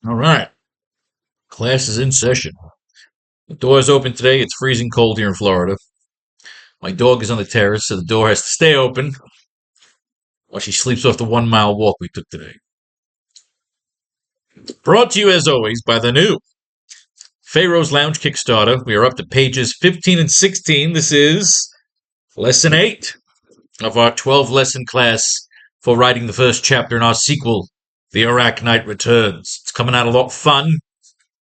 All right. Class is in session. The door's open today. It's freezing cold here in Florida. My dog is on the terrace, so the door has to stay open while she sleeps off the 1 mile walk we took today. Brought to you, as always, by the new Faro's Lounge Kickstarter. We are up to pages 15 and 16. This is lesson 8 of our 12-lesson class for writing the first chapter in our sequel, The AracKnight Returns. It's coming out a lot of fun.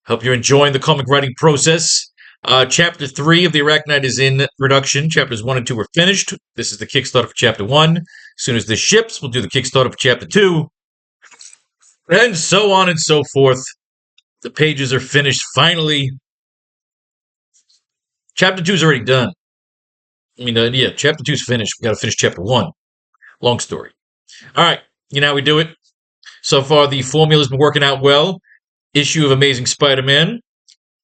Hope you're enjoying the comic writing process. Chapter 3 of the AracKnight is in production. Chapters 1 and 2 are finished. This is the Kickstarter for Chapter 1. As soon as this ships, we'll do the Kickstarter for Chapter 2. And so on and so forth. The pages are finished finally. Chapter 2 is already done. Chapter 2 is finished. We got to finish Chapter 1. Long story. All right, you know how we do it. So far, the formula's been working out well. Issue of Amazing Spider-Man.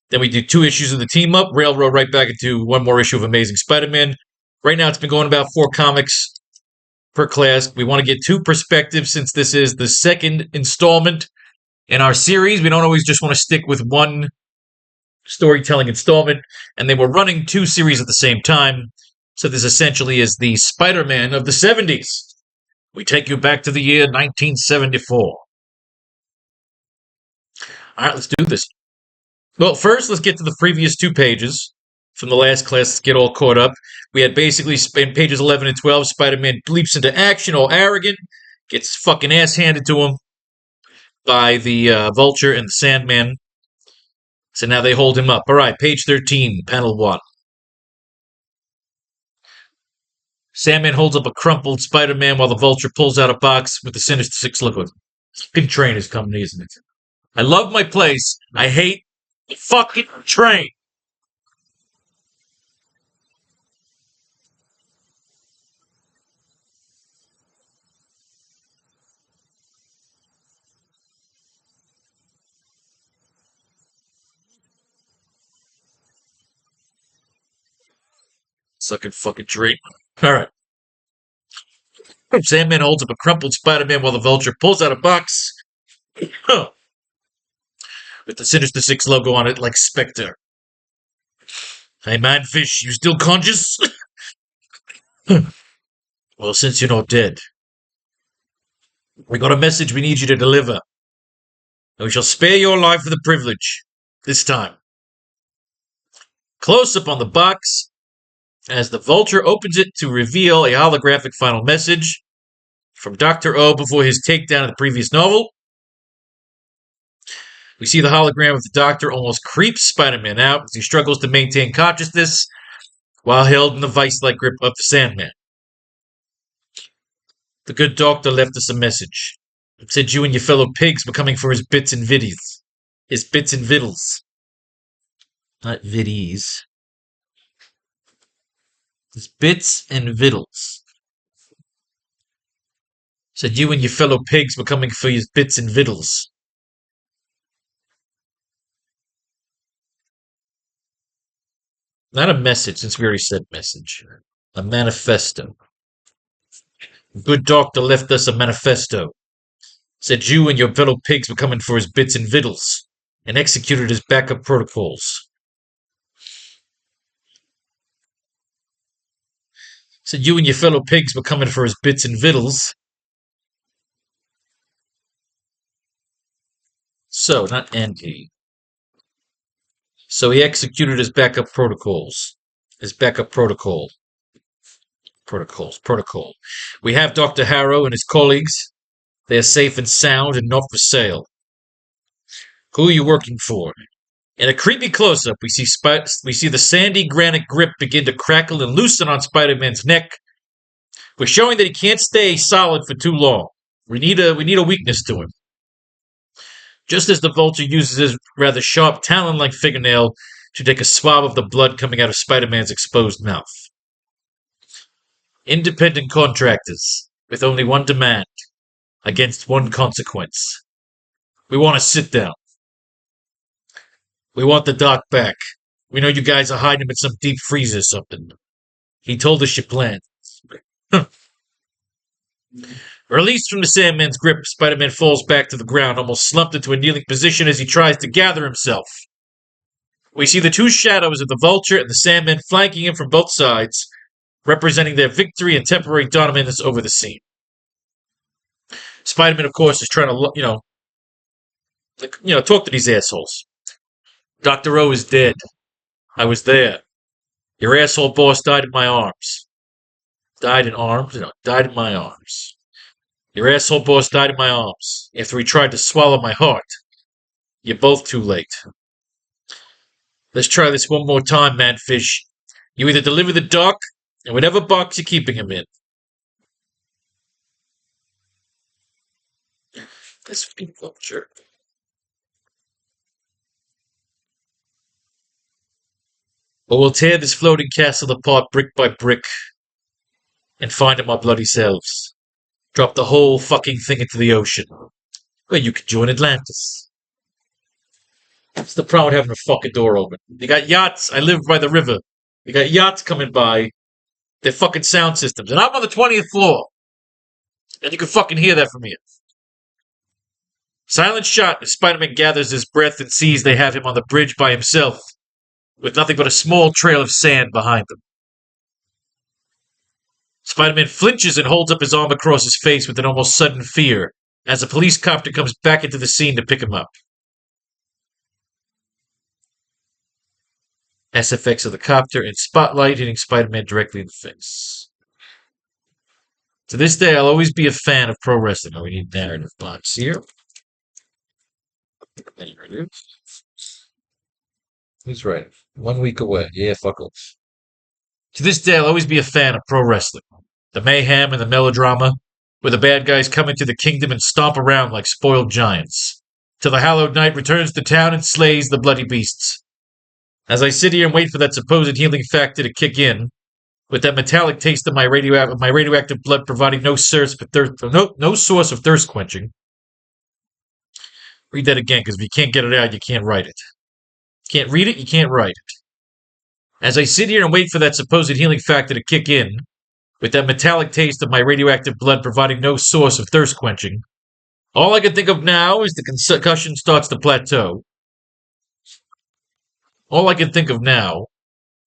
Then we do 2 issues of the team up, railroad right back into 1 more issue of Amazing Spider-Man. Right now it's been going about 4 comics per class. We want to get 2 perspectives since this is the second installment in our series. We don't always just want to stick with 1 storytelling installment, and they were running 2 series at the same time. So this essentially is the Spider-Man of the 70s. We take you back to the year 1974. All right, let's do this. Well, first, let's get to the previous 2 pages from the last class. Let's get all caught up. We had basically, in pages 11 and 12, Spider-Man leaps into action, all arrogant, gets fucking ass handed to him by the Vulture and the Sandman. So now they hold him up. All right, page 13, panel 1. Sandman holds up a crumpled Spider-Man while the Vulture pulls out a box with the Sinister Six logo. Fucking train is coming, isn't it? I love my place. I hate the fucking train. Sucking fucking train. All right. Sandman holds up a crumpled Spider-Man while the Vulture pulls out a box with the Sinister Six logo on it like Spectre. Hey, Manfish, you still conscious? Well, since you're not dead, we got a message we need you to deliver. And we shall spare your life for the privilege. This time. Close up on the box as the Vulture opens it to reveal a holographic final message from Dr. O before his takedown of the previous novel. We see the hologram of the Doctor almost creeps Spider-Man out as he struggles to maintain consciousness while held in the vice-like grip of the Sandman. The good doctor left us a message. It said you and your fellow pigs were coming for his bits and viddies. His bits and vittles. Not viddies. His bits and vittles. Said you and your fellow pigs were coming for his bits and vittles. Not a message, since we already said message. A manifesto. Good doctor left us a manifesto. Said you and your fellow pigs were coming for his bits and vittles, and executed his backup protocols. Said you and your fellow pigs were coming for his bits and vittles. So, not NP. So he executed his backup protocols. His backup protocol. Protocol. We have Dr. Harrow and his colleagues. They are safe and sound and not for sale. Who are you working for? In a creepy close-up, we see the sandy granite grip begin to crackle and loosen on Spider-Man's neck. We're showing that he can't stay solid for too long. We need a weakness to him. Just as the Vulture uses his rather sharp talon-like fingernail to take a swab of the blood coming out of Spider-Man's exposed mouth. Independent contractors, with only one demand, against one consequence. We want to sit down. We want the Doc back. We know you guys are hiding him in some deep freeze or something. He told us your plan. Released from the Sandman's grip, Spider-Man falls back to the ground, almost slumped into a kneeling position as he tries to gather himself. We see the two shadows of the Vulture and the Sandman flanking him from both sides, representing their victory and temporary dominance over the scene. Spider-Man, of course, is trying to, talk to these assholes. Dr. O is dead. I was there. Your asshole boss died in my arms. Died in arms? No, died in my arms. Your asshole boss died in my arms after he tried to swallow my heart. You're both too late. Let's try this one more time, Manfish. You either deliver the duck, and whatever box you're keeping him in. This Vulture. Or we'll tear this floating castle apart brick by brick and find him our bloody selves. Drop the whole fucking thing into the ocean, where you can join Atlantis. What's the problem with having a fucking door open? You got yachts. I live by the river. You got yachts coming by. They're fucking sound systems. And I'm on the 20th floor. And you can fucking hear that from here. Silent shot as Spider-Man gathers his breath and sees they have him on the bridge by himself, with nothing but a small trail of sand behind them. Spider-Man flinches and holds up his arm across his face with an almost sudden fear as a police copter comes back into the scene to pick him up. SFX of the copter and spotlight hitting Spider-Man directly in the face. To this day, I'll always be a fan of pro wrestling. Oh, we need narrative box here. There it is. Who's right? 1 week away. Yeah, fuck off. To this day, I'll always be a fan of pro wrestling. The mayhem and the melodrama, where the bad guys come into the kingdom and stomp around like spoiled giants, till the hallowed knight returns to town and slays the bloody beasts. As I sit here and wait for that supposed healing factor to kick in, with that metallic taste of my radioactive blood providing no source of thirst quenching. Read that again, because if you can't get it out, you can't write it. Can't read it, you can't write it. As I sit here and wait for that supposed healing factor to kick in, with that metallic taste of my radioactive blood providing no source of thirst quenching, all I can think of now is the concussion starts to plateau. All I can think of now,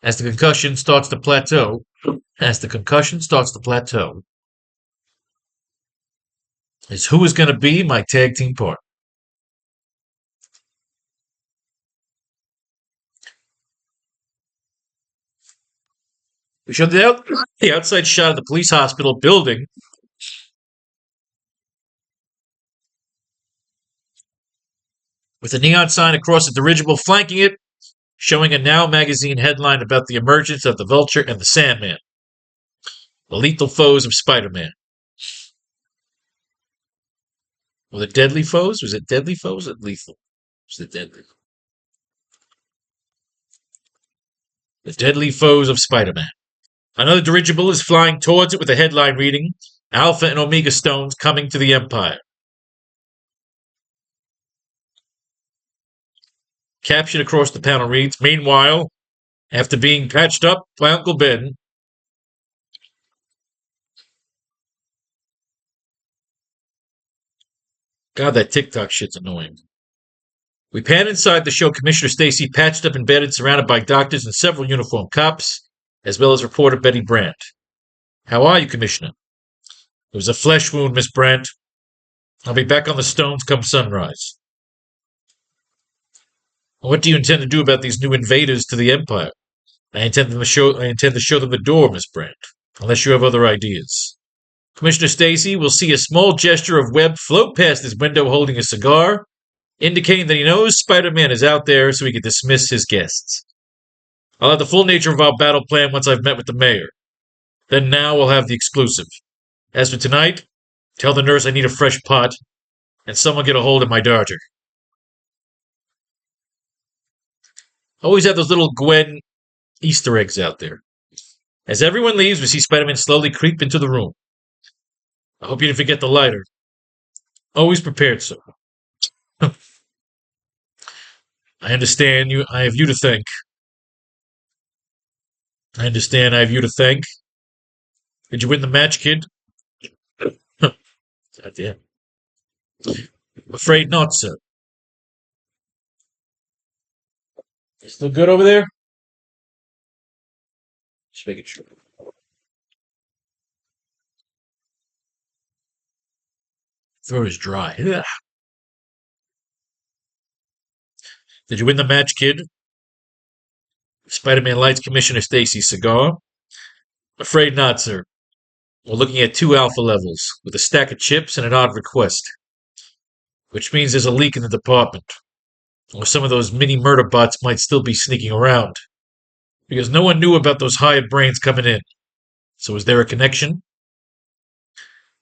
as the concussion starts to plateau, is who is going to be my tag team partner. We showed the outside shot of the police hospital building. With a neon sign across the dirigible flanking it, showing a Now magazine headline about the emergence of the Vulture and the Sandman, the lethal foes of Spider-Man. Were the deadly foes? Was it deadly foes or lethal? Was it deadly? The deadly foes of Spider-Man. Another dirigible is flying towards it with a headline reading, Alpha and Omega Stones coming to the Empire. Caption across the panel reads, meanwhile, after being patched up by Uncle Ben, God, that TikTok shit's annoying. We pan inside to show Commissioner Stacy patched up in bed and surrounded by doctors and several uniformed cops, as well as reporter Betty Brandt. How are you, Commissioner? It was a flesh wound, Miss Brandt. I'll be back on the stones come sunrise. What do you intend to do about these new invaders to the Empire? I intend to show them the door, Miss Brandt, unless you have other ideas. Commissioner Stacy will see a small gesture of Webb float past his window holding a cigar, indicating that he knows Spider-Man is out there so he can dismiss his guests. I'll have the full nature of our battle plan once I've met with the mayor. Then now we'll have the exclusive. As for tonight, tell the nurse I need a fresh pot, and someone get a hold of my daughter. Always have those little Gwen Easter eggs out there. As everyone leaves, we see Spider-Man slowly creep into the room. I hope you didn't forget the lighter. Always prepared, sir. I understand you. I have you to thank. I understand I have you to thank. Did you win the match, kid? Goddamn. Afraid not, sir. Still good over there? Just making sure. Throat is dry. Ugh. Did you win the match, kid? Spider-Man lights Commissioner Stacy's cigar. Afraid not, sir. We're looking at 2 alpha levels, with a stack of chips and an odd request. Which means there's a leak in the department. Or some of those mini murder bots might still be sneaking around. Because no one knew about those hired brains coming in. So is there a connection?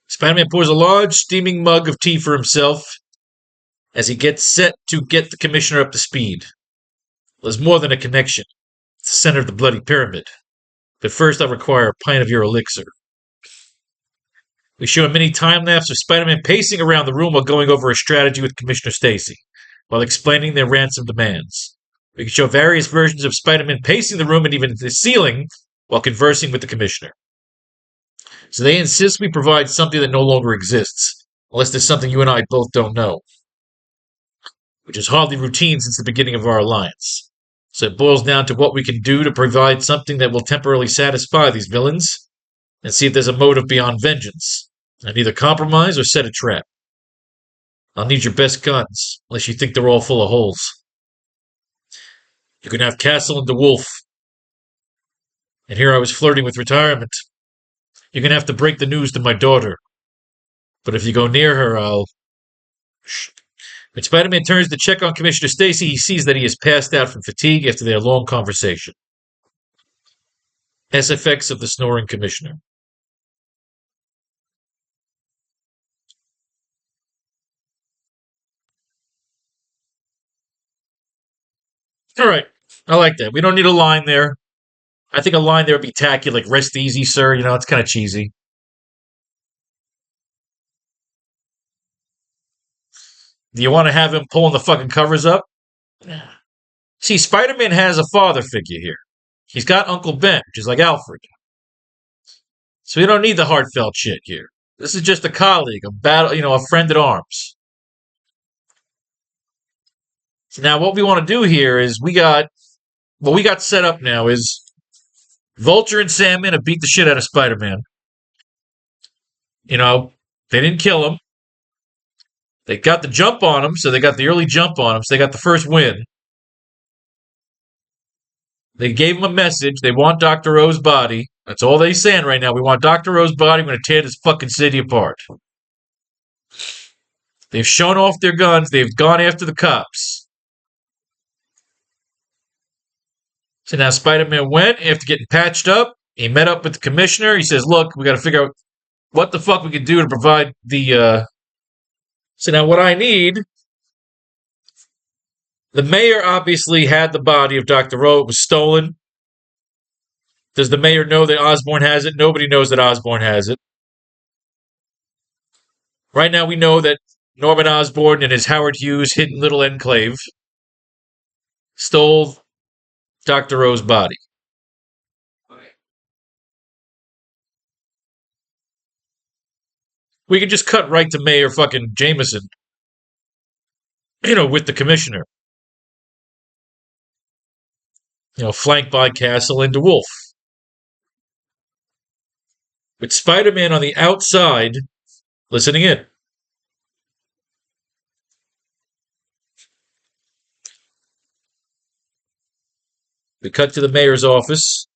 Spider-Man pours a large, steaming mug of tea for himself as he gets set to get the Commissioner up to speed. There's more than a connection. It's the center of the bloody pyramid. But first I'll require a pint of your elixir. We show a mini time-lapse of Spider-Man pacing around the room while going over a strategy with Commissioner Stacy, while explaining their ransom demands. We can show various versions of Spider-Man pacing the room and even the ceiling while conversing with the Commissioner. So they insist we provide something that no longer exists, unless there's something you and I both don't know, which is hardly routine since the beginning of our alliance. So it boils down to what we can do to provide something that will temporarily satisfy these villains, and see if there's a motive beyond vengeance, and either compromise or set a trap. I'll need your best guns, unless you think they're all full of holes. You can have Castle and DeWolf. And here I was flirting with retirement. You're going to have to break the news to my daughter. But if you go near her, I'll... When Spider-Man turns to check on Commissioner Stacy, he sees that he is passed out from fatigue after their long conversation. SFX of the snoring Commissioner. All right. I like that. We don't need a line there. I think a line there would be tacky, like, rest easy, sir. You know, it's kind of cheesy. Do you want to have him pulling the fucking covers up? See, Spider-Man has a father figure here. He's got Uncle Ben, which is like Alfred. So we don't need the heartfelt shit here. This is just a colleague, a battle, a friend at arms. So now what we want to do here is what we got set up now is Vulture and Sandman have beat the shit out of Spider-Man. They didn't kill him. They got the jump on him, so they got the early jump on him, so they got the first win. They gave him a message. They want Dr. O's body. That's all they're saying right now. We want Dr. O's body. We're going to tear this fucking city apart. They've shown off their guns. They've gone after the cops. So now Spider-Man went after getting patched up. He met up with the Commissioner. He says, look, we got to figure out what the fuck we can do to provide the... So now what I need... The mayor obviously had the body of Dr. O. It was stolen. Does the mayor know that Osborn has it? Nobody knows that Osborn has it. Right now we know that Norman Osborn and his Howard Hughes hidden little enclave stole Dr. O's body. We could just cut right to Mayor fucking Jameson. With the Commissioner. Flanked by Castle and DeWolf. With Spider-Man on the outside, listening in. We cut to the mayor's office.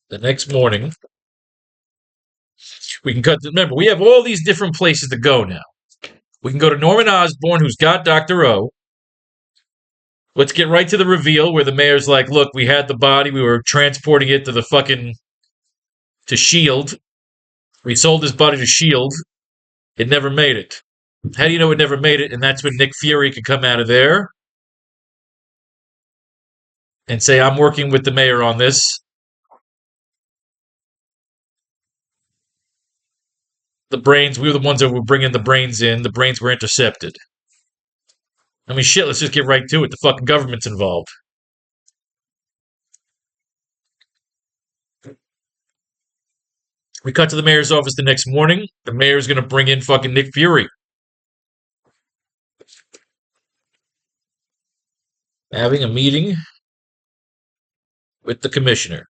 The next morning. We can remember, we have all these different places to go now. We can go to Norman Osborn, who's got Dr. O. Let's get right to the reveal where the mayor's like, look, we had the body. We were transporting it to to S.H.I.E.L.D. We sold his body to S.H.I.E.L.D. It never made it. How do you know it never made it? And that's when Nick Fury could come out of there and say, I'm working with the mayor on this. The brains, we were the ones that were bringing the brains in. The brains were intercepted. I mean, shit, let's just get right to it. The fucking government's involved. We cut to the mayor's office the next morning. The mayor's going to bring in fucking Nick Fury. Having a meeting with the commissioner.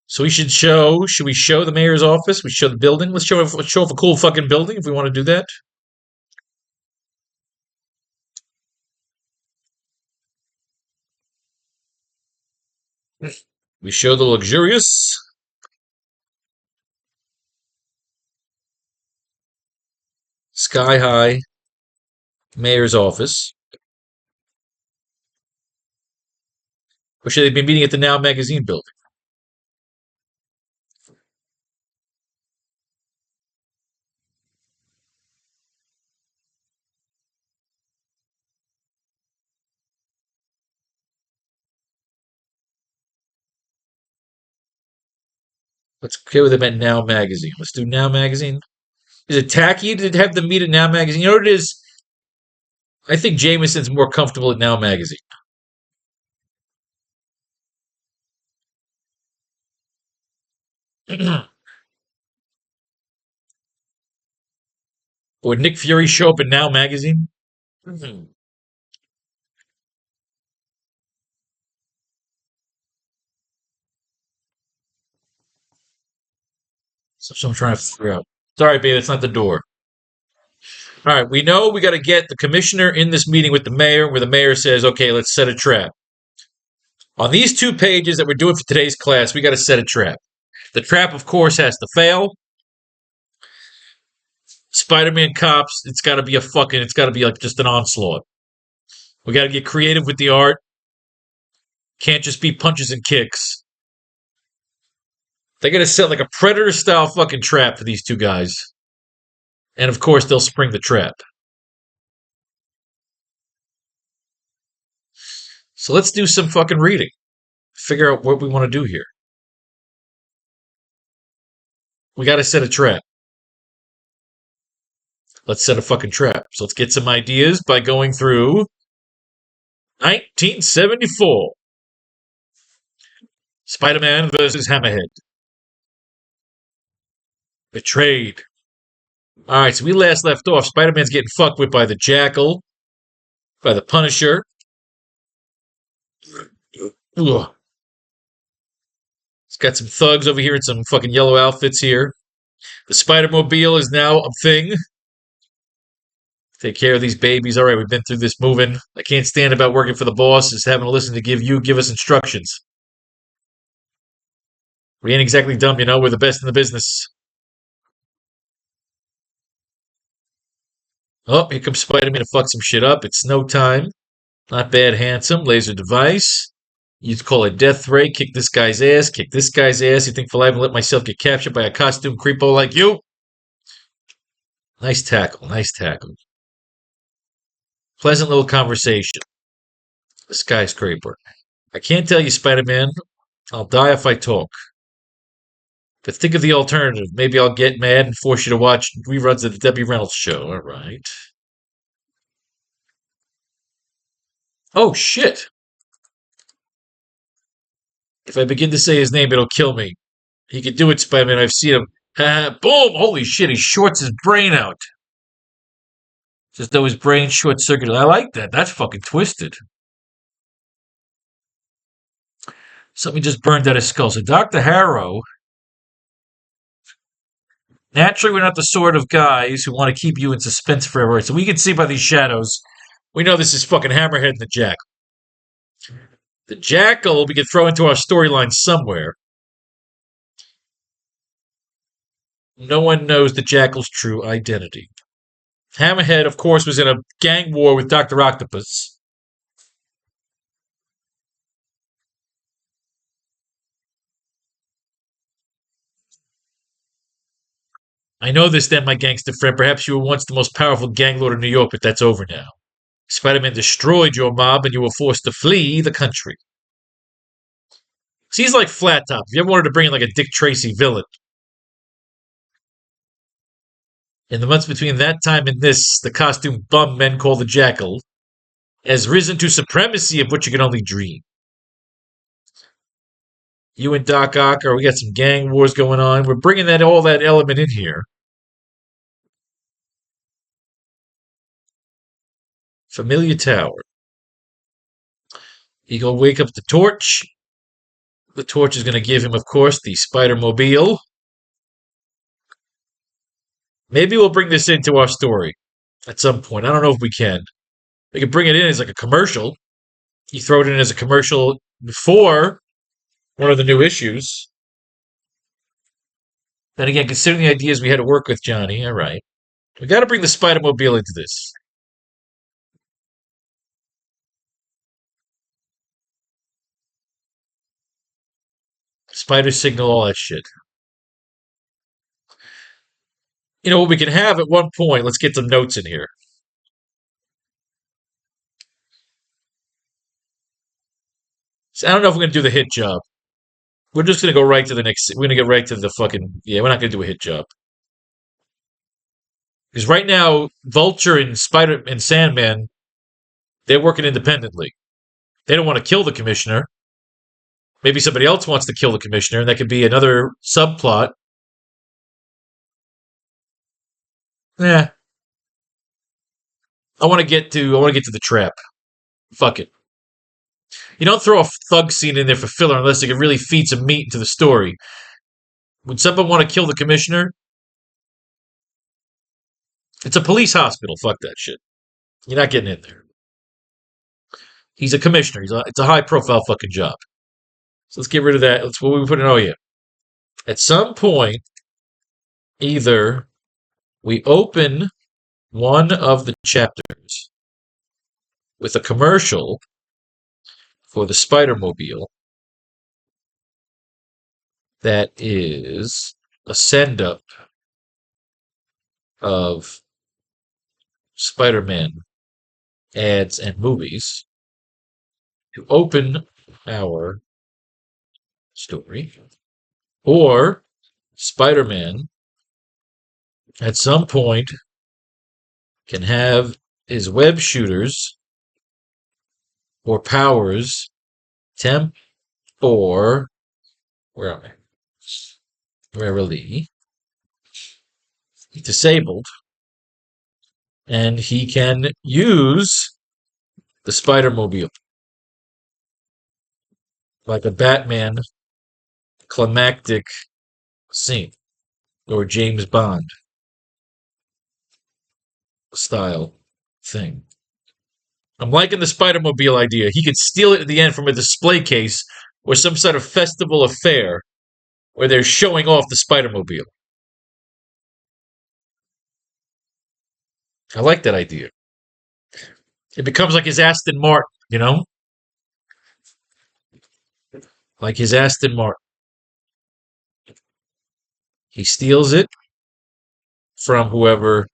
So should we show the mayor's office? We show the building? Let's show off a cool fucking building if we want to do that. We show the luxurious sky high mayor's office. Or should they be meeting at the Now Magazine building? Let's go with them at Now Magazine. Let's do Now Magazine. Is it tacky to have them meet at Now Magazine? You know what it is? I think Jameson's more comfortable at Now Magazine. Would Nick Fury show up at Now Magazine? So I'm trying to figure out. Sorry, babe, that's not the door. All right, we know we got to get the commissioner in this meeting with the mayor, where the mayor says, okay, let's set a trap. On these 2 pages that we're doing for today's class, we got to set a trap. The trap, of course, has to fail. Spider-Man cops, it's got to be like just an onslaught. We got to get creative with the art. Can't just be punches and kicks. They got to set like a Predator-style fucking trap for these 2 guys. And of course, they'll spring the trap. So let's do some fucking reading. Figure out what we want to do here. We got to set a trap. Let's set a fucking trap. So let's get some ideas by going through 1974. Spider-Man versus Hammerhead. Betrayed. Alright, so we last left off. Spider-Man's getting fucked with by the Jackal, by the Punisher. Ugh. It's got some thugs over here in some fucking yellow outfits here. The Spider-Mobile is now a thing. Take care of these babies. Alright, we've been through this moving. I can't stand about working for the boss, is having to listen to give us instructions. We ain't exactly dumb, we're the best in the business. Oh, here comes Spider-Man to fuck some shit up. It's no time. Not bad, handsome. Laser device. You'd call it death ray. Kick this guy's ass. Kick this guy's ass. You think for life I'll let myself get captured by a costume creepo like you? Nice tackle. Nice tackle. Pleasant little conversation. The skyscraper. I can't tell you, Spider-Man. I'll die if I talk. But think of the alternative. Maybe I'll get mad and force you to watch reruns of the Debbie Reynolds show. All right. Oh, shit. If I begin to say his name, it'll kill me. He can do it, Spider-Man. I've seen him. Boom! Holy shit, he shorts his brain out. Just though his brain short-circuited. I like that. That's fucking twisted. Something just burned out his skull. So Dr. Harrow... Naturally, we're not the sort of guys who want to keep you in suspense forever. So we can see by these shadows, we know this is fucking Hammerhead and the Jackal. The Jackal we can throw into our storyline somewhere. No one knows the Jackal's true identity. Hammerhead, of course, was in a gang war with Dr. Octopus. I know this then, my gangster friend. Perhaps you were once the most powerful gang lord in New York, but that's over now. Spider-Man destroyed your mob and you were forced to flee the country. See, he's like Flat Top. If you ever wanted to bring in like a Dick Tracy villain. In the months between that time and this, the costume bum men called the Jackal has risen to supremacy of which you can only dream. You and Doc Ock, we got some gang wars going on. We're bringing all that element in here. Familiar Tower. He gonna wake up the Torch. The Torch is gonna give him, of course, the Spider-Mobile. Maybe we'll bring this into our story at some point. I don't know if we can. We could bring it in as like a commercial. You throw it in as a commercial before one of the new issues. Then again, considering the ideas we had to work with, Johnny, all right. We got to bring the Spider-Mobile into this. Spider signal, all that shit. You know what we can have at one point? Let's get some notes in here. So I don't know if we're going to do the hit job. We're just going to go right to the next. We're going to get right to the fucking. Yeah, we're not going to do a hit job. Because right now, Vulture and Spider and Sandman, they're working independently. They don't want to kill the commissioner. Maybe somebody else wants to kill the commissioner, and that could be another subplot. Yeah. I want to get to the trap. Fuck it. You don't throw a thug scene in there for filler unless it can really feed some meat into the story. Would someone want to kill the commissioner? It's a police hospital. Fuck that shit. You're not getting in there. He's a commissioner. It's a high-profile fucking job. So let's get rid of that. Let's what we put in. Oh yeah. At some point, either we open one of the chapters with a commercial for the Spider-Mobile that is a send-up of Spider-Man ads and movies to open our story, or Spider-Man at some point can have his web shooters or powers temporarily disabled, and he can use the Spider-Mobile like a Batman climactic scene or James Bond style thing. I'm liking the Spider-Mobile idea. He could steal it at the end from a display case or some sort of festival affair where they're showing off the Spider-Mobile. I like that idea. It becomes like his Aston Martin, you know? Like his Aston Martin. He steals it from whoever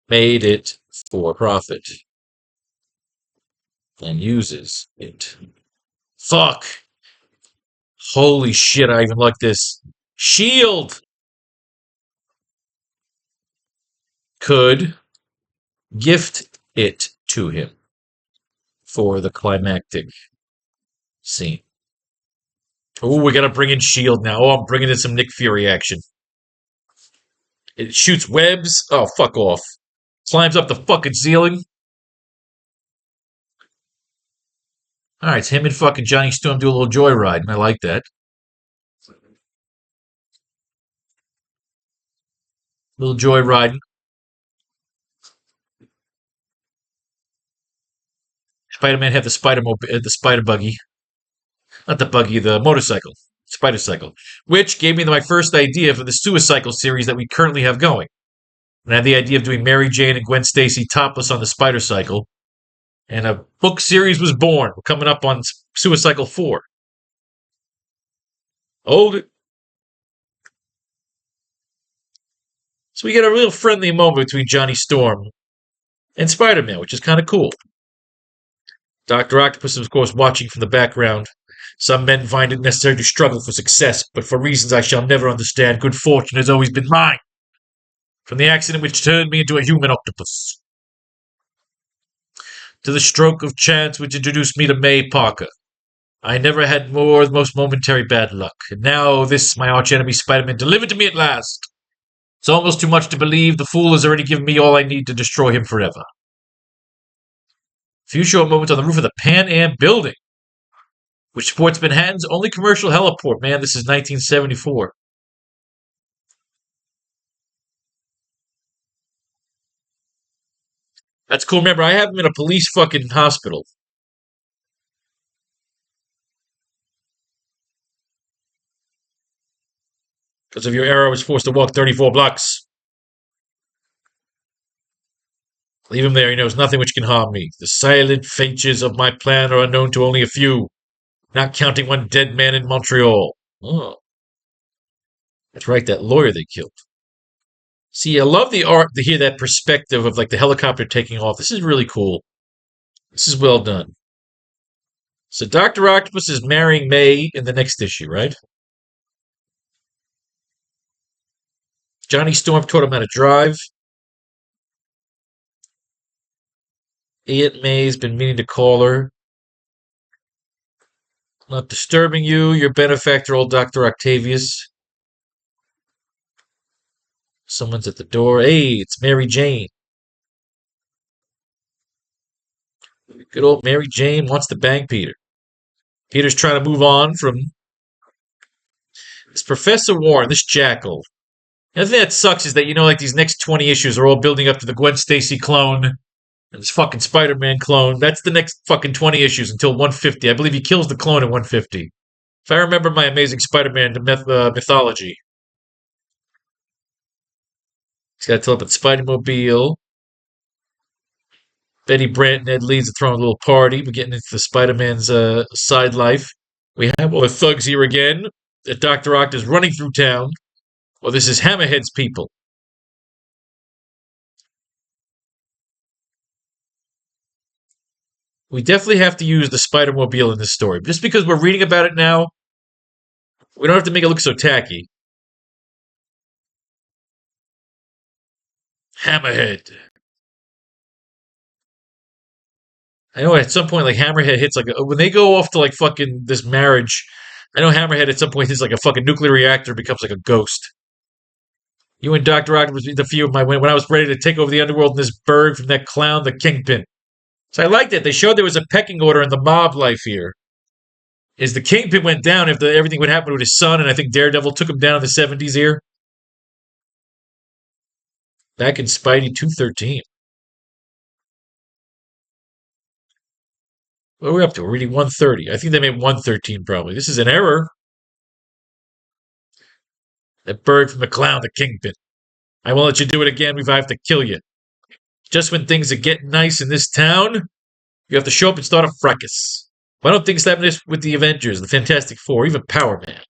made it for profit and uses it. Fuck. Holy shit, I even like this. Shield could gift it to him for the climactic scene. Oh, we gotta bring in Shield now. Oh, I'm bringing in some Nick Fury action. It shoots webs. Oh, fuck off. Climbs up the fucking ceiling. Alright, it's him and fucking Johnny Storm do a little joyride, and I like that. Little joyriding. Spider-Man had the spider buggy. Not the buggy, the motorcycle. Spider cycle. Which gave me my first idea for the Suicycle series that we currently have going. And I had the idea of doing Mary Jane and Gwen Stacy topless on the Spider Cycle. And a book series was born. We're coming up on Suicycle 4. Hold it. So we get a real friendly moment between Johnny Storm and Spider-Man, which is kind of cool. Dr. Octopus is, of course, watching from the background. Some men find it necessary to struggle for success, but for reasons I shall never understand, good fortune has always been mine. From the accident which turned me into a human octopus. to the stroke of chance which introduced me to May Parker. I never had more most momentary bad luck, and now this, my arch-enemy Spider-Man, delivered to me at last. It's almost too much to believe. The fool has already given me all I need to destroy him forever. Few short moments on the roof of the Pan Am building, which supports Manhattan's only commercial heliport. Man, this is 1974. That's cool. Remember, I have him in a police fucking hospital. Because of your error, I was forced to walk 34 blocks. Leave him there. He knows nothing which can harm me. The silent features of my plan are unknown to only a few, not counting one dead man in Montreal. Oh, that's right, that lawyer they killed. See, I love the art to hear that perspective of like the helicopter taking off. This is really cool. This is well done. So Dr. Octopus is marrying May in the next issue, right? Johnny Storm taught him how to drive. Aunt May's been meaning to call her. Not disturbing you, your benefactor, old Dr. Octavius. Someone's at the door. Hey, it's Mary Jane. Good old Mary Jane wants to bang Peter. Peter's trying to move on from this Professor Warren, this jackal. And the thing that sucks is that, like these next 20 issues are all building up to the Gwen Stacy clone and this fucking Spider-Man clone. That's the next fucking 20 issues until 150. I believe he kills the clone in 150. If I remember my Amazing Spider-Man mythology. He's got to tell up at Spidey-Mobile. Betty Brant and Ed Leeds are throwing a little party. We're getting into the Spider-Man's side life. We have all the thugs here again. Dr. Oct is running through town. Well, this is Hammerhead's people. We definitely have to use the Spider-Mobile in this story. Just because we're reading about it now, we don't have to make it look so tacky. Hammerhead. I know at some point, like, Hammerhead hits, like, when they go off to, like, fucking this marriage, I know Hammerhead at some point hits, like, a fucking nuclear reactor, becomes, like, a ghost. You and Dr. Octopus the few of my when I was ready to take over the underworld in this burg from that clown, the Kingpin. So I liked it. They showed there was a pecking order in the mob life here. Is the Kingpin went down after everything would happen with his son, and I think Daredevil took him down in the 70s here. Back in Spidey 213. What are we up to? We're reading 130. I think they made 113 probably. This is an error. That bird from the clown, the Kingpin. I won't let you do it again if I have to kill you. Just when things are getting nice in this town, you have to show up and start a fracas. Why don't things happen this with the Avengers, the Fantastic Four, even Power Man?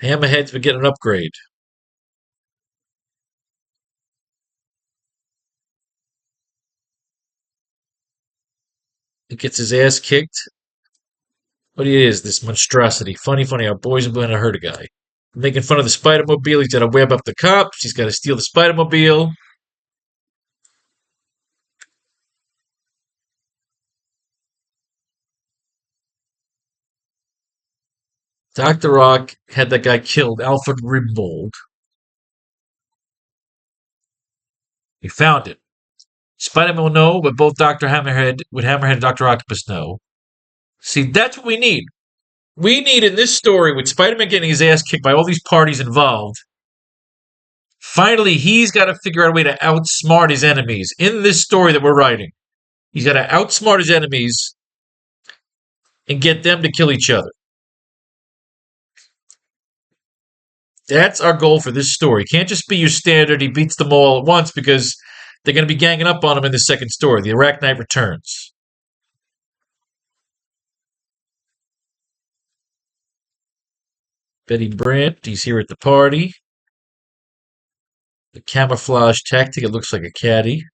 Hammerhead's been getting an upgrade. He gets his ass kicked. What is this monstrosity? Funny, our boys are going to hurt a guy. Making fun of the Spider-Mobile. He's got to web up the cops. He's got to steal the Spider-Mobile. Dr. Rock had that guy killed, Alfred Rimbold. He found it. Spider-Man will know, but both Hammerhead and Dr. Octopus know. See, that's what we need. We need in this story, with Spider-Man getting his ass kicked by all these parties involved, finally he's got to figure out a way to outsmart his enemies. In this story that we're writing, he's got to outsmart his enemies and get them to kill each other. That's our goal for this story. It can't just be your standard, he beats them all at once, because they're going to be ganging up on him in the second story, the AracKnight Returns. Betty Brant, he's here at the party. The camouflage tactic, it looks like a caddy.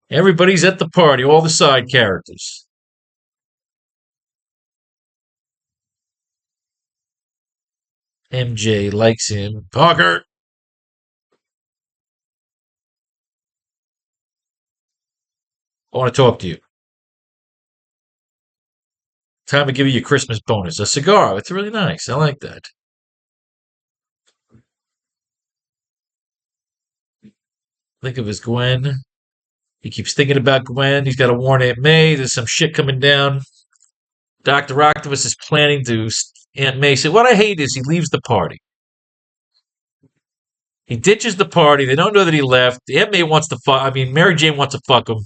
Everybody's at the party, all the side characters. MJ likes him. Parker! I want to talk to you. Time to give you your Christmas bonus. A cigar. It's really nice. I like that. Think of his Gwen. He keeps thinking about Gwen. He's got to warn Aunt May. There's some shit coming down. Dr. Octopus is planning to. Aunt May said, what I hate is he leaves the party. He ditches the party. They don't know that he left. Aunt May wants to fuck. I mean, Mary Jane wants to fuck him.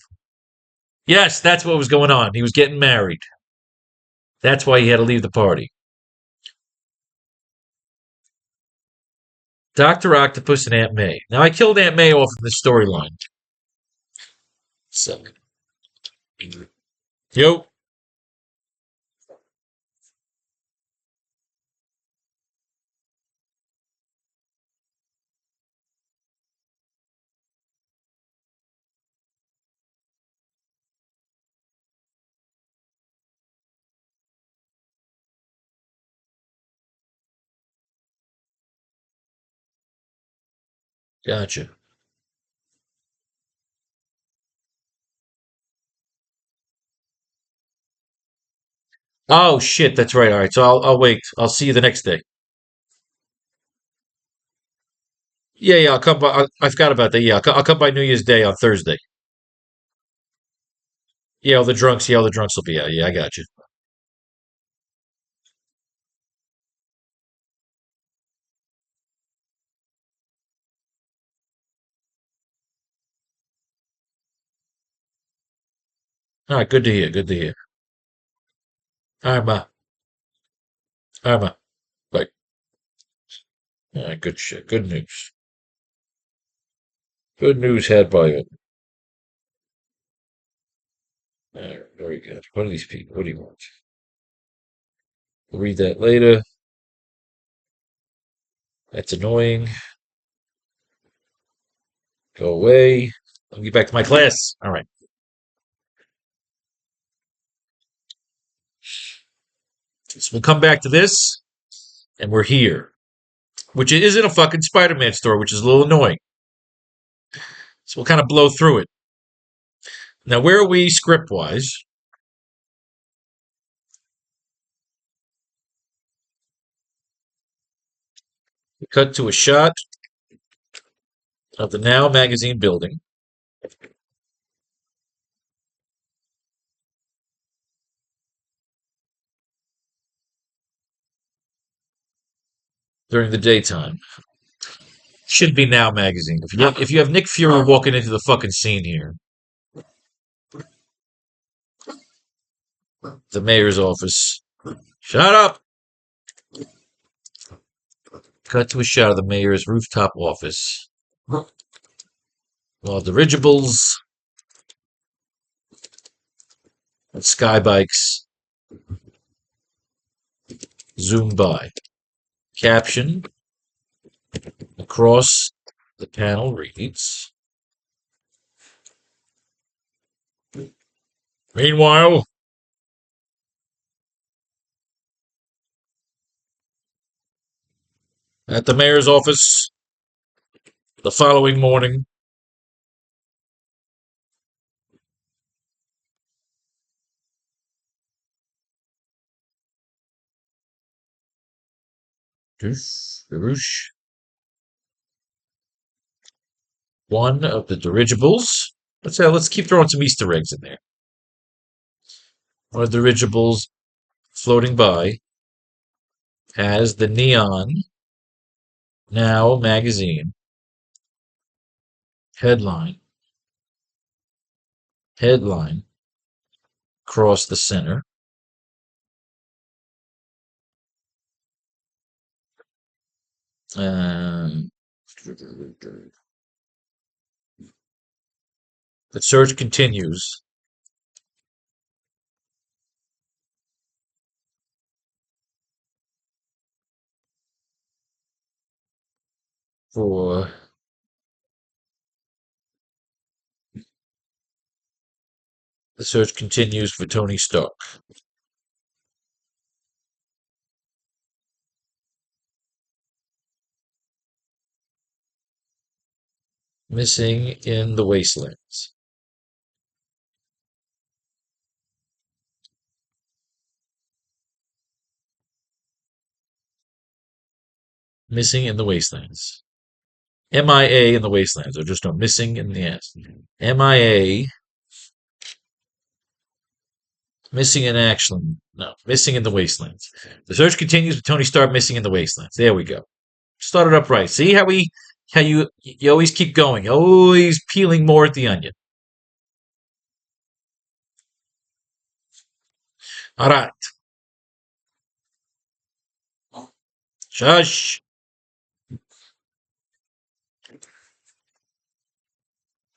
Yes, that's what was going on. He was getting married. That's why he had to leave the party. Dr. Octopus and Aunt May. Now, I killed Aunt May off in the storyline. So, yo, gotcha. Oh shit, that's right. All right, so I'll wait. I'll see you the next day. Yeah, I'll come by. I forgot about that. Yeah, I'll come by New Year's Day on Thursday. Yeah, all the drunks. Yeah, all the drunks will be out. Yeah, I got you. All right, good to hear. Good to hear. All right, ma. All right, ma. Bye. All right, good shit. Good news. Good news had by it. All right, very good. What are these people? What do you want? We'll read that later. That's annoying. Go away. I'll get back to my class. All right. So we'll come back to this, and we're here, which isn't a fucking Spider-Man story, which is a little annoying. So we'll kind of blow through it. Now, where are we script-wise? We cut to a shot of the Now magazine building during the daytime. Should be Now magazine. If you have Nick Fury walking into the fucking scene here, the mayor's office. Shut up! Cut to a shot of the mayor's rooftop office. While dirigibles and sky bikes zoom by. Caption across the panel reads, meanwhile, at the mayor's office, the following morning, one of the dirigibles. Let's keep throwing some Easter eggs in there. One of the dirigibles floating by has the neon Now magazine headline headline across the center. Um, the search continues for the search continues for Tony Stark. Missing in the wastelands. Missing in the wastelands. MIA in the wastelands, or just no missing in the ass. MIA. Missing in action. No, missing in the wastelands. The search continues with Tony Stark missing in the wastelands. There we go. Started up right. See how you always keep going, always peeling more at the onion. All right. Shush.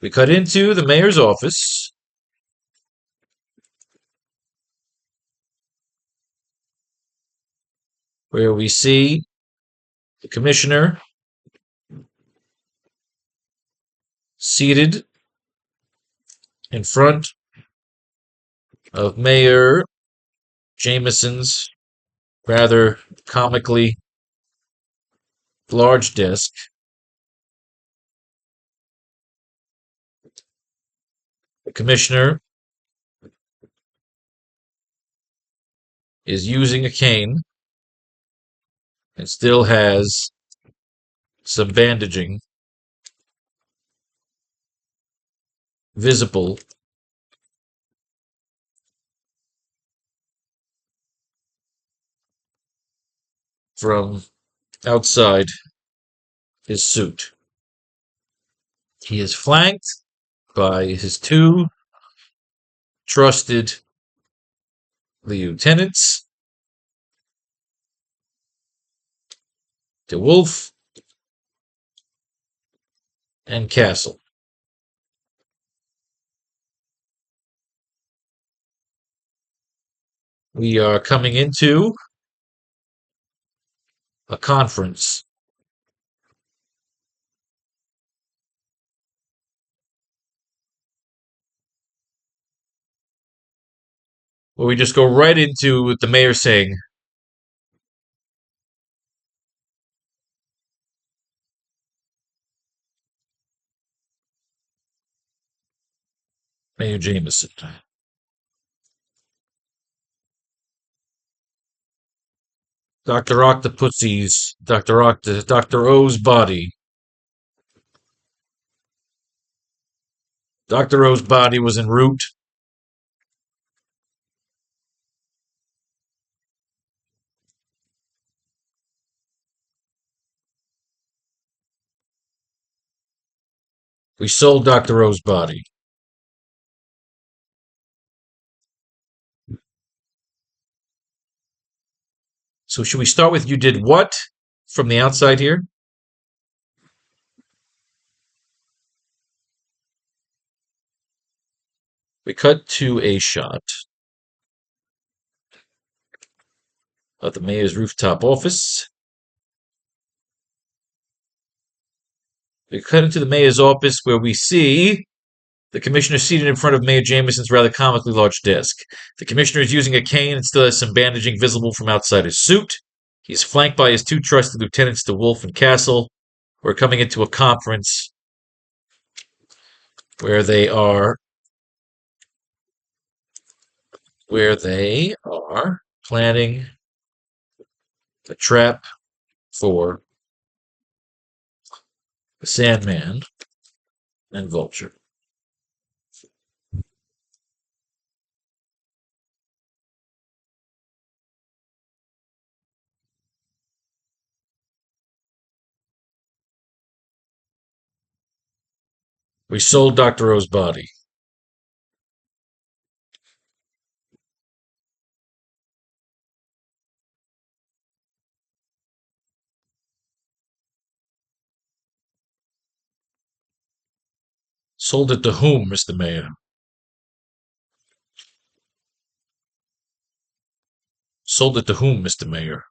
We cut into the mayor's office. Where we see the commissioner seated in front of Mayor Jameson's rather comically large desk. The commissioner is using a cane and still has some bandaging visible from outside his suit. He is flanked by his two trusted lieutenants, De Wolf and Castle. We are coming into a conference. Where we just go right into the mayor saying, Mayor Jameson. Dr. Octopussy's, Dr. O's body. Dr. O's body was en route. We sold Dr. O's body. So should we start with you did what from the outside here? We cut to a shot of the mayor's rooftop office. We cut into the mayor's office where we see the commissioner seated in front of Mayor Jameson's rather comically large desk. The commissioner is using a cane and still has some bandaging visible from outside his suit. He's flanked by his two trusted lieutenants, De Wolf and Castle. We're coming into a conference where they are planning a trap for the Sandman and Vulture. We sold Dr. O's body. Sold it to whom, Mr. Mayor? Sold it to whom, Mr. Mayor?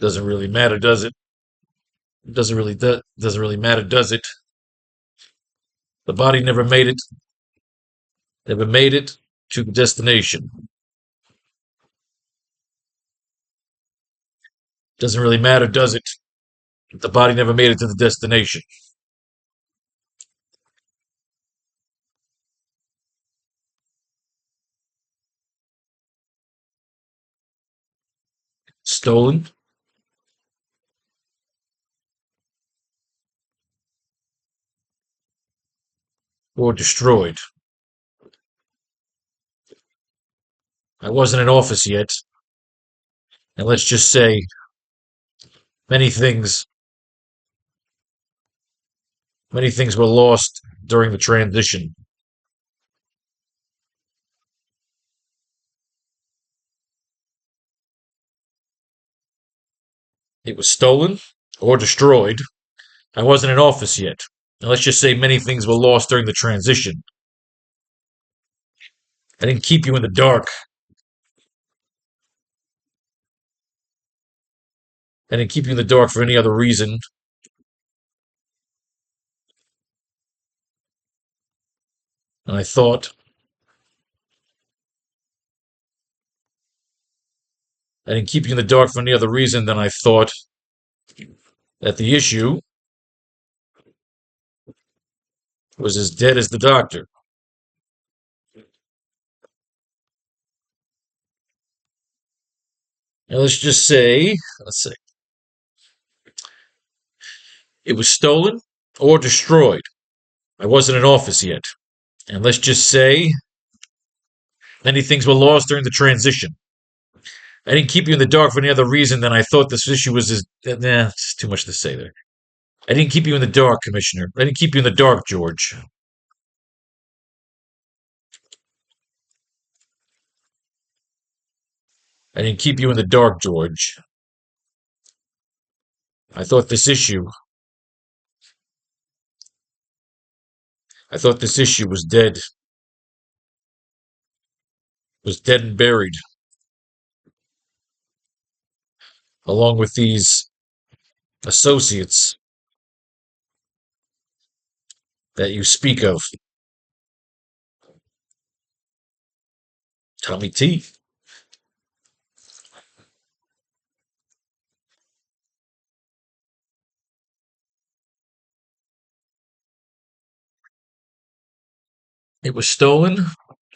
Doesn't really matter, does it? Doesn't really matter, does it? The body never made it. Never made it to the destination. Doesn't really matter, does it? The body never made it to the destination. Stolen or destroyed. I wasn't in office yet, and let's just say many things many things were lost during the transition. It was stolen or destroyed. I wasn't in office yet. And let's just say many things were lost during the transition. I didn't keep you in the dark. I didn't keep you in the dark for any other reason. And I didn't keep you in the dark for any other reason than I thought that the issue was as dead as the doctor. And let's say, it was stolen or destroyed. I wasn't in office yet. And let's just say many things were lost during the transition. I didn't keep you in the dark for any other reason than I thought this issue was as. Nah, it's too much to say there. I didn't keep you in the dark, Commissioner. I didn't keep you in the dark, George. I didn't keep you in the dark, George. I thought this issue. I thought this issue dead and buried, along with these associates that you speak of. Tommy T. It was stolen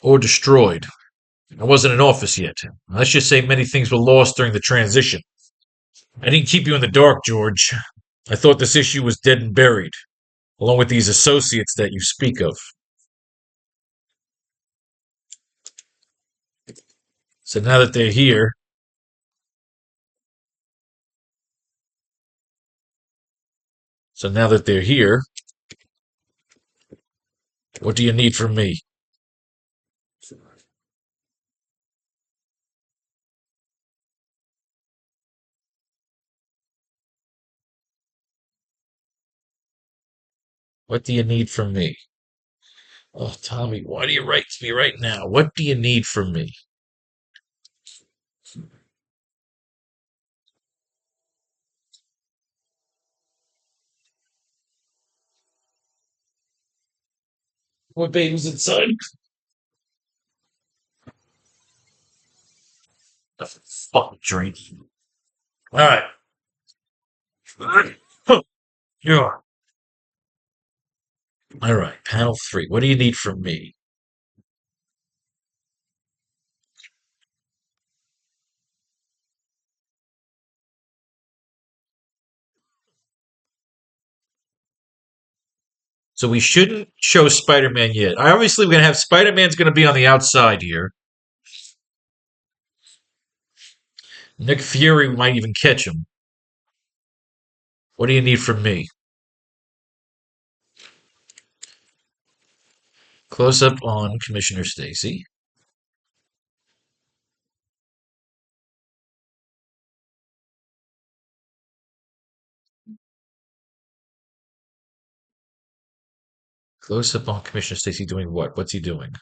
or destroyed. I wasn't in office yet. Let's just say many things were lost during the transition. I didn't keep you in the dark, George. I thought this issue was dead and buried, along with these associates that you speak of. So now that they're here, so now that they're here, what do you need from me? What do you need from me? Oh, Tommy, why do you write to me right now? What do you need from me? What baby's inside? A fucking drink. All right. Yeah. All right. Panel 3. What do you need from me? So we shouldn't show Spider-Man yet. Obviously, we're gonna have Spider-Man's gonna be on the outside here. Nick Fury might even catch him. What do you need from me? Close up on Commissioner Stacy. Close up on Commissioner Stacy doing what? What's he doing?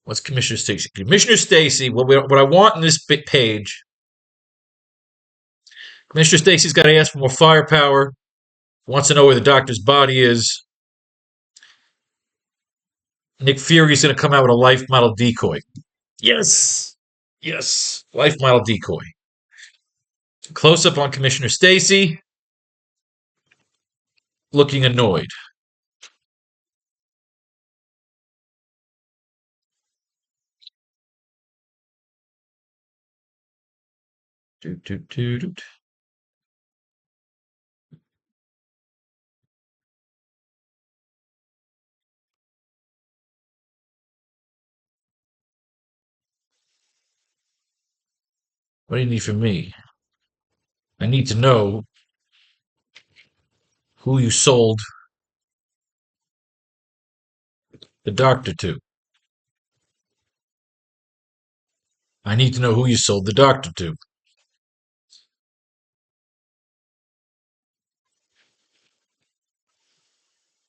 What's Commissioner Stacy? Commissioner Stacy. What I want in this page. Commissioner Stacy's got to ask for more firepower. Wants to know where the doctor's body is. Nick Fury's going to come out with a life model decoy. Yes. Yes. Life model decoy. Close up on Commissioner Stacy, looking annoyed. Doot, doot, doot, doot. What do you need from me? I need to know who you sold the doctor to. I need to know who you sold the doctor to.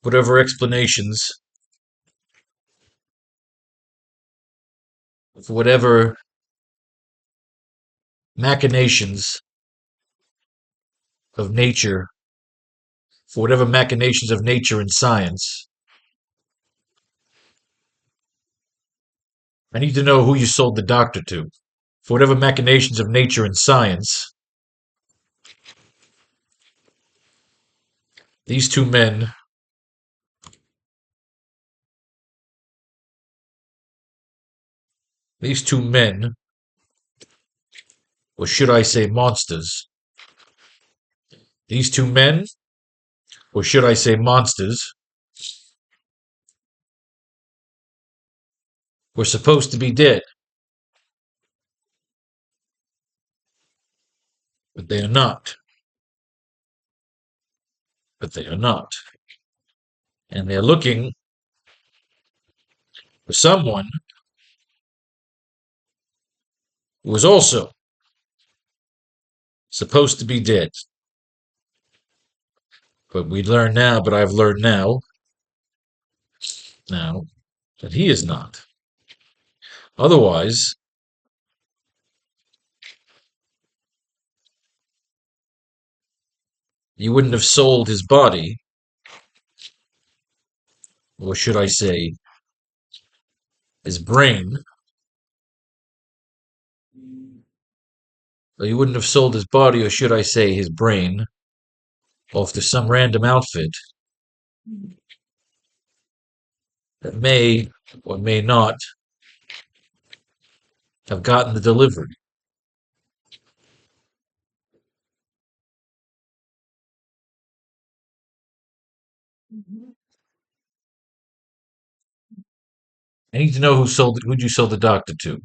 Whatever explanations, for whatever machinations of nature, for whatever machinations of nature and science. I need to know who you sold the doctor to. For whatever machinations of nature and science, these two men these two men, or should I say monsters, these two men, or should I say monsters, were supposed to be dead, but they are not. But they are not. And they're looking for someone who is also supposed to be dead. But I've learned now, that he is not. Otherwise, you wouldn't have sold his body, or should I say, his brain, or you wouldn't have sold his body, or should I say, his brain, off to some random outfit that may or may not have gotten the delivery. I need to know who you sold the doctor to.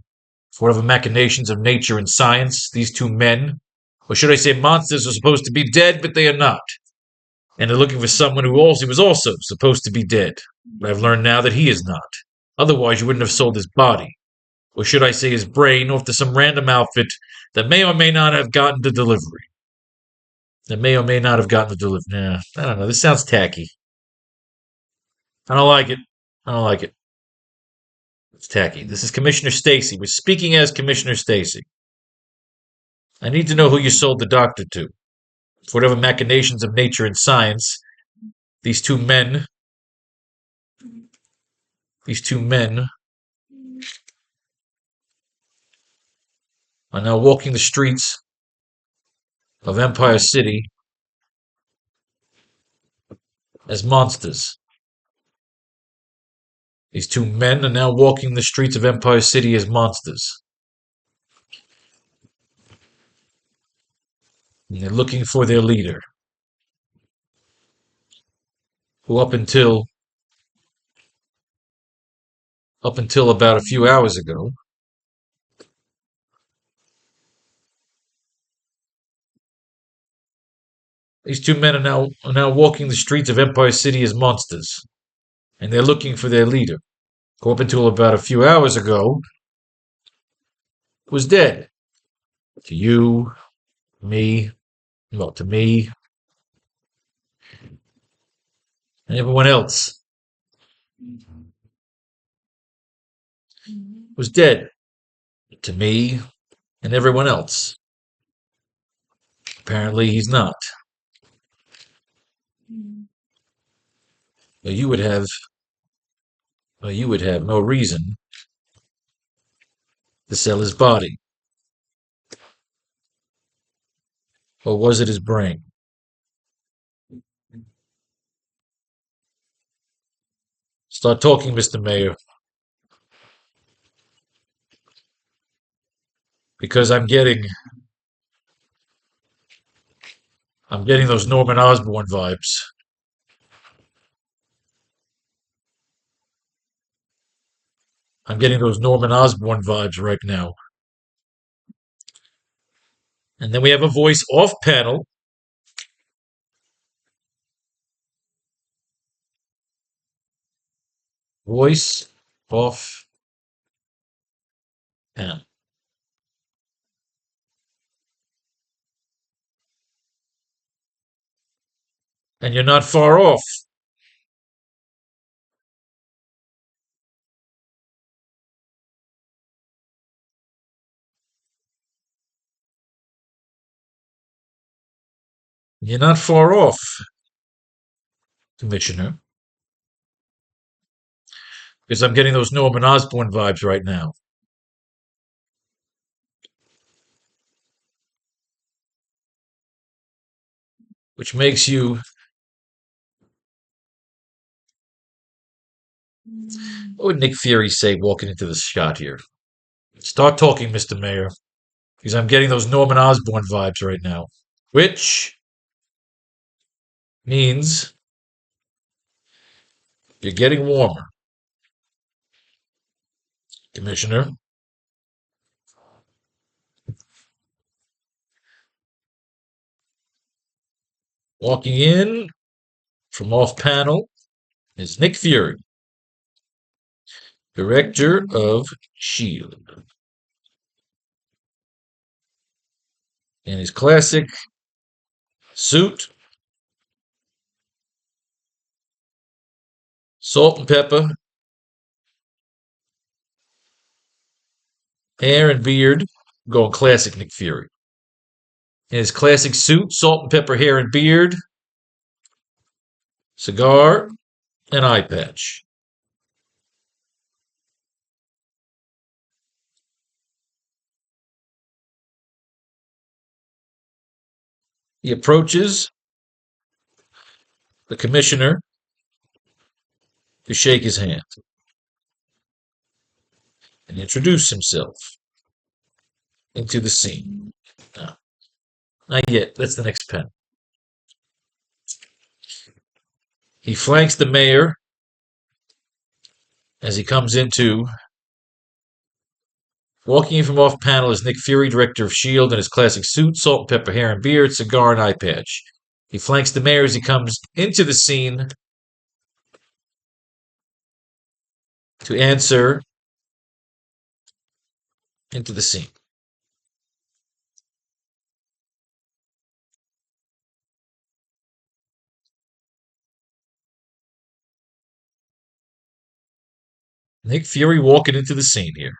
For whatever machinations of nature and science, these two men, or should I say monsters, are supposed to be dead, but they are not. And they're looking for someone who also was also supposed to be dead. But I've learned now that he is not. Otherwise, you wouldn't have sold his body, or should I say his brain, off to some random outfit that may or may not have gotten the delivery. That may or may not have gotten the delivery. Nah, I don't know. This sounds tacky. I don't like it. I don't like it. It's tacky. This is Commissioner Stacy. We're speaking as Commissioner Stacy. I need to know who you sold the doctor to. For whatever machinations of nature and science, these two men, these two men are now walking the streets of Empire City as monsters. These two men are now walking the streets of Empire City as monsters. And they're looking for their leader, who up until about a few hours ago, these two men are now walking the streets of Empire City as monsters. And they're looking for their leader, who up until about a few hours ago was dead. To you, me, well, to me, and everyone else was dead. To me and everyone else. Apparently, he's not. But you would have no reason to sell his body. Or was it his brain? Start talking, Mr. Mayor, because I'm getting those Norman Osborn vibes. I'm getting those Norman Osborn vibes right now. And then we have a voice off panel. Voice off panel. And you're not far off. You're not far off, Commissioner, because I'm getting those Norman Osborn vibes right now, which makes you. What would Nick Fury say walking into the shot here? Start talking, Mr. Mayor, because I'm getting those Norman Osborn vibes right now, which means you're getting warmer, Commissioner. Walking in from off panel is Nick Fury, director of S.H.I.E.L.D. In his classic suit, salt and pepper, hair and beard, going classic Nick Fury. In his classic suit, salt and pepper, hair and beard, cigar, and eye patch. He approaches the commissioner to shake his hand and introduce himself into the scene. No, not yet. That's the next pen. He flanks the mayor as he comes into. Walking in from off panel is Nick Fury, director of S.H.I.E.L.D. in his classic suit, salt and pepper, hair and beard, cigar, and eye patch. He flanks the mayor as he comes into the scene to answer into the scene. Nick Fury walking into the scene here.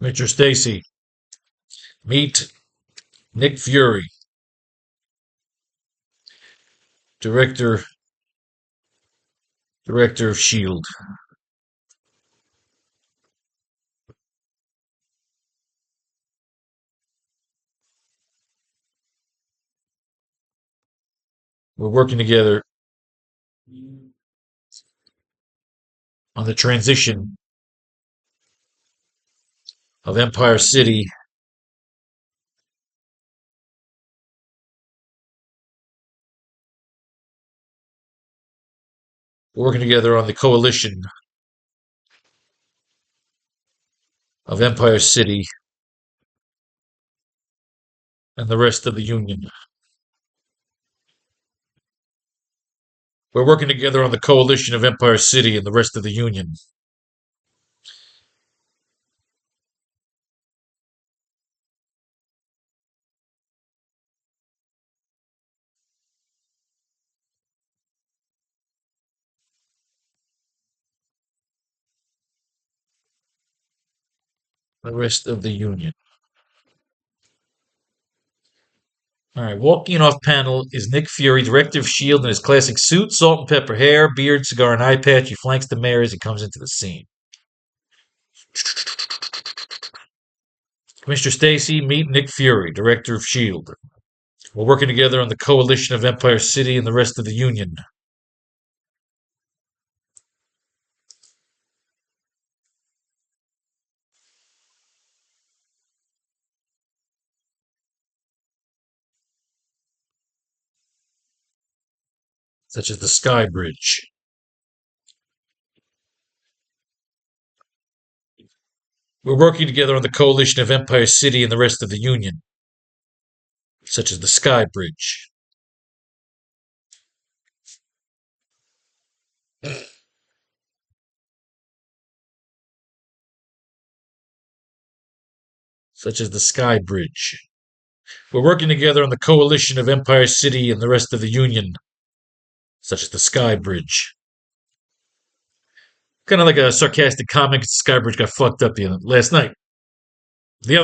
Mr. Stacy, meet Nick Fury, director of S.H.I.E.L.D. We're working together on the transition of Empire City working together on the coalition of Empire City and the rest of the Union. We're working together on the coalition of Empire City and the rest of the Union. the rest of the Union. All right, walking off panel is Nick Fury, director of S.H.I.E.L.D. in his classic suit, salt and pepper hair, beard, cigar, and eye patch. He flanks the mayor as he comes into the scene. Commissioner Stacy, meet Nick Fury, director of S.H.I.E.L.D. We're working together on the coalition of Empire City and the rest of the Union. Such as the Sky Bridge. We're working together on the coalition of Empire City and the rest of the Union, such as the Sky Bridge. Such as the Sky Bridge. We're working together on the coalition of Empire City and the rest of the Union, such as the Sky Bridge. Kind of like a sarcastic comment. The Sky Bridge got fucked up the other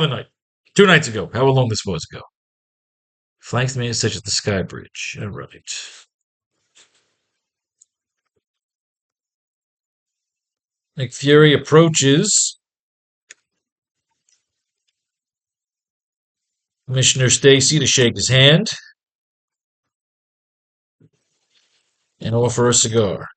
night, 2 nights ago, however long this was ago. Flanks me such as the Sky Bridge. All right. Nick Fury approaches Commissioner Stacy to shake his hand and offer a cigar.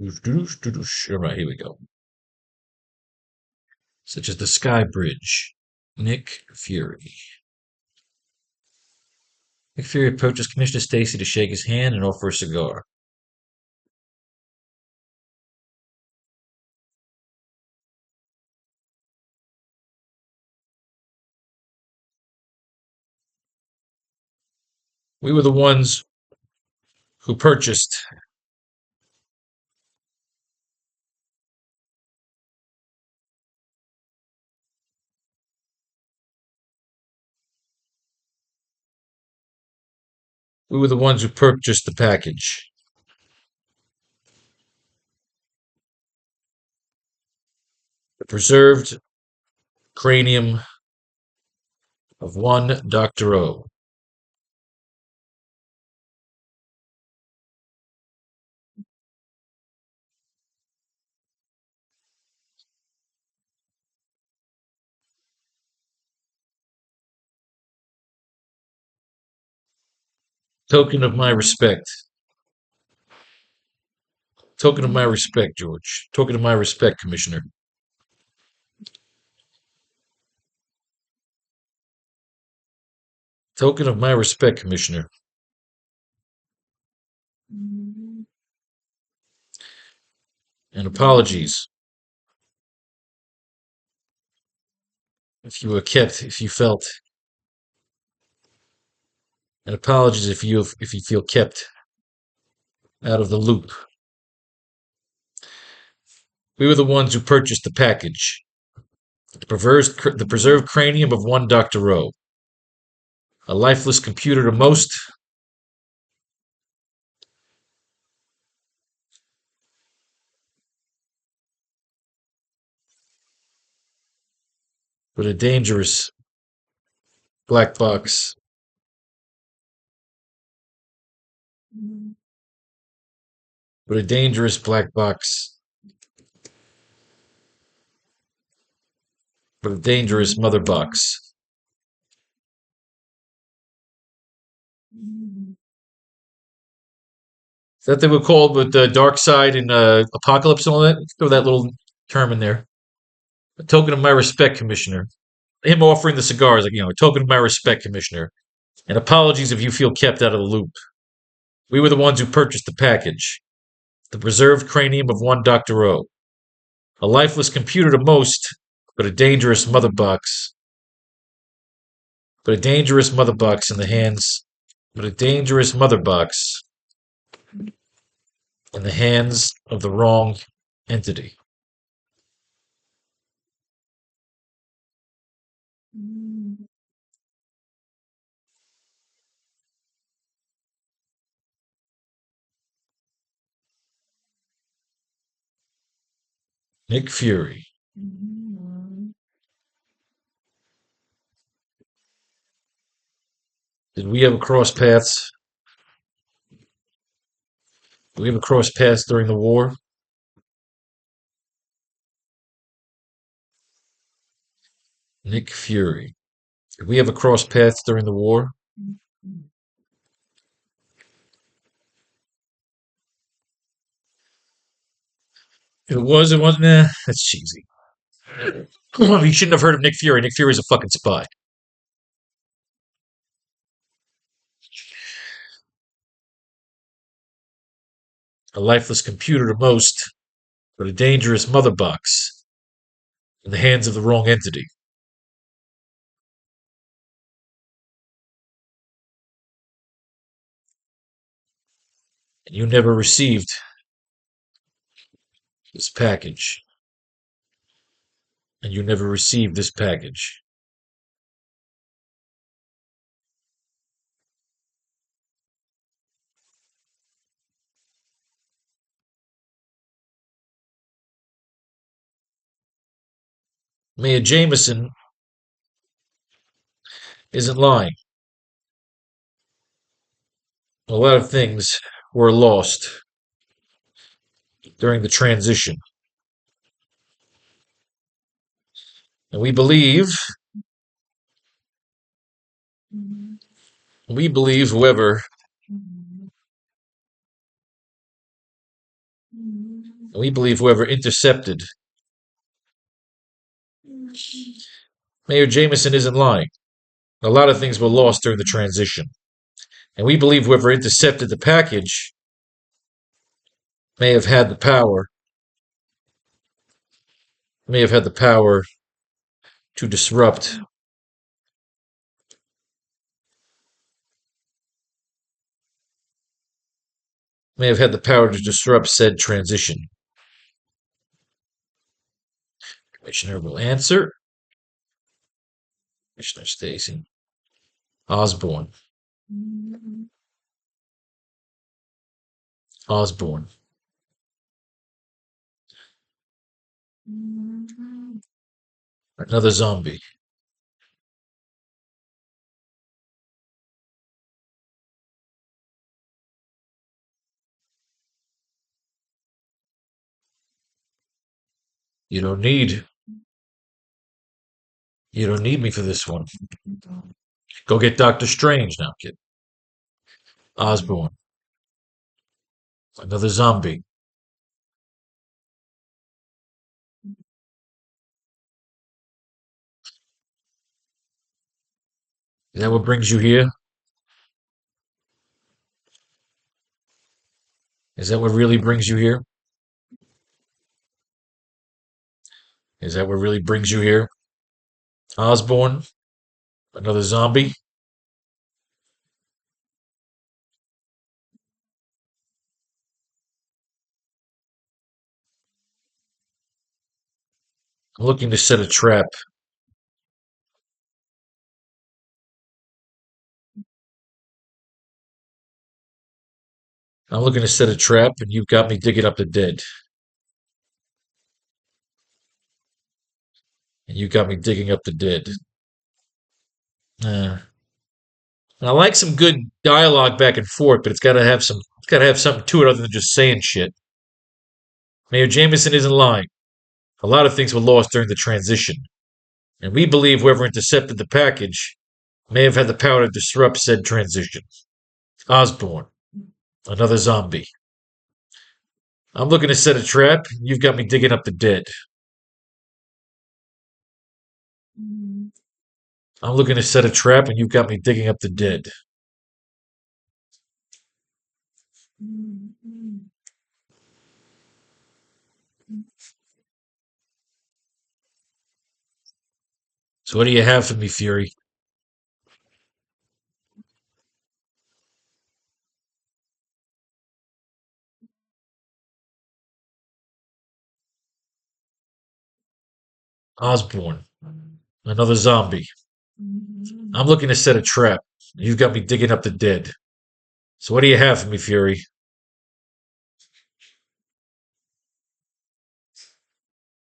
All right, here we go. Such as the Sky Bridge. Nick Fury. Nick Fury approaches Commissioner Stacy to shake his hand and offer a cigar. We were the ones who purchased. We were the ones who purchased the package. The preserved cranium of one Dr. O. Token of my respect. Token of my respect, George. Token of my respect, Commissioner. Token of my respect, Commissioner. And apologies if you felt, and apologies if you feel kept out of the loop. We were the ones who purchased the package. The preserved cranium of one Dr. O. A lifeless computer to most. But a dangerous black box. But a dangerous black box. But a dangerous mother box. Is that they were called with the dark side and apocalypse and all that? Throw that little term in there. A token of my respect, Commissioner. Him offering the cigars, like, a token of my respect, Commissioner. And apologies if you feel kept out of the loop. We were the ones who purchased the package. The preserved cranium of one Dr. O. A lifeless computer to most, but a dangerous mother box. But a dangerous mother box in the hands. But a dangerous mother box in the hands of the wrong entity. Nick Fury. Did we ever cross paths? Did we ever cross paths during the war? Nick Fury. Did we ever cross paths during the war? If it was, it wasn't. That's cheesy. You shouldn't have heard of Nick Fury. Nick Fury's a fucking spy. A lifeless computer to most, but a dangerous mother box in the hands of the wrong entity. And you never received this package. And you never received this package. Mia Jameson isn't lying. A lot of things were lost during the transition. And we believe whoever intercepted Mayor Jameson isn't lying. A lot of things were lost during the transition. And we believe whoever intercepted the package may have had the power may have had the power to disrupt said transition. Commissioner will answer. Commissioner Stacy. Osborne. Osborne. Another zombie. You don't need me for this one. Go get Doctor Strange now, kid. Osborne. Another zombie. Is that what brings you here? Is that what really brings you here? Is that what really brings you here? Osborne? Another zombie? I'm looking to set a trap. I'm looking to set a trap, and you've got me digging up the dead. And you got me digging up the dead. Uh, I like some good dialogue back and forth, but it's got to have something to it other than just saying shit. Mayor Jameson isn't lying. A lot of things were lost during the transition, and we believe whoever intercepted the package may have had the power to disrupt said transition. Osborne, another zombie. I'm looking to set a trap. You've got me digging up the dead. I'm looking to set a trap, and you've got me digging up the dead. So what do you have for me, Fury? Osborne, another zombie. I'm looking to set a trap. You've got me digging up the dead. So what do you have for me, Fury?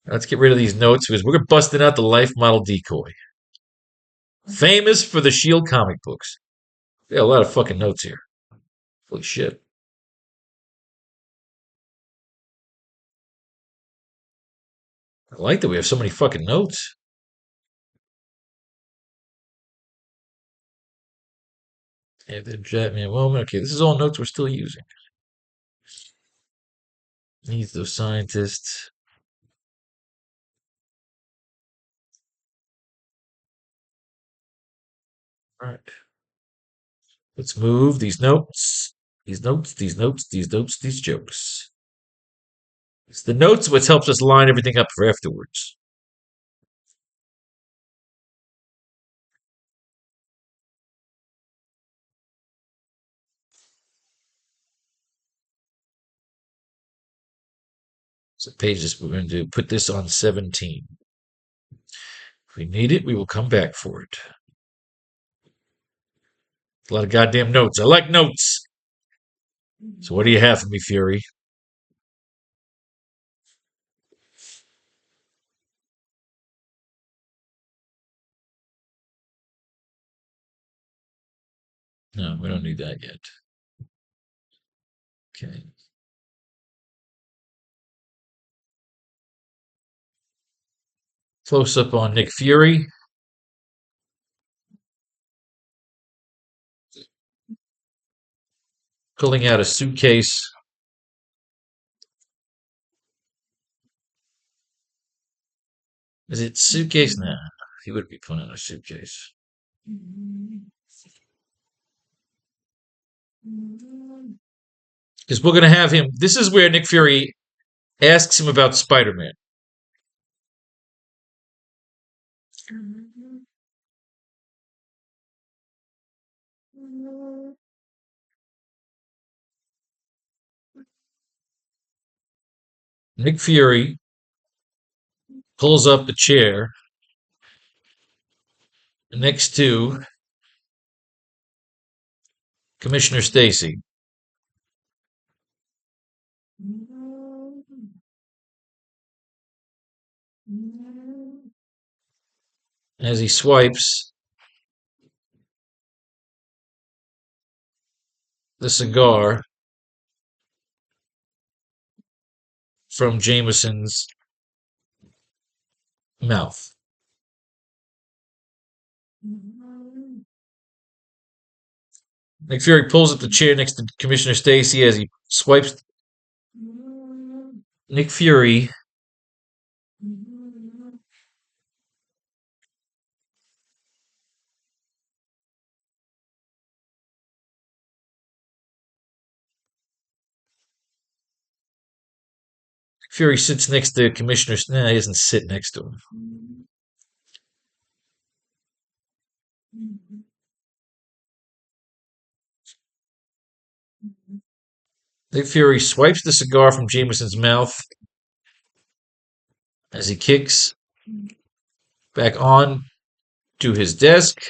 Let's get rid of these notes because we're busting out the life model decoy. Famous for the Shield comic books. They got a lot of fucking notes here. Holy shit. I like that we have so many fucking notes. Yeah, the Jetman moment. Okay, this is all notes we're still using. Needs those scientists. All right. Let's move these notes. These notes, these notes, these notes, these jokes. It's the notes which helps us line everything up for afterwards. So pages, we're going to put this on 17. If we need it, we will come back for it. A lot of goddamn notes. I like notes. So what do you have for me, Fury? No, we don't need that yet. Okay. Close up on Nick Fury. Pulling out a suitcase. Is it suitcase? Nah, he would be pulling out a suitcase. Because we're going to have him. This is where Nick Fury asks him about Spider Man. Nick Fury pulls up a chair next to Commissioner Stacy. As he swipes the cigar from Jameson's mouth. Nick Fury pulls up the chair next to Commissioner Stacy as he swipes. Nick Fury Fury sits next to Commissioner. Nah, he doesn't sit next to him. Nick Fury swipes the cigar from Jameson's mouth as he kicks back on to his desk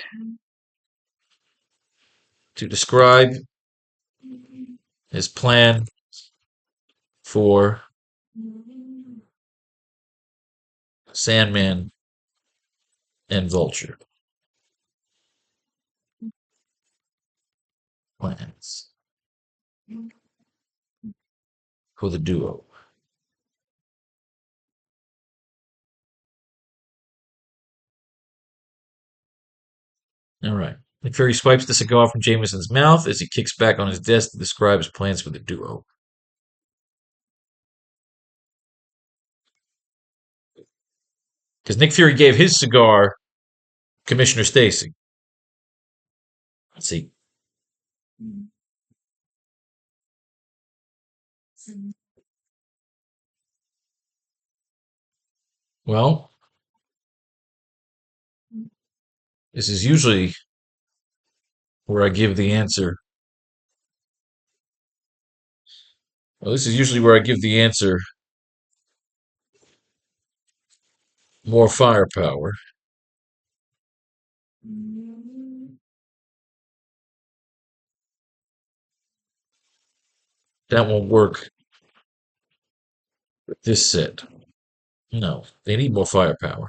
to describe his plan for Sandman and Vulture. Plans for the duo. All right. Nick Fury swipes the cigar from Jameson's mouth as he kicks back on his desk to describe his plans for the duo. Because Nick Fury gave his cigar Commissioner Stacy. Let's see. Well, this is usually where I give the answer. Well, this is usually where I give the answer more firepower. That won't work with this set. No, they need more firepower.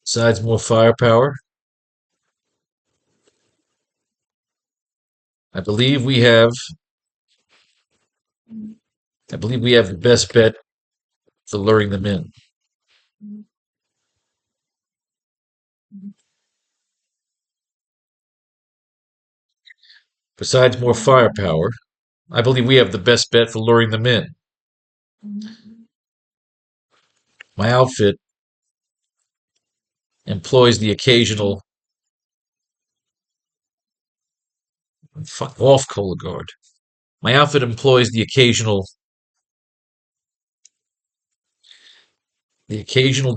Besides more firepower, I believe we have the best bet for luring them in. Besides more firepower, I believe we have the best bet for luring them in. My outfit employs the occasional fuck off color guard. My outfit employs the occasional the occasional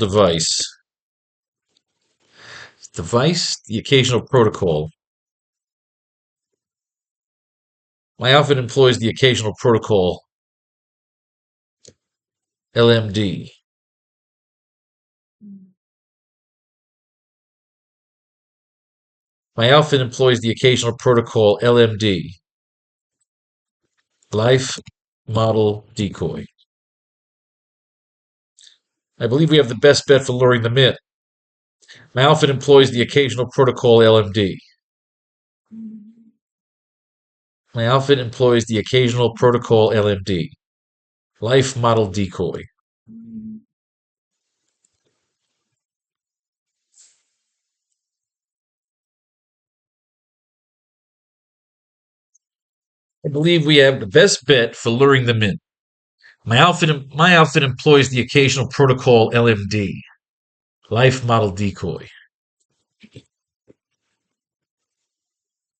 protocol. My outfit employs the occasional protocol LMD. My outfit employs the occasional protocol LMD. Life model decoy. I believe we have the best bet for luring them in. My outfit employs the occasional protocol LMD. My outfit employs the occasional protocol LMD. Life model decoy. I believe we have the best bet for luring them in. My outfit employs the occasional protocol LMD. Life model decoy. It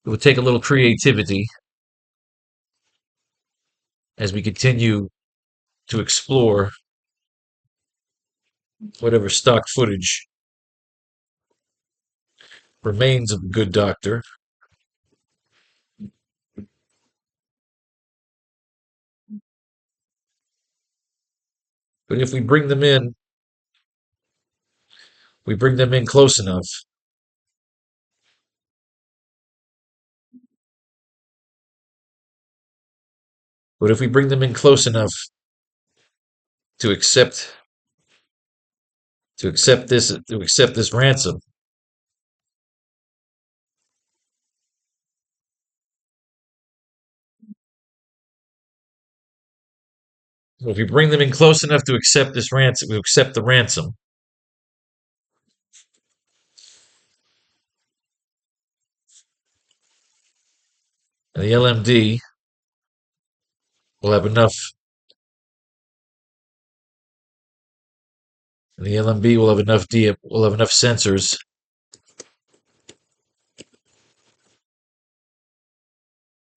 would take a little creativity as we continue to explore whatever stock footage remains of the good doctor. But if we bring them in close enough. But if we bring them in close enough to accept this ransom, if we bring them in close enough to accept the ransom, and the LMD will have enough, and the LMB will have enough sensors,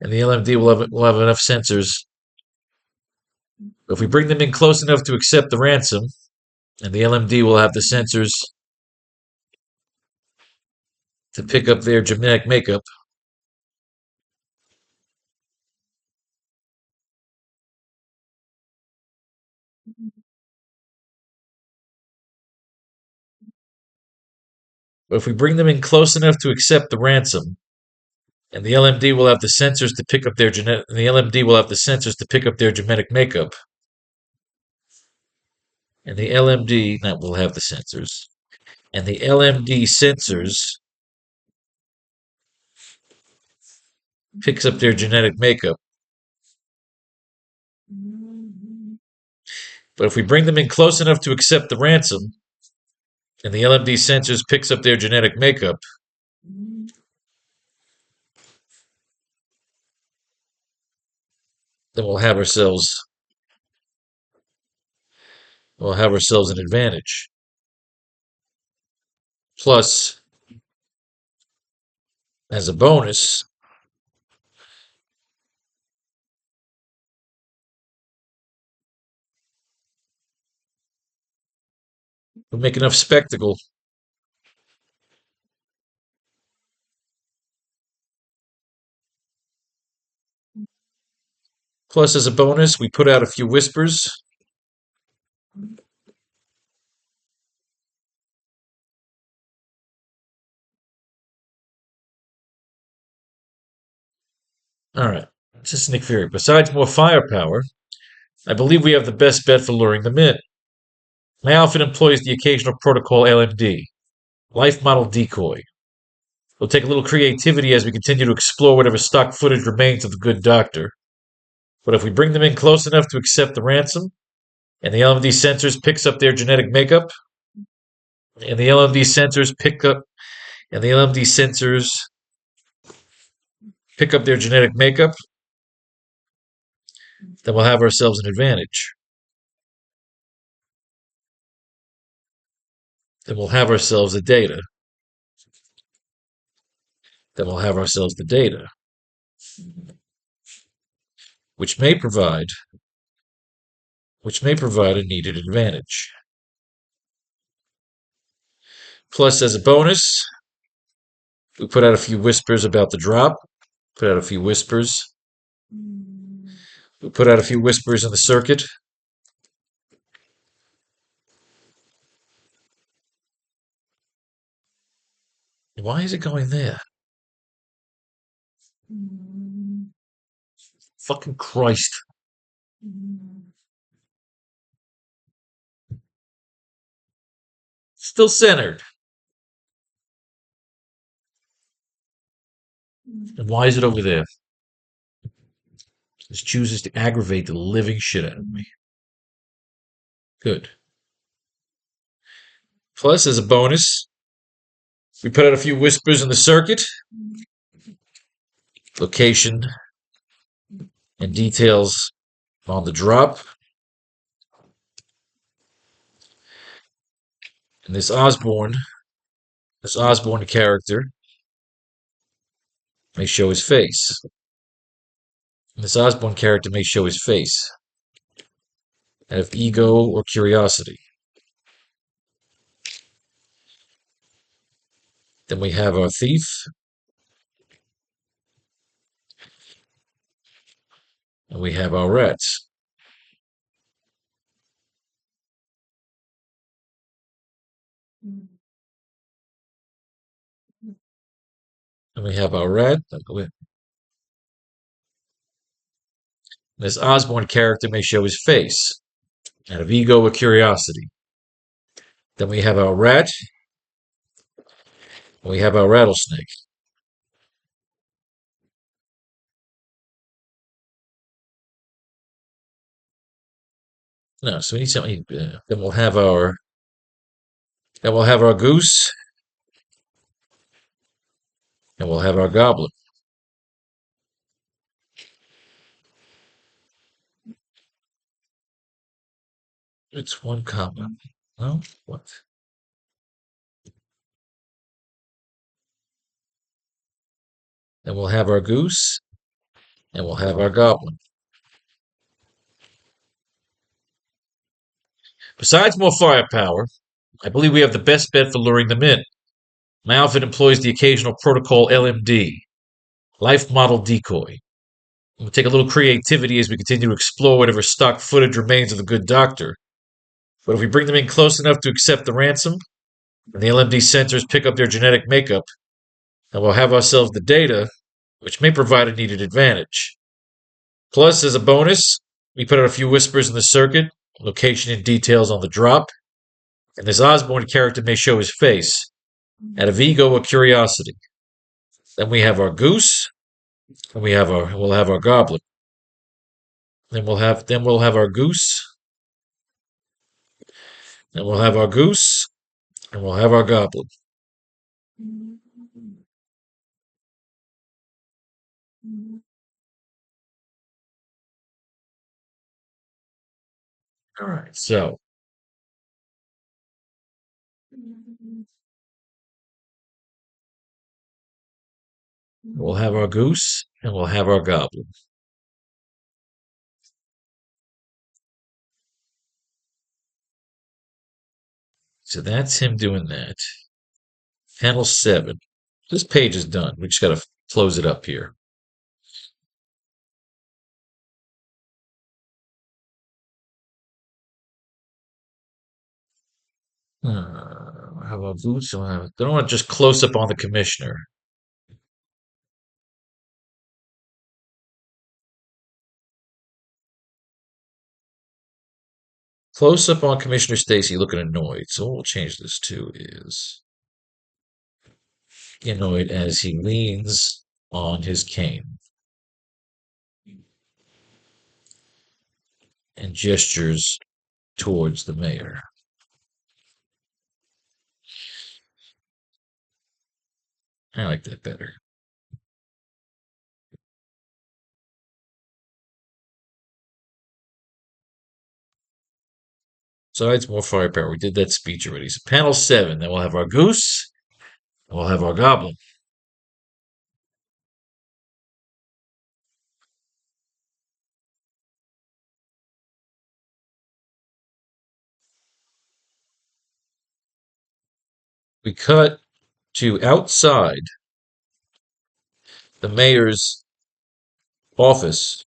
and the LMD will have enough sensors. If we bring them in close enough to accept the ransom, and the LMD will have the sensors to pick up their genetic makeup, but if we bring them in close enough to accept the ransom, and the LMD will have the sensors to pick up their genetic makeup, and the LMD that will have the sensors, and the LMD sensors picks up their genetic makeup. But if we bring them in close enough to accept the ransom, and the LMD sensors picks up their genetic makeup, then we'll have ourselves an advantage. Plus, as a bonus, we'll make enough spectacle. Plus, as a bonus, we put out a few whispers All right. This is Nick Fury. Besides more firepower, I believe we have the best bet for luring them in. My outfit employs the occasional protocol LMD, life model decoy. We'll take a little creativity as we continue to explore whatever stock footage remains of the good doctor. But if we bring them in close enough to accept the ransom, and the LMD sensors picks up their genetic makeup, and the LMD sensors pick up, and the LMD sensors pick up their genetic makeup, then we'll have ourselves an advantage. Then we'll have ourselves the data. Then we'll have ourselves the data, which may provide a needed advantage. Plus, as a bonus, we put out a few whispers about the drop. Put out a few whispers. We put out a few whispers in the circuit. Why is it going there? Fucking Christ. Still centered. And why is it over there? This chooses to aggravate the living shit out of me. Good. Plus, as a bonus, we put out a few whispers in the circuit. Location and details on the drop. And this Osborne character may show his face. And this Osborne character may show his face out of ego or curiosity. Then we have our thief. And we have our rats. And we have our rat. This Osborne character may show his face out of ego or curiosity. Then we have our rat. And we have our rattlesnake. No, so we need something. Then we'll have our goose, and we'll have our goblin. It's one comma. No, what? Then we'll have our goose, and we'll have our goblin. Besides more firepower, I believe we have the best bet for luring them in. My outfit employs the occasional protocol LMD, life model decoy. We'll take a little creativity as we continue to explore whatever stock footage remains of the good doctor. But if we bring them in close enough to accept the ransom, and the LMD sensors pick up their genetic makeup, then we'll have ourselves the data, which may provide a needed advantage. Plus, as a bonus, we put out a few whispers in the circuit, location and details on the drop, and this Osborne character may show his face out of ego or curiosity. Then we have our goose, and we'll have our goblin. Then we'll have our goose, and we'll have our goose, and we'll have our goblin. All right, so we'll have our goose, and we'll have our goblin. So that's him doing that. Panel 7. This page is done. We just got to close it up here. How about boots? They don't want to just close up on the commissioner. Close up on Commissioner Stacy looking annoyed. So what we'll change this to is annoyed as he leans on his cane and gestures towards the mayor. I like that better. So it's more firepower. We did that speech already. So panel 7. Then we'll have our goose. And we'll have our goblin. We cut to outside the mayor's office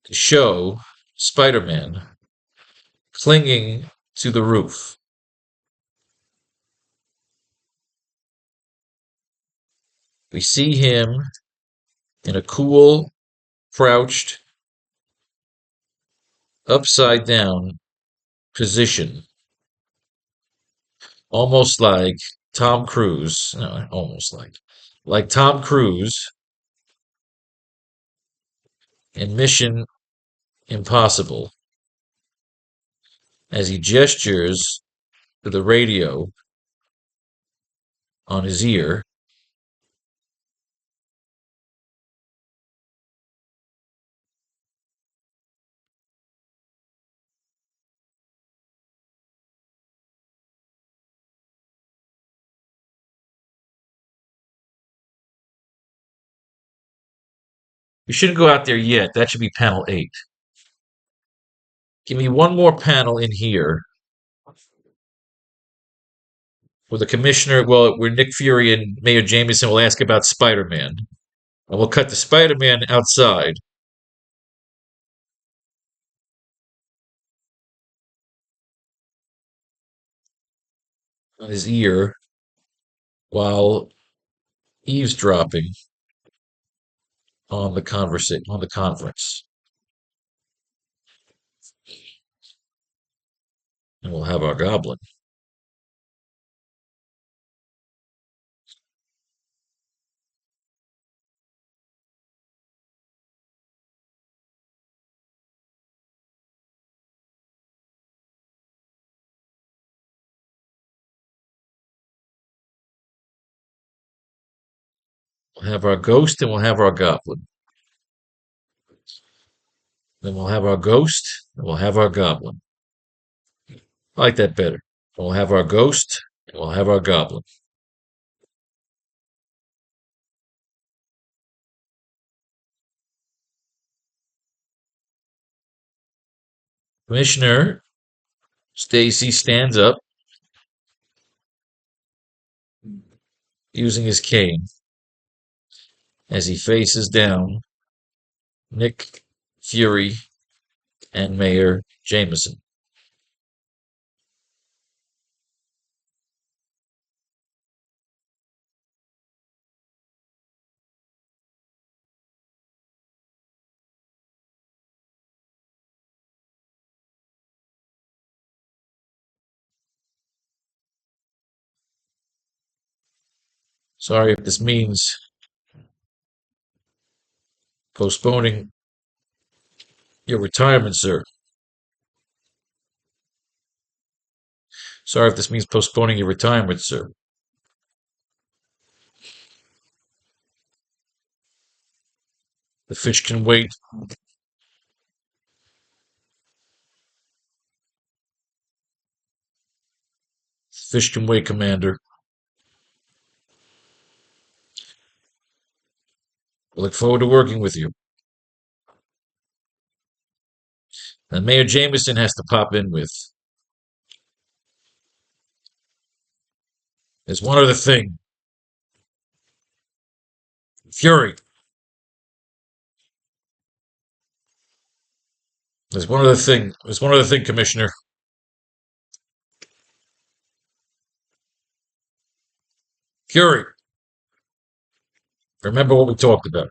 to show Spider-Man clinging to the roof. We see him in a cool, crouched, upside down position, almost like Tom Cruise. No, almost like Tom Cruise in Mission Impossible as he gestures to the radio on his ear. You shouldn't go out there yet. That should be panel 8. Give me one more panel in here where the commissioner, well, where Nick Fury and Mayor Jameson will ask about Spider-Man. And we'll cut to Spider-Man outside on his ear while eavesdropping on the conference. And we'll have our goblin. We'll have our ghost and we'll have our goblin. Then we'll have our ghost and we'll have our goblin. I like that better. We'll have our ghost and we'll have our goblin. Commissioner Stacy stands up using his cane as he faces down Nick Fury and Mayor Jameson. Sorry if this means postponing your retirement, sir. Sorry if this means postponing your retirement, sir. The fish can wait. The fish can wait, Commander. We look forward to working with you. And Mayor Jameson has to pop in with. There's one other thing. Fury. There's one other thing. There's one other thing, Commissioner. Fury. Remember what we talked about.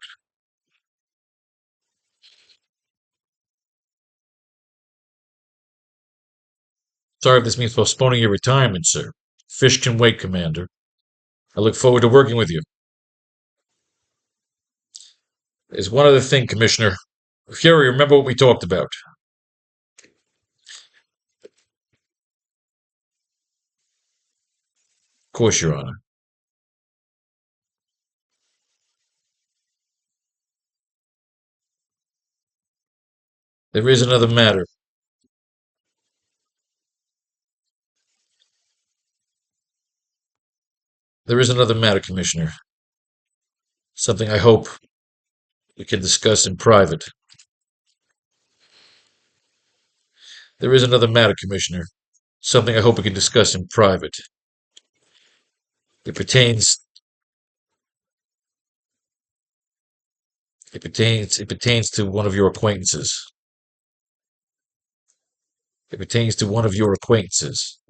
Sorry if this means postponing your retirement, sir. Fish can wait, Commander. I look forward to working with you. There's one other thing, Commissioner. Fury, remember what we talked about. Of course, Your Honor. There is another matter. There is another matter, Commissioner. Something I hope we can discuss in private. There is another matter, Commissioner. Something I hope we can discuss in private. It pertains. It pertains to one of your acquaintances. It pertains to one of your acquaintances.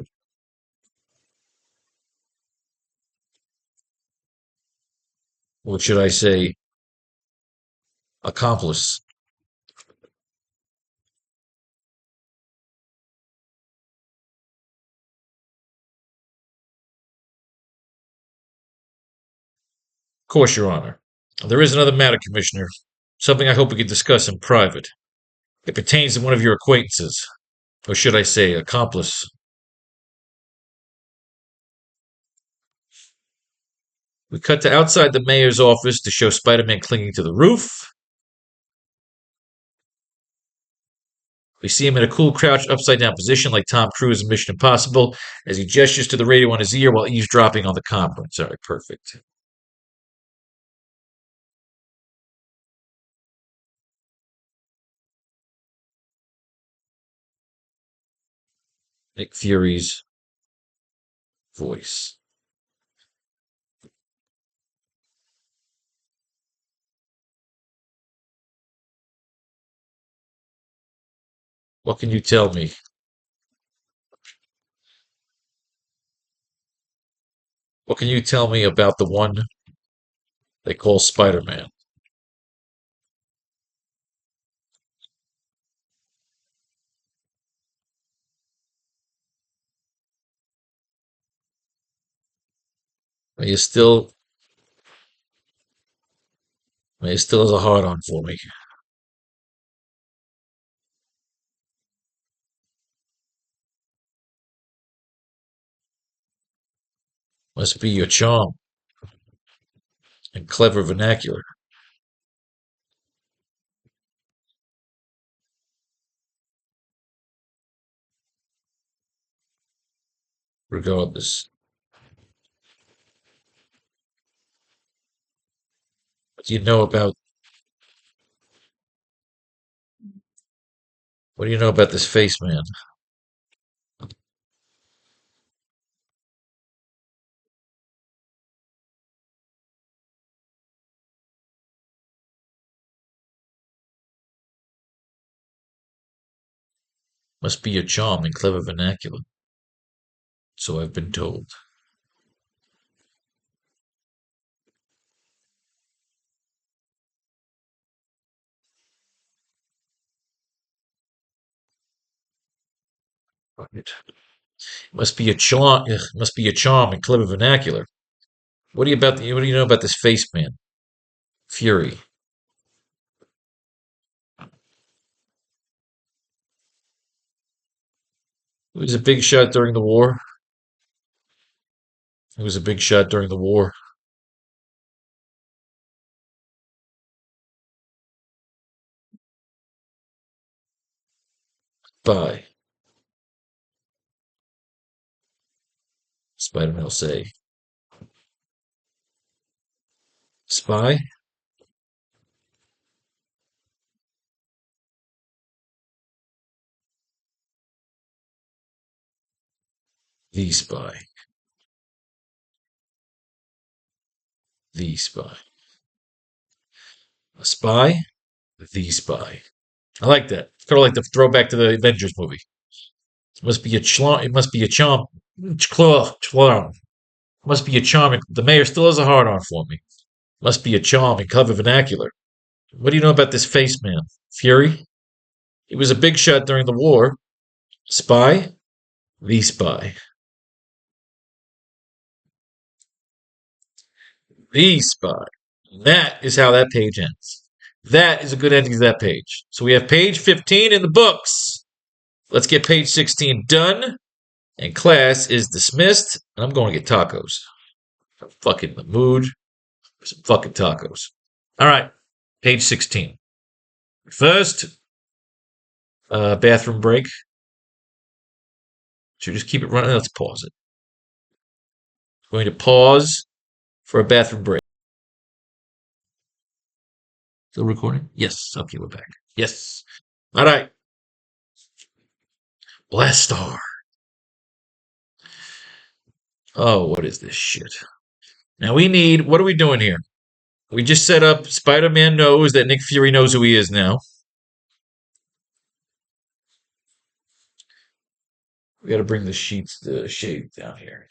What should I say? Accomplice. Of course, Your Honor. There is another matter, Commissioner. Something I hope we can discuss in private. It pertains to one of your acquaintances. Or should I say, accomplice. We cut to outside the mayor's office to show Spider-Man clinging to the roof. We see him in a cool crouch upside down position like Tom Cruise in Mission Impossible as he gestures to the radio on his ear while eavesdropping on the conference. All right, perfect. Nick Fury's voice. What can you tell me? What can you tell me about the one they call Spider-Man? He still, he still has a hard on for me. Must be your charm and clever vernacular. Regardless, what do you know about? What do you know about this face, man? Must be your charm and clever vernacular. So I've been told. Right. Must be your charm. Must be your charm and clever vernacular. What do you know about this face, man? Fury. He was a big shot during the war. He was a big shot during the war. Spy. Spider-Man will say. Spy? The spy. The spy. A spy? The spy. I like that. It's kind of like the throwback to the Avengers movie. It must be a charm. It must be a charm. Charm. Must be a charming. The mayor still has a hard on for me. Must be a charming, clever vernacular. What do you know about this face man? Fury? He was a big shot during the war. Spy? The Spy. The Spy. That is how that page ends. That is a good ending to that page. So we have page 15 in the books. Let's get page 16 done. And class is dismissed. And I'm going to get tacos. I'm fucking in the mood for some fucking tacos. All right. Page 16. First, bathroom break. Should we just keep it running? Let's pause it. We're going to pause for a bathroom break. Still recording? Yes. Okay, we're back. Yes. All right. Blast Star. Oh, what is this shit? Now we need, what are we doing here? We just set up Spider-Man knows that Nick Fury knows who he is now. We got to bring the shade down here.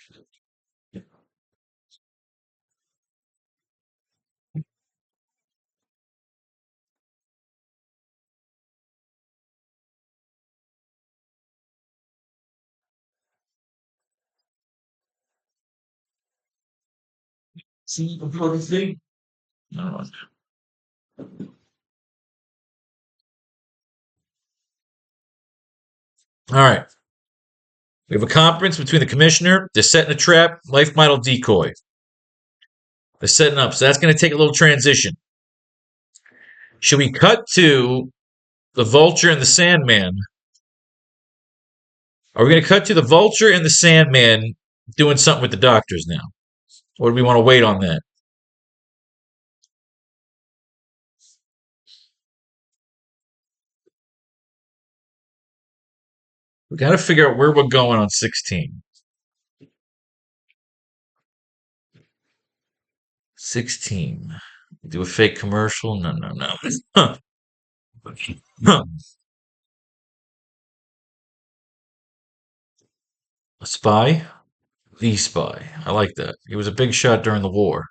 See the bloody thing? No. All right. We have a conference between the commissioner, they're setting a trap, life model decoy. They're setting up. So that's going to take a little transition. Should we cut to the Vulture and the Sandman? Are we going to cut to the Vulture and the Sandman doing something with the doctors now? Or do we want to wait on that? We got to figure out where we're going on 16. 16. Do a fake commercial? No, no, no. Huh. Huh. A spy? The spy. I like that. He was a big shot during the war.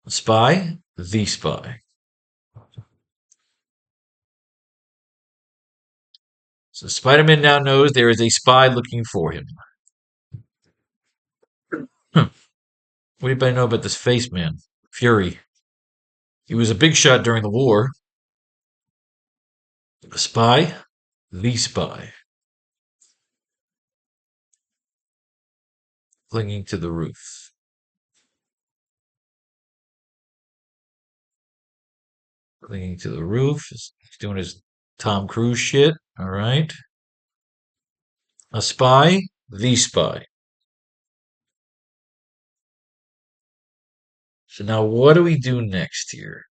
A spy? The spy. So Spider-Man now knows there is a spy looking for him. Huh. What do anybody know about this face man? Fury. He was a big shot during the war. A spy? The spy. Clinging to the roof. Clinging to the roof. He's doing his Tom Cruise shit. All right. A spy? The spy. So now what do we do next here?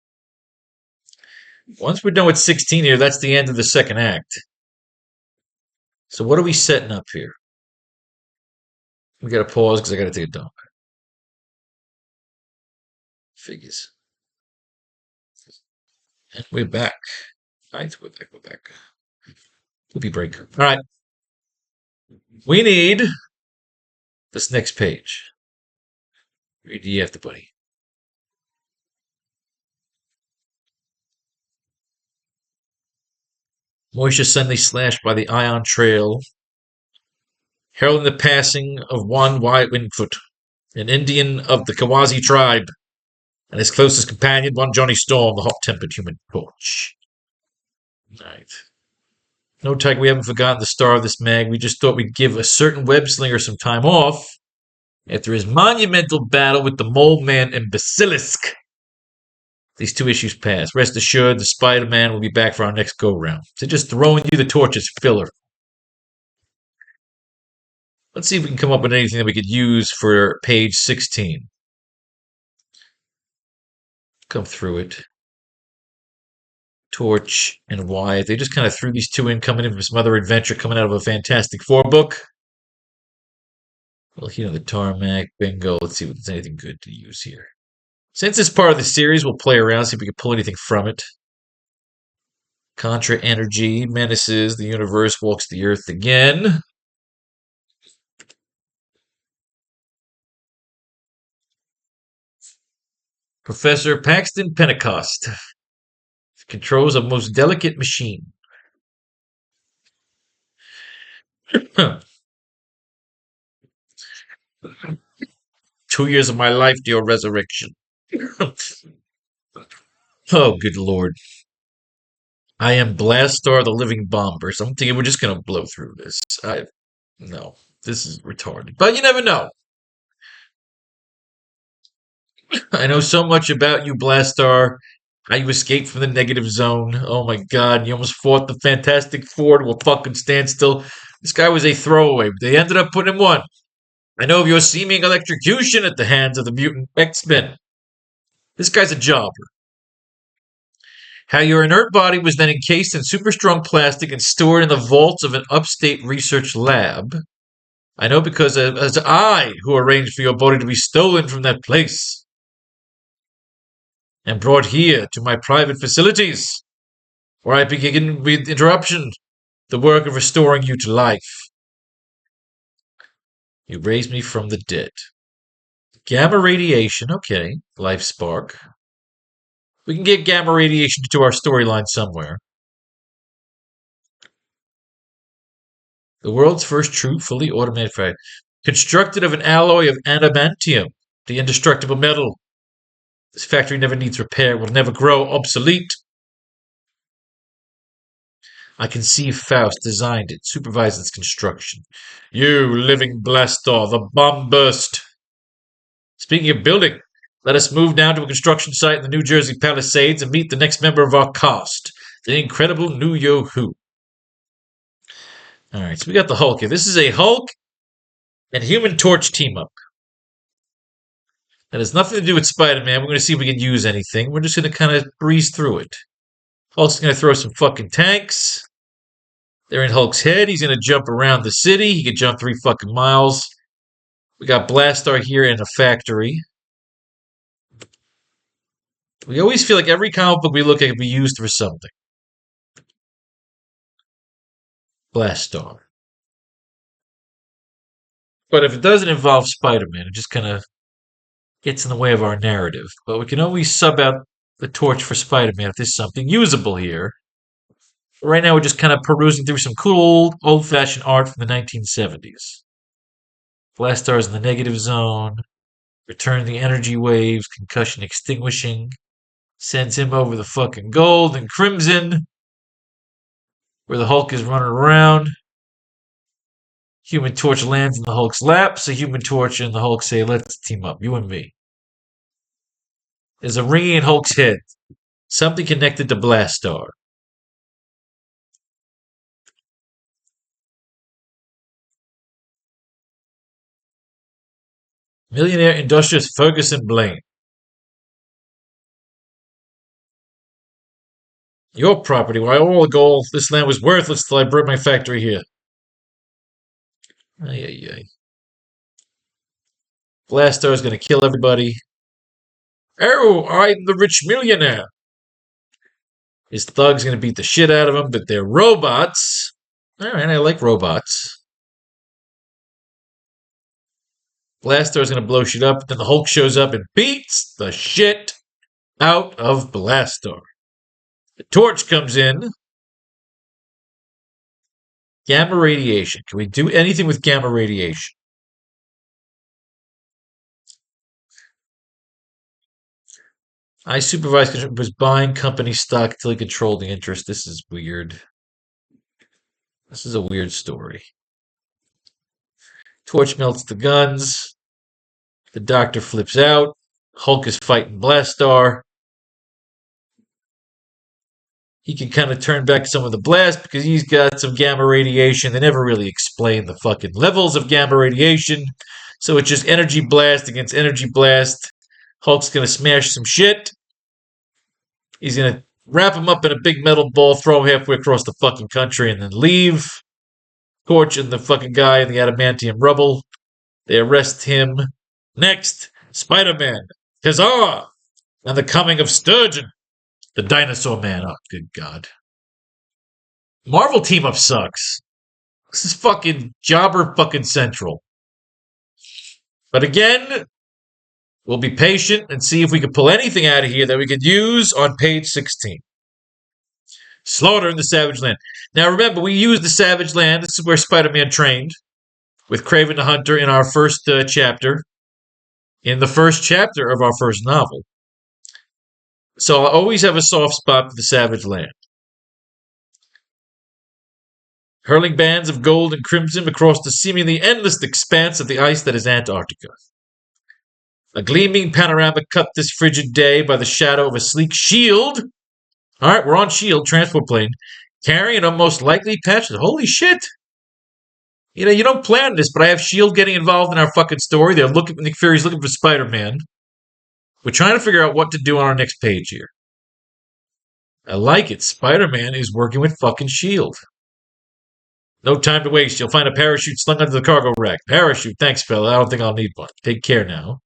Once we're done with 16 here, that's the end of the second act. So what are we setting up here? We got to pause because I got to take a dump. Figures. And we're back. All right, we're back. We're back. We'll break. All right. We need this next page. Read the after, buddy. Moisture suddenly slashed by the ion trail, heralding the passing of one Wyatt Wingfoot, an Indian of the Kawazi tribe, and his closest companion, one Johnny Storm, the hot-tempered human torch. All right. No, Tiger, we haven't forgotten the star of this mag. We just thought we'd give a certain web-slinger some time off after his monumental battle with the Mole Man and Basilisk. These 2 issues pass. Rest assured, the Spider-Man will be back for our next go-round. So just throwing you the torches filler. Let's see if we can come up with anything that we could use for page 16. Come through it. Torch and Wyatt. They just kind of threw these 2 in, coming in from some other adventure coming out of a Fantastic Four book. Well, the tarmac, bingo. Let's see if there's anything good to use here. Since it's part of the series, we'll play around, see if we can pull anything from it. Contra energy, menaces, the universe walks the earth again. Professor Paxton Pentecost controls a most delicate machine. 2 years of my life to your resurrection. Oh, good lord. I am Blastar, the living bomber. So I'm thinking we're just gonna blow through this. No, this is retarded. But you never know. I know so much about you, Blastar. How you escaped from the negative zone. Oh my god, you almost fought the Fantastic Four to a fucking standstill. This guy was a throwaway, but they ended up putting him one. I know of your seeming electrocution at the hands of the mutant X-Men. This guy's a jobber. How your inert body was then encased in super strong plastic and stored in the vaults of an upstate research lab. I know because it was I who arranged for your body to be stolen from that place and brought here to my private facilities, where I begin with interruption the work of restoring you to life. You raised me from the dead. Gamma radiation, okay. Life spark. We can get gamma radiation to our storyline somewhere. The world's first true, fully automated factory. Constructed of an alloy of adamantium, the indestructible metal. This factory never needs repair, will never grow obsolete. I conceive Faust, designed it, supervised its construction. You, living Blastar, the bomb burst. Speaking of building, let us move down to a construction site in the New Jersey Palisades and meet the next member of our cast, the incredible New Yo-Hoo. Alright, so we got the Hulk here. This is a Hulk and Human Torch team-up. That has nothing to do with Spider-Man. We're going to see if we can use anything. We're just going to kind of breeze through it. Hulk's going to throw some fucking tanks. They're in Hulk's head. He's going to jump around the city. He could jump 3 fucking miles. We got Blastar here in a factory. We always feel like every comic book we look at can be used for something. Blastar. But if it doesn't involve Spider-Man, it just kind of gets in the way of our narrative. But we can always sub out the torch for Spider-Man if there's something usable here. Right now, we're just kind of perusing through some cool old-fashioned art from the 1970s. Blastar's in the negative zone. Return the energy waves. Concussion extinguishing. Sends him over the fucking gold and crimson, where the Hulk is running around. Human Torch lands in the Hulk's lap, so Human Torch and the Hulk say, let's team up, you and me. There's a ring in Hulk's head. Something connected to Blastar. Millionaire industrialist Ferguson Blaine. Your property, why all the gold, this land was worthless till I brought my factory here. Ay, ay, ay. Blastar's gonna kill everybody. Oh, I'm the rich millionaire. His thug's gonna beat the shit out of him, but they're robots. Alright, I like robots. Blastar's gonna blow shit up, then the Hulk shows up and beats the shit out of Blastar. The torch comes in. Gamma radiation. Can we do anything with gamma radiation? I supervised was buying company stock until he controlled the interest. This is weird. This is a weird story. Torch melts the guns. The doctor flips out. Hulk is fighting Blastar. He can kind of turn back some of the blast because he's got some gamma radiation. They never really explain the fucking levels of gamma radiation. So it's just energy blast against energy blast. Hulk's going to smash some shit. He's going to wrap him up in a big metal ball, throw him halfway across the fucking country, and then leave. Torch and the fucking guy in the adamantium rubble. They arrest him. Next, Spider-Man. Huzzah! And the coming of Sturgeon, the dinosaur man. Oh, good God. Marvel team-up sucks. This is fucking jobber fucking central. But again, we'll be patient and see if we can pull anything out of here that we could use on page 16. Slaughter in the Savage Land. Now remember, we used the Savage Land. This is where Spider-Man trained. with Kraven the Hunter in our first chapter, in the first chapter of our first novel. So I'll always have a soft spot for the Savage Land. Hurling bands of gold and crimson across the seemingly endless expanse of the ice that is Antarctica. A gleaming panorama cut this frigid day by the shadow of a sleek shield. All right, we're on shield, transport plane, carrying a most likely patch. Holy shit! You know, you don't plan this, but I have shield getting involved in our fucking story. They're looking. Nick Fury's looking for Spider-Man. We're trying to figure out what to do on our next page here. I like it. Spider-Man is working with fucking shield. No time to waste. You'll find a parachute slung under the cargo rack. Parachute. Thanks, fella. I don't think I'll need one. Take care now.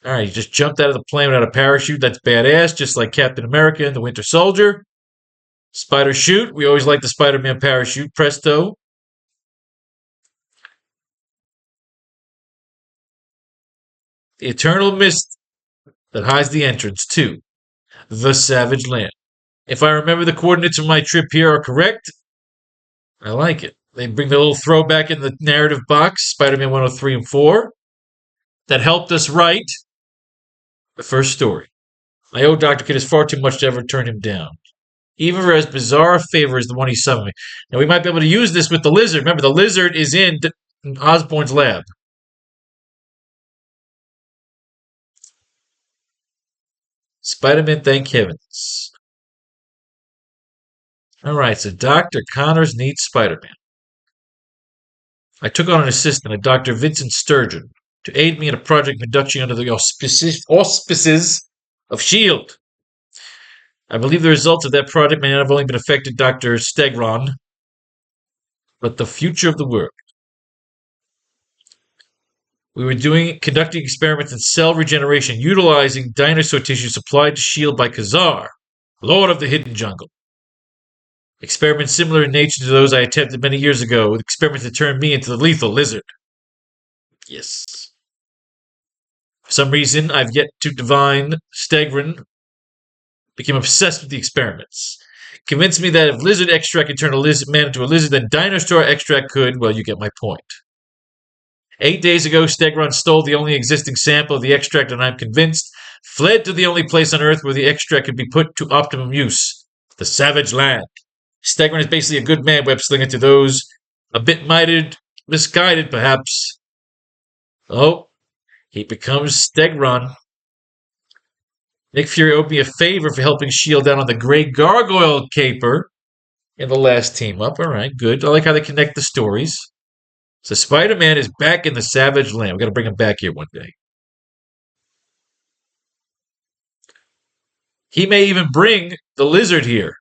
All right, you just jumped out of the plane without a parachute. That's badass, just like Captain America and the Winter Soldier. Spider chute. We always like the Spider-Man parachute. Presto. The eternal mist that hides the entrance to the Savage Land. If I remember the coordinates of my trip here are correct, I like it. They bring the little throwback in the narrative box, Spider-Man 103 and 4, that helped us write the first story. I owe Dr. Kidd far too much to ever turn him down, even for as bizarre a favor as the one he summoned me. Now, we might be able to use this with the lizard. Remember, the lizard is in Osborn's lab. Spider-Man, thank heavens. All right, so Dr. Connors needs Spider-Man. I took on an assistant, a Dr. Vincent Sturgeon, to aid me in a project conducting under the auspices of S.H.I.E.L.D. I believe the results of that project may not have only been affected Dr. Stegron, but the future of the world. We were conducting experiments in cell regeneration, utilizing dinosaur tissue supplied to S.H.I.E.L.D. by Khazar, Lord of the Hidden Jungle. Experiments similar in nature to those I attempted many years ago, with experiments that turned me into the lethal lizard. Yes. For some reason, I've yet to divine Stegron became obsessed with the experiments. Convinced me that if lizard extract could turn a man into a lizard, then dinosaur extract could. Well, you get my point. 8 days ago, Stegron stole the only existing sample of the extract, and I'm convinced fled to the only place on Earth where the extract could be put to optimum use, the Savage Land. Stegron is basically a good man, web-slinger to those a bit misguided, perhaps. Oh, he becomes Stegron. Nick Fury owed me a favor for helping S.H.I.E.L.D. down on the Grey Gargoyle caper in the last team-up. All right, good. I like how they connect the stories. So Spider-Man is back in the Savage Land. We've got to bring him back here one day. He may even bring the lizard here.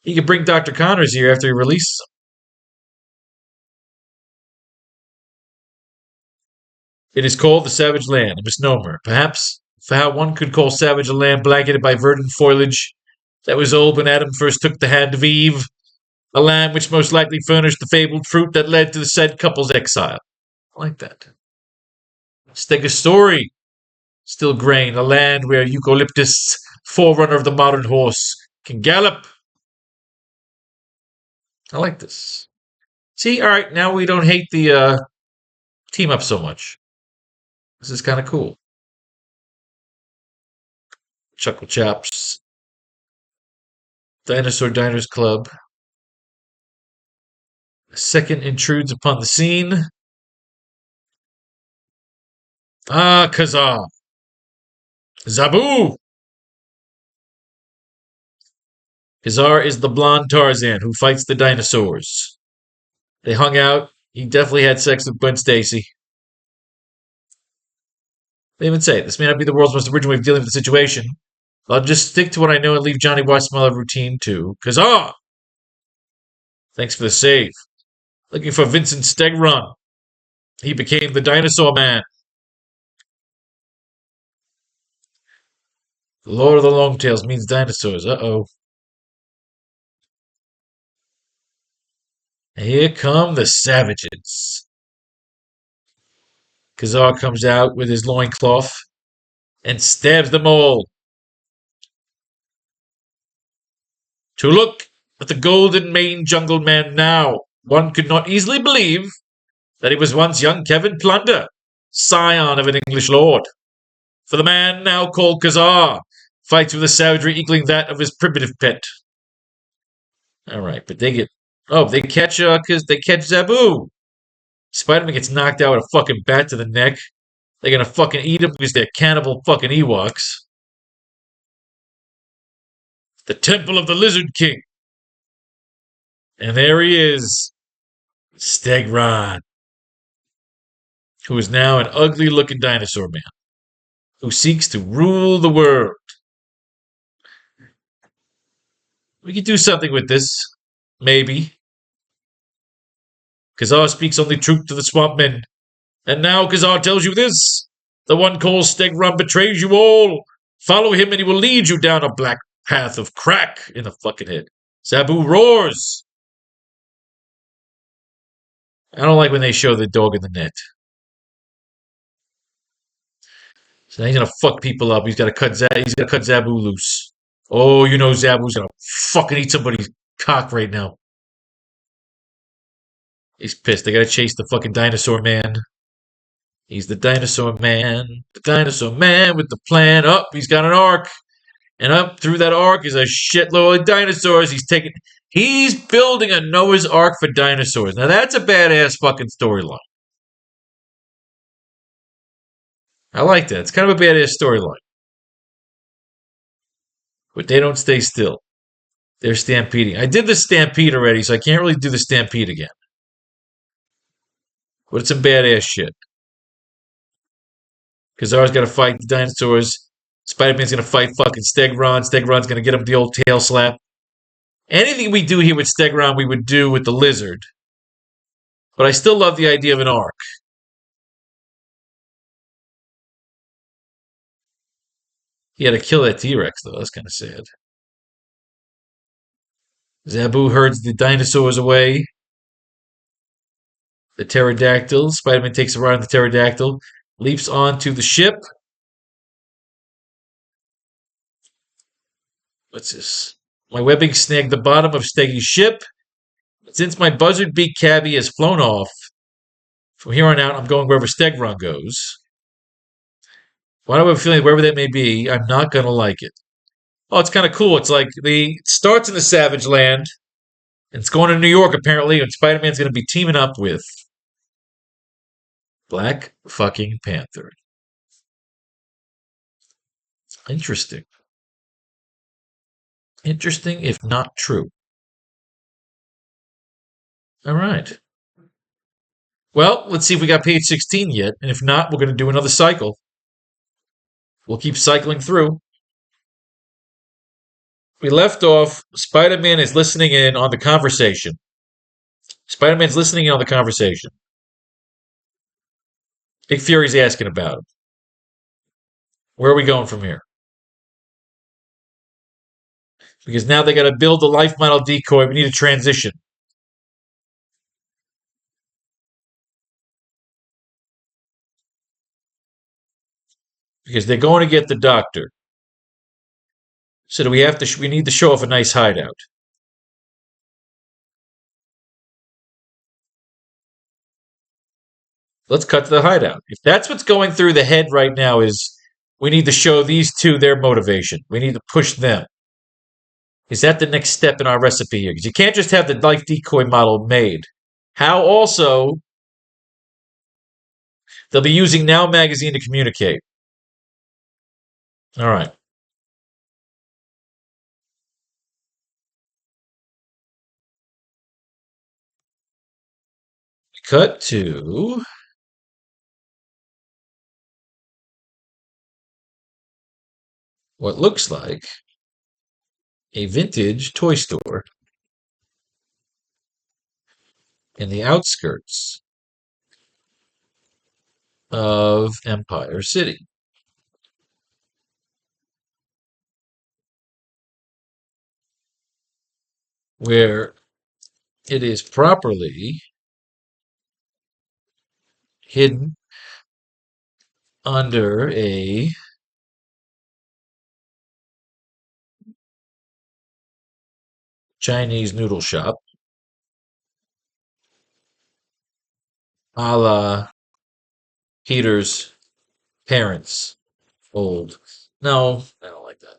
He could bring Dr. Connors here after he releases him. It is called the Savage Land, a misnomer. Perhaps for how one could call Savage a land blanketed by verdant foliage that was old when Adam first took the hand of Eve, a land which most likely furnished the fabled fruit that led to the said couple's exile. I like that. Stegosauri, still grain, a land where eucalyptus, forerunner of the modern horse, can gallop. I like this. See, all right, now we don't hate the team up so much. This is kind of cool. Chuckle Chops. Dinosaur Diners Club. A second intrudes upon the scene. Ah, Khazar. Zabu! Khazar is the blonde Tarzan who fights the dinosaurs. They hung out. He definitely had sex with Gwen Stacy. They even say, this may not be the world's most original way of dealing with the situation. I'll just stick to what I know and leave Johnny Watts my routine too. Khazar! Thanks for the save. Looking for Vincent Stegron. He became the dinosaur man. The Lord of the Longtails means dinosaurs. Uh-oh. Here come the savages. Khazar comes out with his loincloth and stabs them all. To look But the golden mane jungle man now, one could not easily believe that he was once young Kevin Plunder, scion of an English lord. For the man now called Khazar fights with a savagery equaling that of his primitive pet. All right, but they get they catch because they catch Zabu. Spider-Man gets knocked out with a fucking bat to the neck. They're gonna fucking eat him because they're cannibal fucking Ewoks. The Temple of the Lizard King. And there he is, Stegron, who is now an ugly looking dinosaur man who seeks to rule the world. We could do something with this. Maybe. Khazar speaks only truth to the swamp men. And now Khazar tells you this. The one called Stegron betrays you all. Follow him and he will lead you down a black path of crack in the fucking head. Zabu roars. I don't like when they show the dog in the net. So now he's gonna fuck people up. He's gotta cut Zabu loose. Oh, you know Zabu's gonna fucking eat somebody's cock right now. He's pissed. They gotta chase the fucking dinosaur man. He's the dinosaur man. The dinosaur man with the plan. Up, he's got an arc. And up through that arc is a shitload of dinosaurs. He's building a Noah's Ark for dinosaurs. Now that's a badass fucking storyline. I like that. It's kind of a badass storyline. But they don't stay still. They're stampeding. I did the stampede already, so I can't really do the stampede again. But it's some badass shit. Khazar's got to fight the dinosaurs. Spider-Man's going to fight fucking Stegron. Stegron's going to get him the old tail slap. Anything we do here with Stegron, we would do with the lizard. But I still love the idea of an arc. He had to kill that T-Rex, though. That's kind of sad. Zabu herds the dinosaurs away. The pterodactyl. Spider-Man takes a ride on the pterodactyl. Leaps onto the ship. What's this? My webbing snagged the bottom of Steggy's ship. Since my buzzard beak cabbie has flown off, from here on out, I'm going wherever Stegron goes. Why do I have a feeling wherever that may be, I'm not going to like it? Oh, it's kind of cool. It's like it starts in the Savage Land, and it's going to New York, apparently, and Spider-Man's going to be teaming up with Black fucking Panther. Interesting. Interesting, if not true. All right. Well, let's see if we got page 16 yet, and if not, we're going to do another cycle. We'll keep cycling through. We left off, Spider-Man is listening in on the conversation. Spider-Man's listening in on the conversation. Nick Fury's asking about him. Where are we going from here? Because now they got to build the life model decoy. We need a transition. Because they're going to get the doctor. So do we have to? We need to show off a nice hideout. Let's cut to the hideout. If that's what's going through the head right now, is we need to show these two their motivation. We need to push them. Is that the next step in our recipe here? Because you can't just have the life decoy model made. How also they'll be using Now Magazine to communicate. All right. Cut to what looks like a vintage toy store in the outskirts of Empire City. Where it is properly hidden under a Chinese noodle shop, a la Peter's parents, old. No, I don't like that.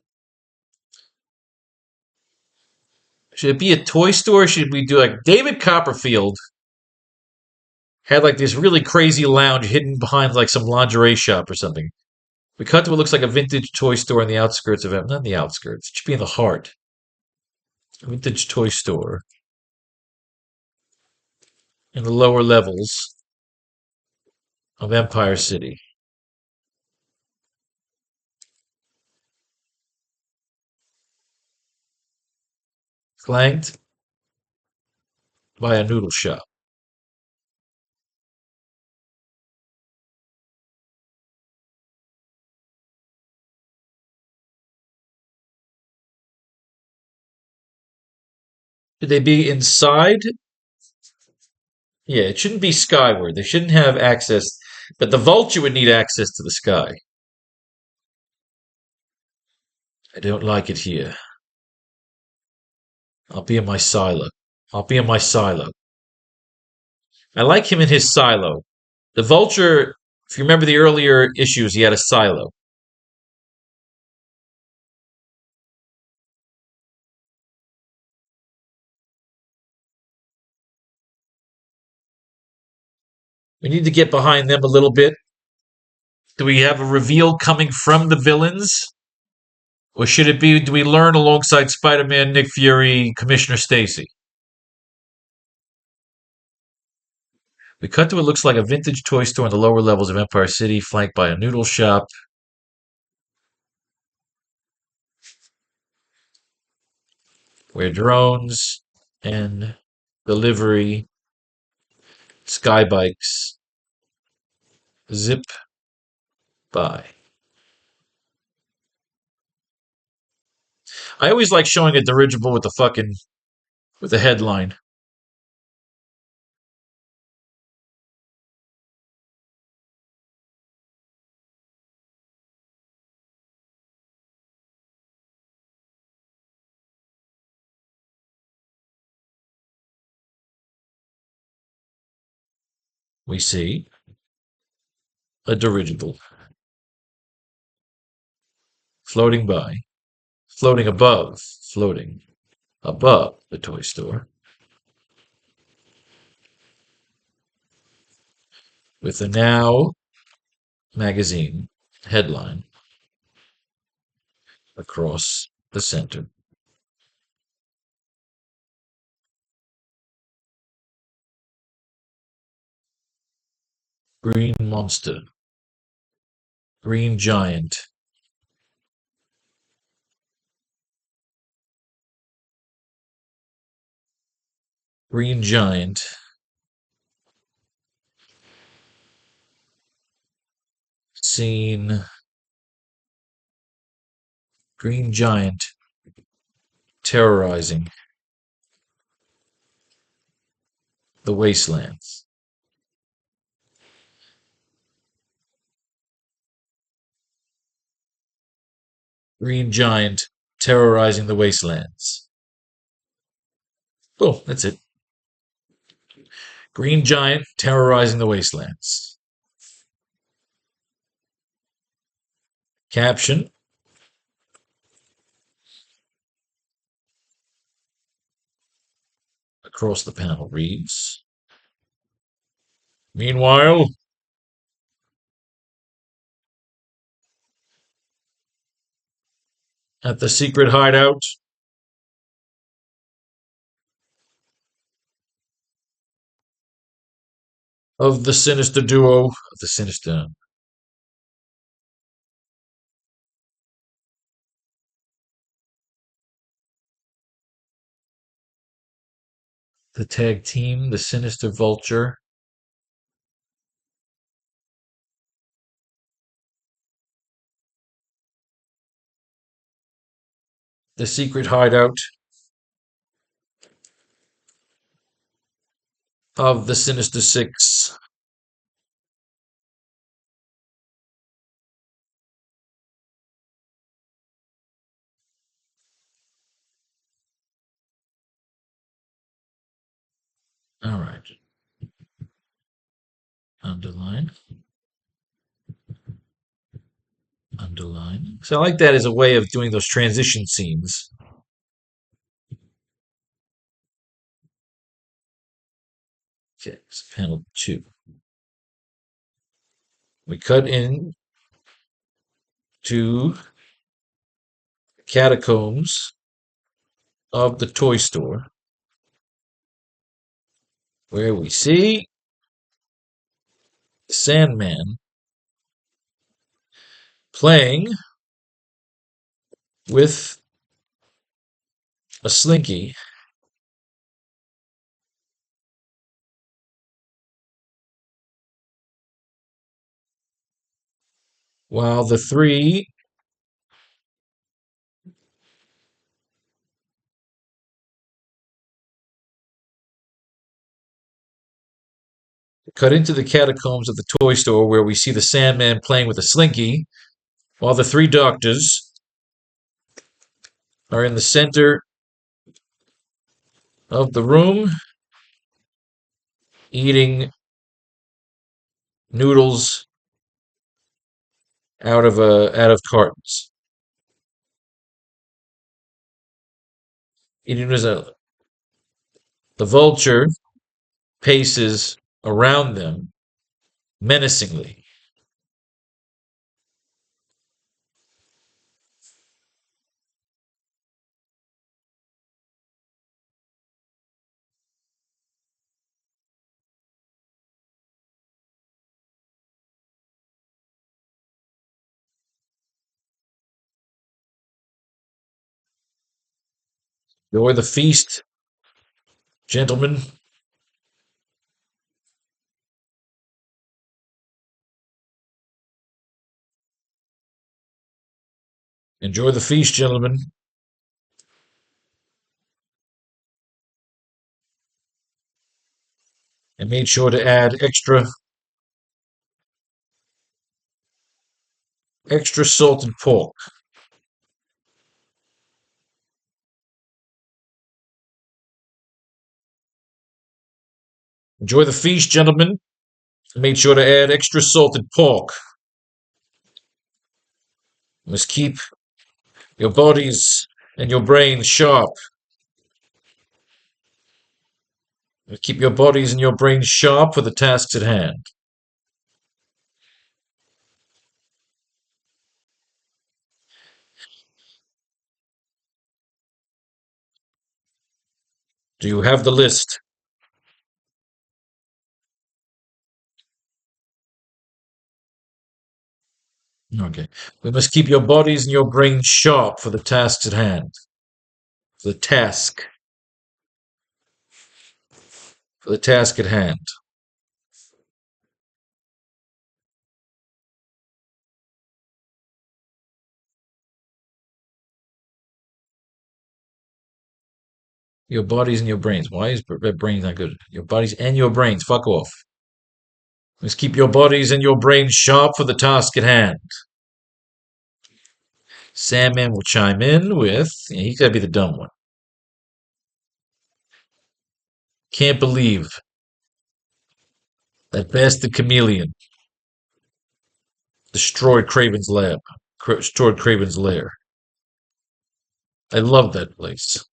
Should it be a toy store? Should we do like David Copperfield had like this really crazy lounge hidden behind like some lingerie shop or something? We cut to what looks like a vintage toy store in the outskirts of not the outskirts. It should be in the heart. A vintage toy store in the lower levels of Empire City. Flanked by a noodle shop. Should they be inside? Yeah, it shouldn't be skyward. They shouldn't have access, but the vulture would need access to the sky. I don't like it here. I'll be in my silo. I'll be in my silo. I like him in his silo. The vulture, if you remember the earlier issues, he had a silo. We need to get behind them a little bit. Do we have a reveal coming from the villains? Or should it be, do we learn alongside Spider Man, Nick Fury, Commissioner Stacy? We cut to what looks like a vintage toy store in the lower levels of Empire City, flanked by a noodle shop, where drones and delivery sky bikes zip by. I always like showing a dirigible with the fucking with the headline. We see a dirigible floating by, floating above the toy store, with the Now magazine headline across the center. Green monster, green giant, green giant, seen, green giant terrorizing the wastelands. Green giant terrorizing the wastelands. Oh, that's it. Green giant terrorizing the wastelands. Caption across the panel reads, meanwhile, at the secret hideout of the sinister duo of the sinister, the tag team, the sinister vulture, the secret hideout of the sinister six, All right. Underline. Underline. So I like that as a way of doing those transition scenes. Okay, so panel 2. We cut in to catacombs of the toy store where we see Sandman playing with a slinky while the three cut into the catacombs of the toy store where we see the Sandman playing with a slinky while the three doctors are in the center of the room eating noodles out of cartons. Eating noodles. The vulture paces around them menacingly. Enjoy the feast, gentlemen. Enjoy the feast, gentlemen. And made sure to add extra salted pork. Enjoy the feast, gentlemen. And made sure to add extra salted pork. You must keep your bodies and your brains sharp. You must keep your bodies and your brains sharp for the tasks at hand. Do you have the list? Okay. We must keep your bodies and your brains sharp for the tasks at hand. For the task. For the task at hand. Your bodies and your brains. Why is brains not good? Your bodies and your brains. Fuck off. Must keep your bodies and your brains sharp for the task at hand. Sandman will chime in with, he's got to be the dumb one. Can't believe that bastard chameleon destroyed Craven's lab. Destroyed Craven's lair. I love that place.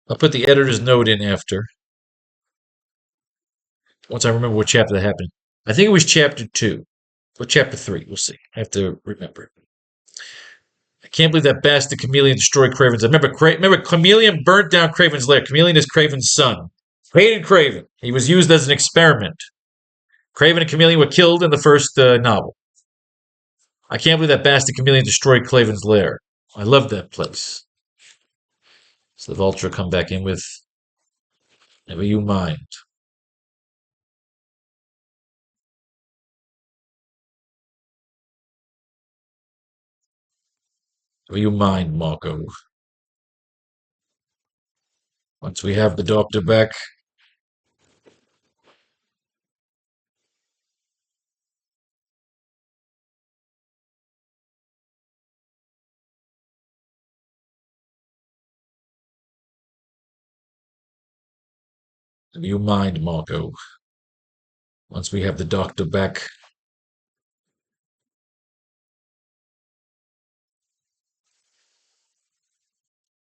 I'll put the editor's note in after. Once I remember what chapter that happened. I think it was chapter 2. Or chapter 3. We'll see. I have to remember. I can't believe that bastard chameleon destroyed Craven's. Remember, Chameleon burnt down Craven's lair. Chameleon is Craven's son. Hated Craven. He was used as an experiment. Craven and Chameleon were killed in the first novel. I can't believe that bastard chameleon destroyed Craven's lair. I love that place. So the vulture come back in with, never you mind. Never you mind, Marco. Once we have the doctor back, Do you mind, Marco? Once we have the doctor back,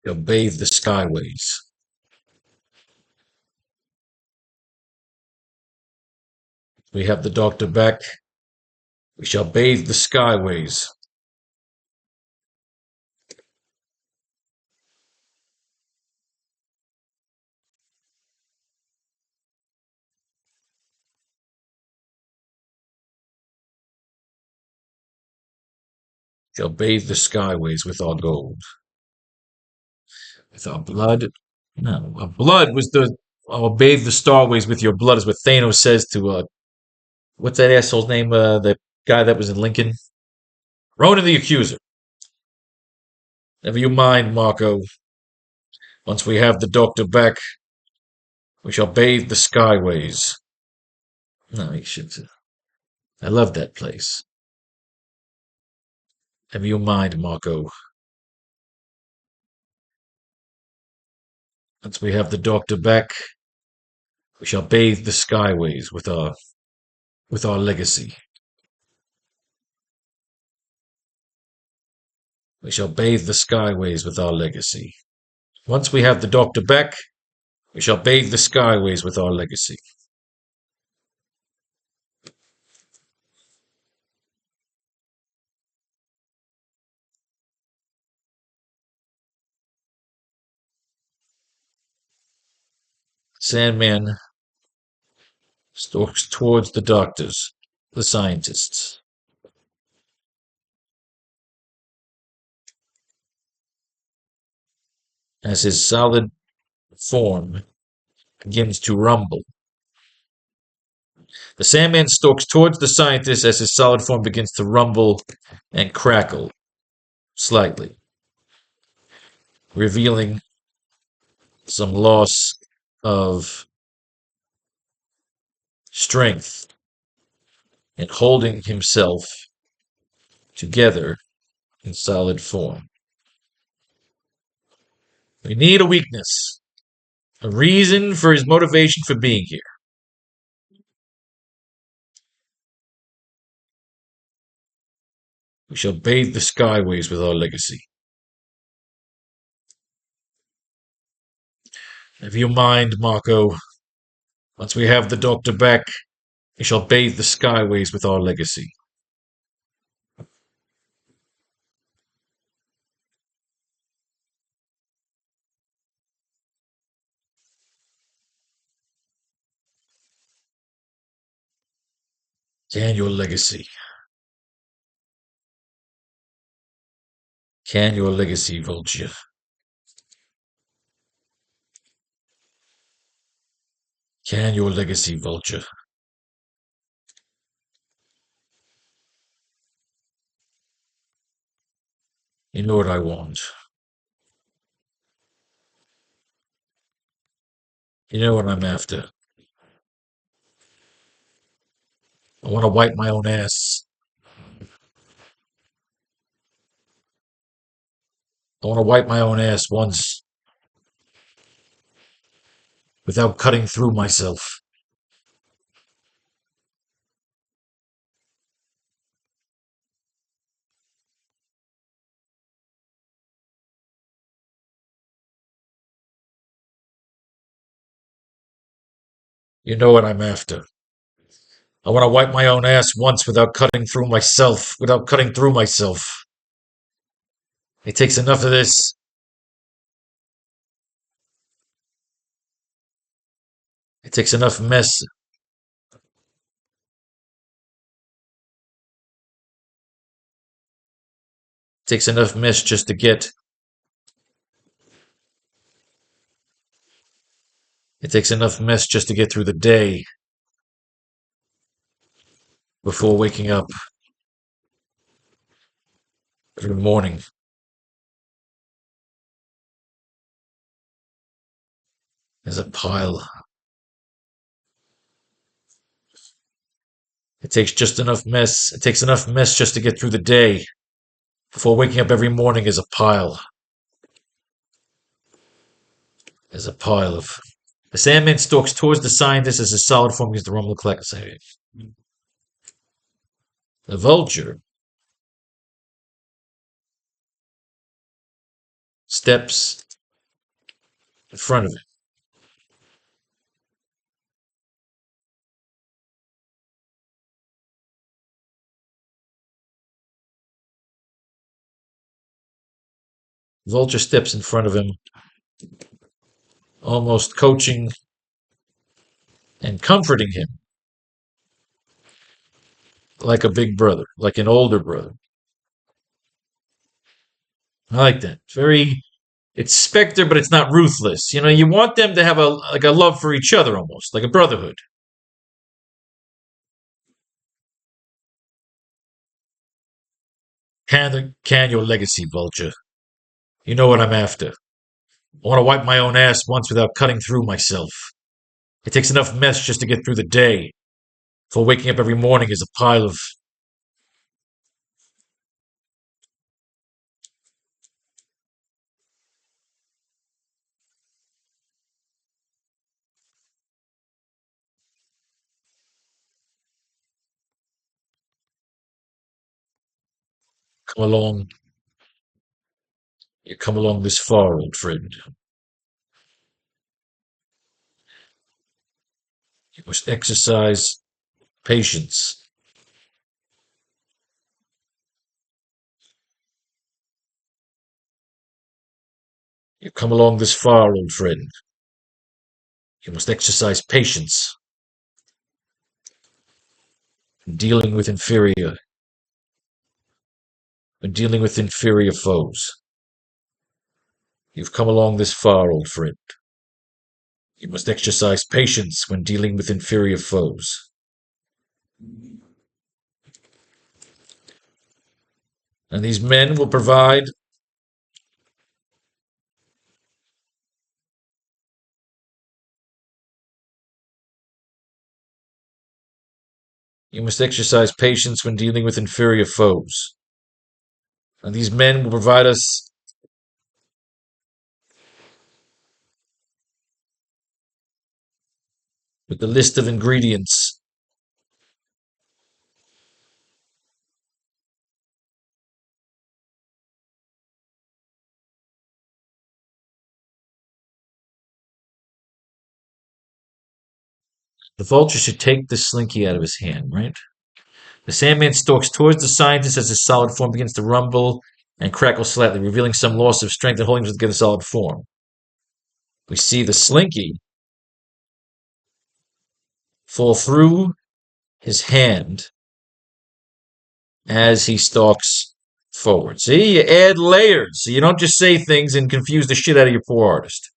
he'll bathe the skyways. We have the doctor back. We shall bathe the skyways. Shall bathe the skyways with our gold. With our blood? No, our blood was the. I'll bathe the starways with your blood, is what Thanos says to, what's that asshole's name? The guy that was in Lincoln? Ronan the Accuser. Never you mind, Marco. Once we have the doctor back, we shall bathe the skyways. No, he should. I love that place. Never you mind, Marco. Once we have the doctor back, we shall bathe the skyways with our legacy. We shall bathe the skyways with our legacy. Once we have the doctor back, we shall bathe the skyways with our legacy. Sandman stalks towards the doctors, the scientists. As his solid form begins to rumble. The Sandman stalks towards the scientist as his solid form begins to rumble and crackle slightly, revealing some loss of strength and holding himself together in solid form. We need a weakness, a reason for his motivation for being here. We shall bathe the skyways with our legacy. If you mind, Marco, once we have the doctor back, we shall bathe the skyways with our legacy. Can your legacy? Can your legacy, Vulture? Can your legacy, Vulture? You know what I want. You know what I'm after. I want to wipe my own ass. I want to wipe my own ass once without cutting through myself. You know what I'm after. I want to wipe my own ass once without cutting through myself. Without cutting through myself. It takes enough of this. It takes enough mess. It takes enough mess just to get. It takes enough mess just to get through the day before waking up every morning as a pile. It takes just enough mess. It takes enough mess just to get through the day before waking up every morning as a pile. As a pile of The Sandman stalks towards the scientist as his solid form begins to rumble and collect. The Vulture steps in front of him. Vulture steps in front of him, almost coaching and comforting him like a big brother, like an older brother. I like that. It's Spectre, but it's not ruthless. You know, you want them to have a love for each other almost, like a brotherhood. Can your legacy, Vulture? You know what I'm after. I want to wipe my own ass once without cutting through myself. It takes enough mess just to get through the day. For waking up every morning is a pile of come along. You come along this far, old friend. You must exercise patience. You come along this far, old friend. You must exercise patience when dealing with inferior foes. You've come along this far, old friend. You must exercise patience when dealing with inferior foes. And these men will provide you must exercise patience when dealing with inferior foes. And these men will provide us with the list of ingredients. The vulture should take the slinky out of his hand, right? The Sandman stalks towards the scientist as his solid form begins to rumble and crackle slightly, revealing some loss of strength and holding him together solid form. We see the slinky fall through his hand as he stalks forward. See, you add layers. So you don't just say things and confuse the shit out of your poor artist.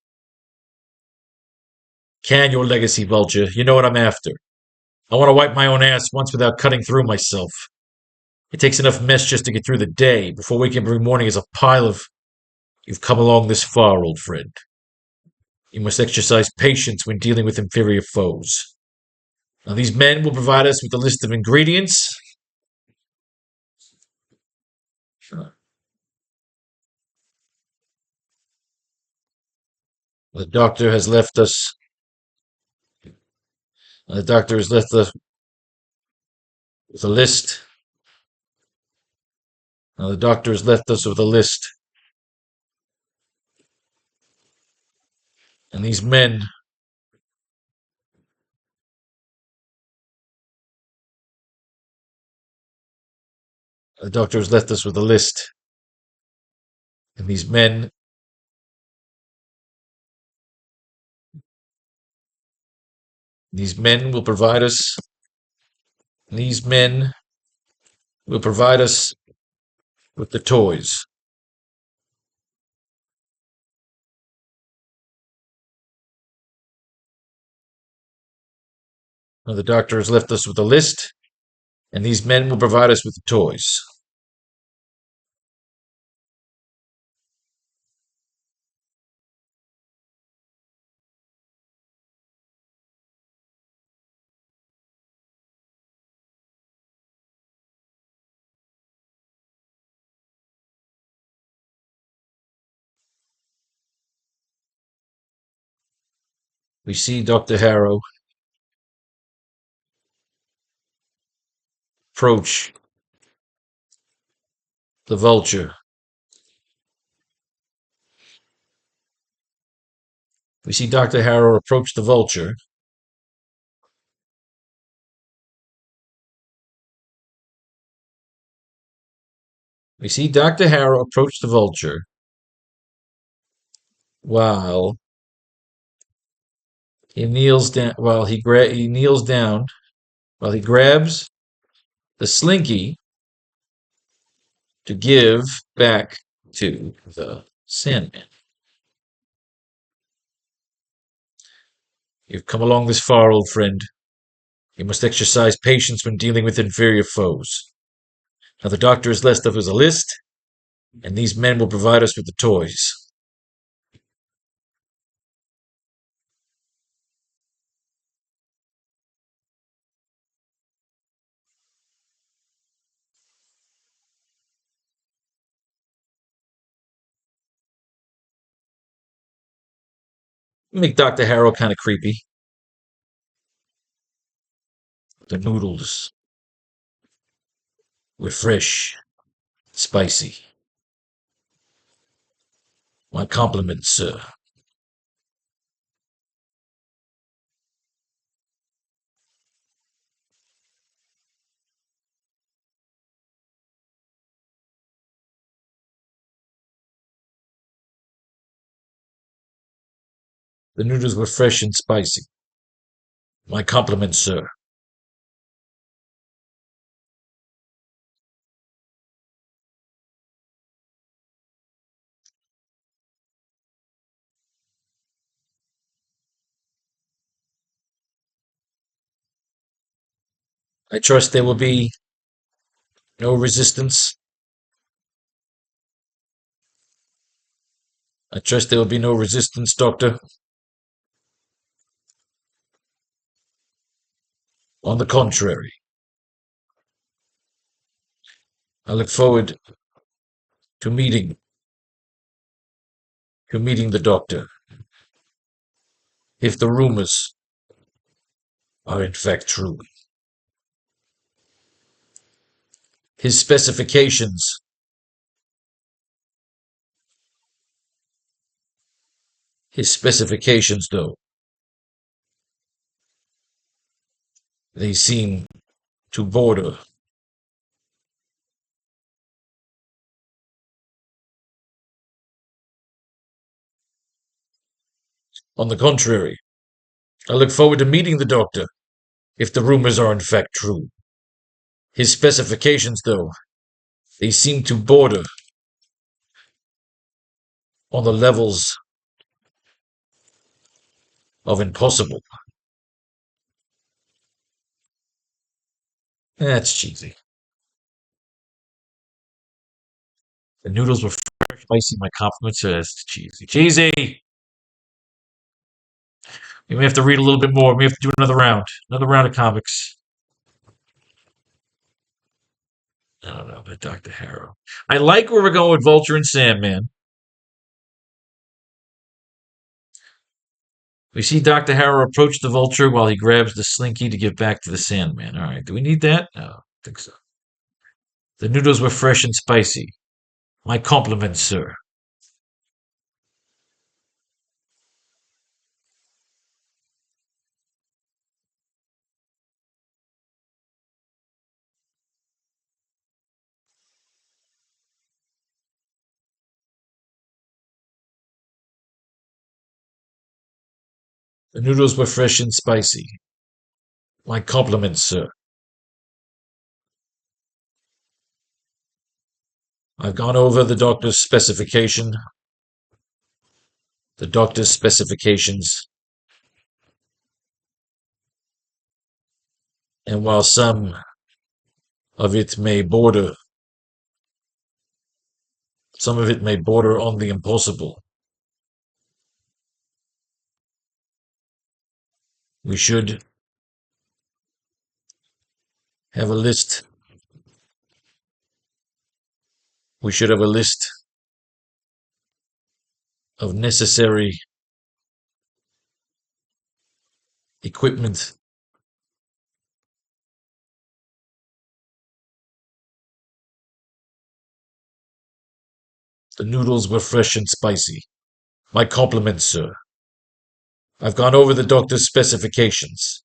Can your legacy, Vulture? You know what I'm after. I want to wipe my own ass once without cutting through myself. It takes enough mess just to get through the day. Before waking up every morning is a pile of. You've come along this far, old friend. You must exercise patience when dealing with inferior foes. Now, these men will provide us with a list of ingredients. The doctor has left us. The doctor has left us with a list. Now, the doctor has left us with a list. And these men. The doctor has left us with a list. And these men. These men will provide us. These men will provide us with the toys. Now, the doctor has left us with a list. And these men will provide us with the toys. We see Dr. Harrow approach the vulture. We see Dr. Harrow approach the vulture. We see Dr. Harrow approach the vulture while he kneels down. He kneels down while he grabs the slinky to give back to the Sandman. You've come along this far, old friend. You must exercise patience when dealing with inferior foes. Now the doctor has left us a list, and these men will provide us with the toys. Make Dr. Harrow kind of creepy. The noodles were fresh, spicy. My compliments, sir. The noodles were fresh and spicy. My compliments, sir. I trust there will be no resistance. I trust there will be no resistance, Doctor. On the contrary, I look forward to meeting the doctor. If the rumors are in fact true. His specifications, though, they seem to border. On the contrary, I look forward to meeting the doctor, if the rumors are in fact true. His specifications, though, they seem to border on the levels of impossible. That's cheesy. The noodles were fresh, spicy. My compliments. That's cheesy. Cheesy! We may have to read a little bit more. We may have to do another round. Another round of comics. I don't know about Dr. Harrow. I like where we're going with Vulture and Sandman. We see Dr. Harrow approach the Vulture while he grabs the slinky to give back to the Sandman. All right, do we need that? No, I don't think so. The noodles were fresh and spicy. My compliments, sir. The noodles were fresh and spicy. My compliments, sir. I've gone over the doctor's specifications, and while of it may border, some of it may border on the impossible, we should have a list. We should have a list of necessary equipment. The noodles were fresh and spicy. My compliments, sir. I've gone over the doctor's specifications,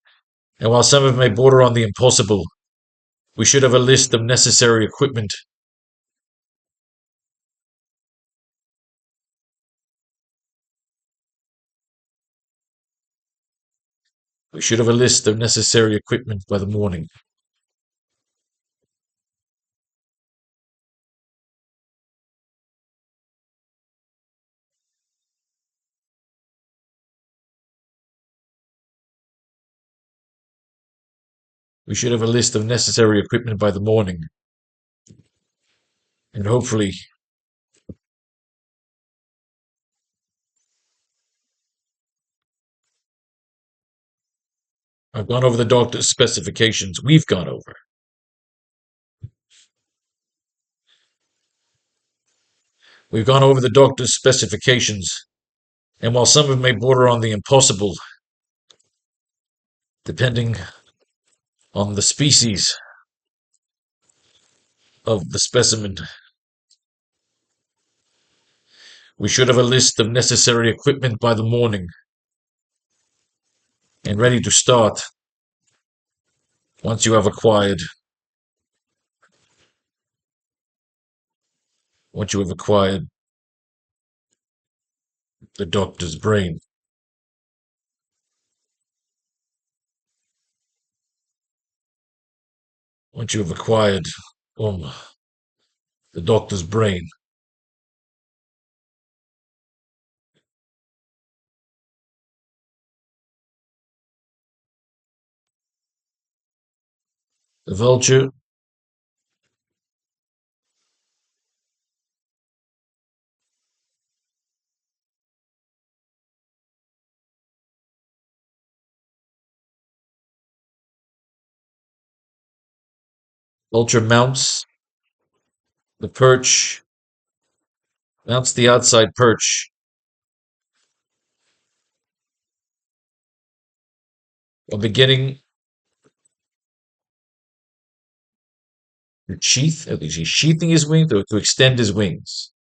and while some of them may border on the impossible, we should have a list of necessary equipment. We should have a list of necessary equipment by the morning. We should have a list of necessary equipment by the morning. And hopefully, I've gone over the doctor's specifications. We've gone over. We've gone over the doctor's specifications, and while some of them may border on the impossible, depending on the species of the specimen, we should have a list of necessary equipment by the morning and ready to start once you have acquired the doctor's brain. Once you have acquired the doctor's brain. The vulture mounts the perch, mounts the outside perch while beginning to sheath, at least he's sheathing his wings to extend his wings.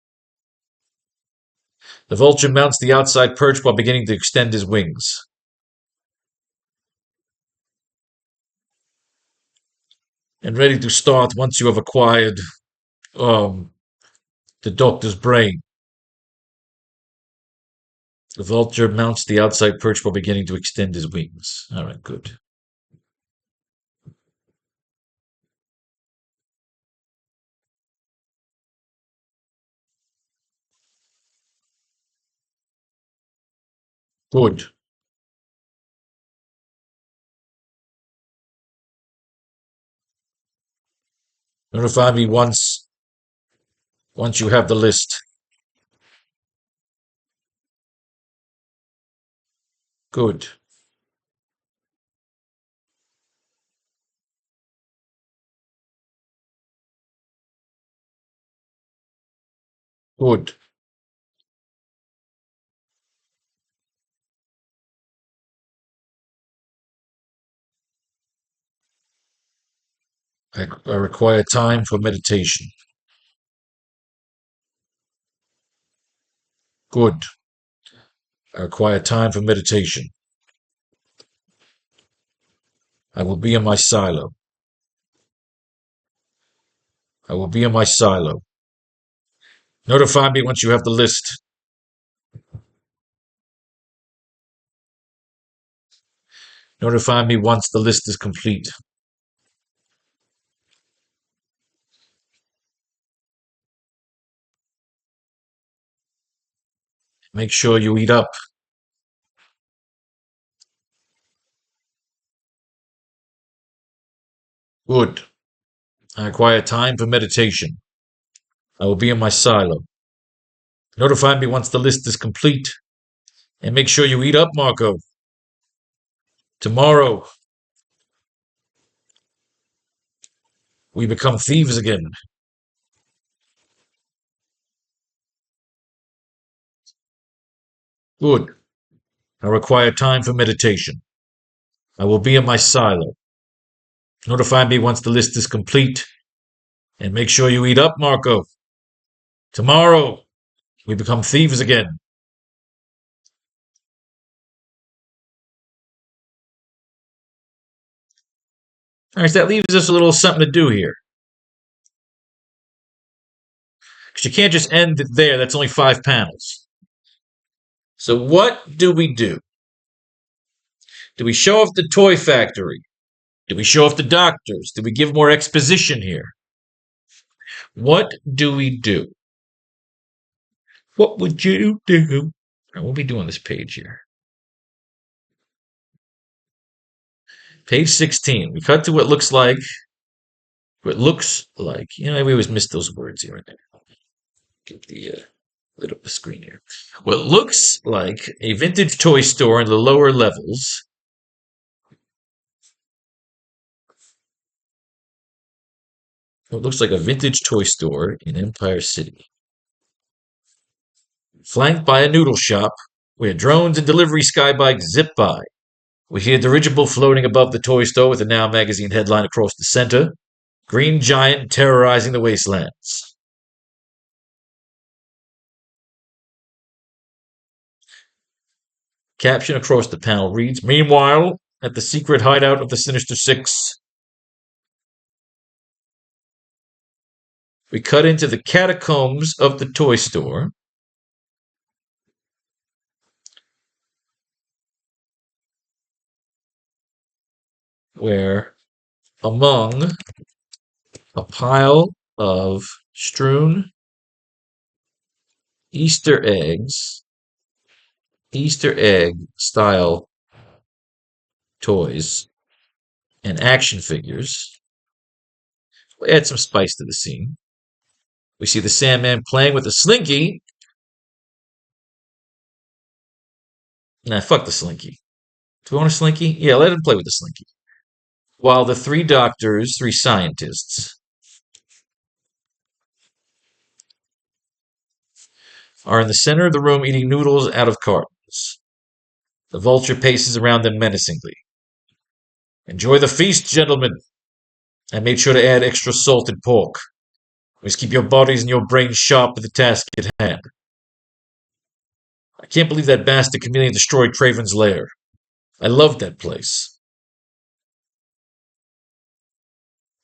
The vulture mounts the outside perch while beginning to extend his wings. And ready to start once you have acquired the doctor's brain. The vulture mounts the outside perch while beginning to extend his wings. All right, good. Good. Notify me once you have the list. Good. Good. I require time for meditation. Good. I require time for meditation. I will be in my silo. I will be in my silo. Notify me once you have the list. Notify me once the list is complete. Make sure you eat up. Good. I require time for meditation. I will be in my silo. Notify me once the list is complete. And make sure you eat up, Marco. Tomorrow, we become thieves again. Good. I require time for meditation. I will be in my silo. Notify me once the list is complete. And make sure you eat up, Marco. Tomorrow, we become thieves again. All right, so that leaves us a little something to do here. Because you can't just end it there. That's only 5 panels. So what do we do? Do we show off the toy factory? Do we show off the doctors? Do we give more exposition here? What do we do? What would you do? We'll be doing this page here. Page 16. We cut to what looks like. We always miss those words here and there. Get the lit up the screen here. What looks like a vintage toy store in the lower levels. What looks like a vintage toy store in Empire City. Flanked by a noodle shop where drones and delivery skybikes zip by. We see a dirigible floating above the toy store with a Now magazine headline across the center. Green Giant terrorizing the wastelands. Caption across the panel reads, Meanwhile, at the secret hideout of the Sinister Six, we cut into the catacombs of the toy store. Where among a pile of strewn Easter egg style toys and action figures, we'll add some spice to the scene. We see the Sandman playing with a slinky. Nah, fuck the slinky. Do we want a slinky? Yeah, let him play with the slinky. While the 3 doctors, 3 scientists, are in the center of the room eating noodles out of cartons. The vulture paces around them menacingly. Enjoy the feast, gentlemen. And make sure to add extra salted pork. Always keep your bodies and your brains sharp with the task at hand. I can't believe that bastard chameleon destroyed Craven's lair. I loved that place.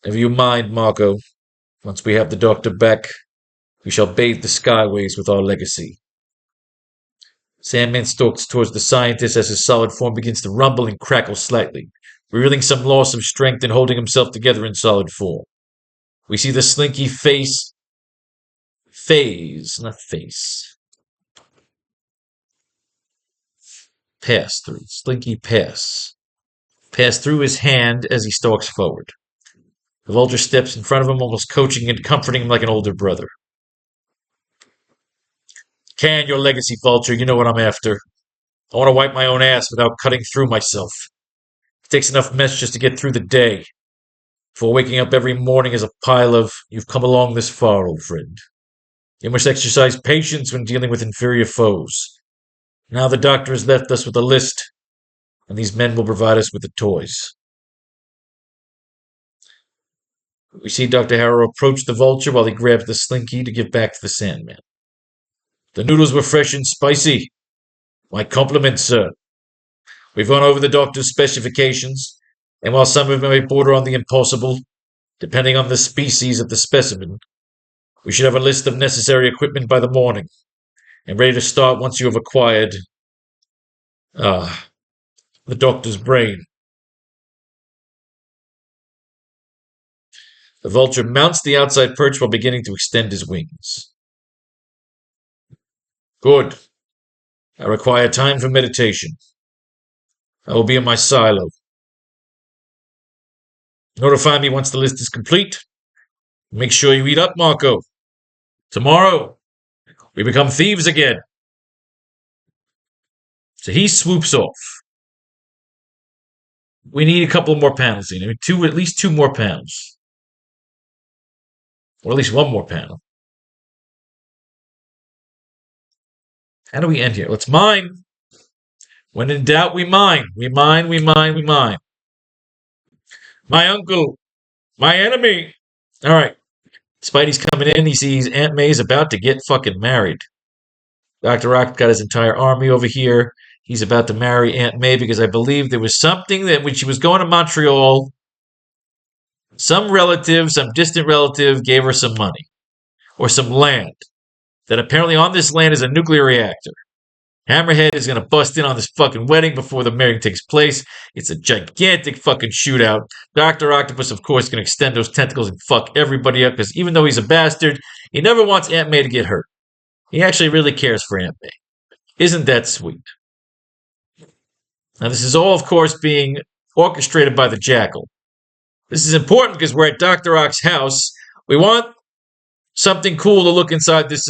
Never you mind, Marco. Once we have the doctor back, we shall bathe the skyways with our legacy. Sandman stalks towards the scientist as his solid form begins to rumble and crackle slightly, revealing some loss of strength and holding himself together in solid form. We see the slinky phase, pass through. Slinky pass through his hand as he stalks forward. The vulture steps in front of him, almost coaching and comforting him like an older brother. Can your legacy, vulture, you know what I'm after. I want to wipe my own ass without cutting through myself. It takes enough mess just to get through the day. Before waking up every morning as a pile of, you've come along this far, old friend. You must exercise patience when dealing with inferior foes. Now the doctor has left us with a list, and these men will provide us with the toys. We see Dr. Harrow approach the vulture while he grabs the slinky to give back to the Sandman. The noodles were fresh and spicy. My compliments, sir. We've gone over the doctor's specifications, and while some of them may border on the impossible, depending on the species of the specimen, we should have a list of necessary equipment by the morning, and ready to start once you have acquired, the doctor's brain. The vulture mounts the outside perch while beginning to extend his wings. Good. I require time for meditation. I will be in my silo. Notify me once the list is complete. Make sure you eat up, Marco. Tomorrow, we become thieves again. So he swoops off. We need a couple more panels in. At least 2 more panels. Or at least 1 more panel. How do we end here? It's mine. When in doubt, we mine. We mine, we mine, we mine. My uncle, my enemy. All right. Spidey's coming in. He sees Aunt May's about to get fucking married. Dr. Rock got his entire army over here. He's about to marry Aunt May because I believe there was something that when she was going to Montreal, some relative, some distant relative, gave her some money or some land. That apparently on this land is a nuclear reactor. Hammerhead is going to bust in on this fucking wedding before the marriage takes place. It's a gigantic fucking shootout. Dr. Octopus, of course, is going to extend those tentacles and fuck everybody up because even though he's a bastard, he never wants Aunt May to get hurt. He actually really cares for Aunt May. Isn't that sweet? Now, this is all, of course, being orchestrated by the Jackal. This is important because we're at Dr. Ock's house. We want something cool to look inside this,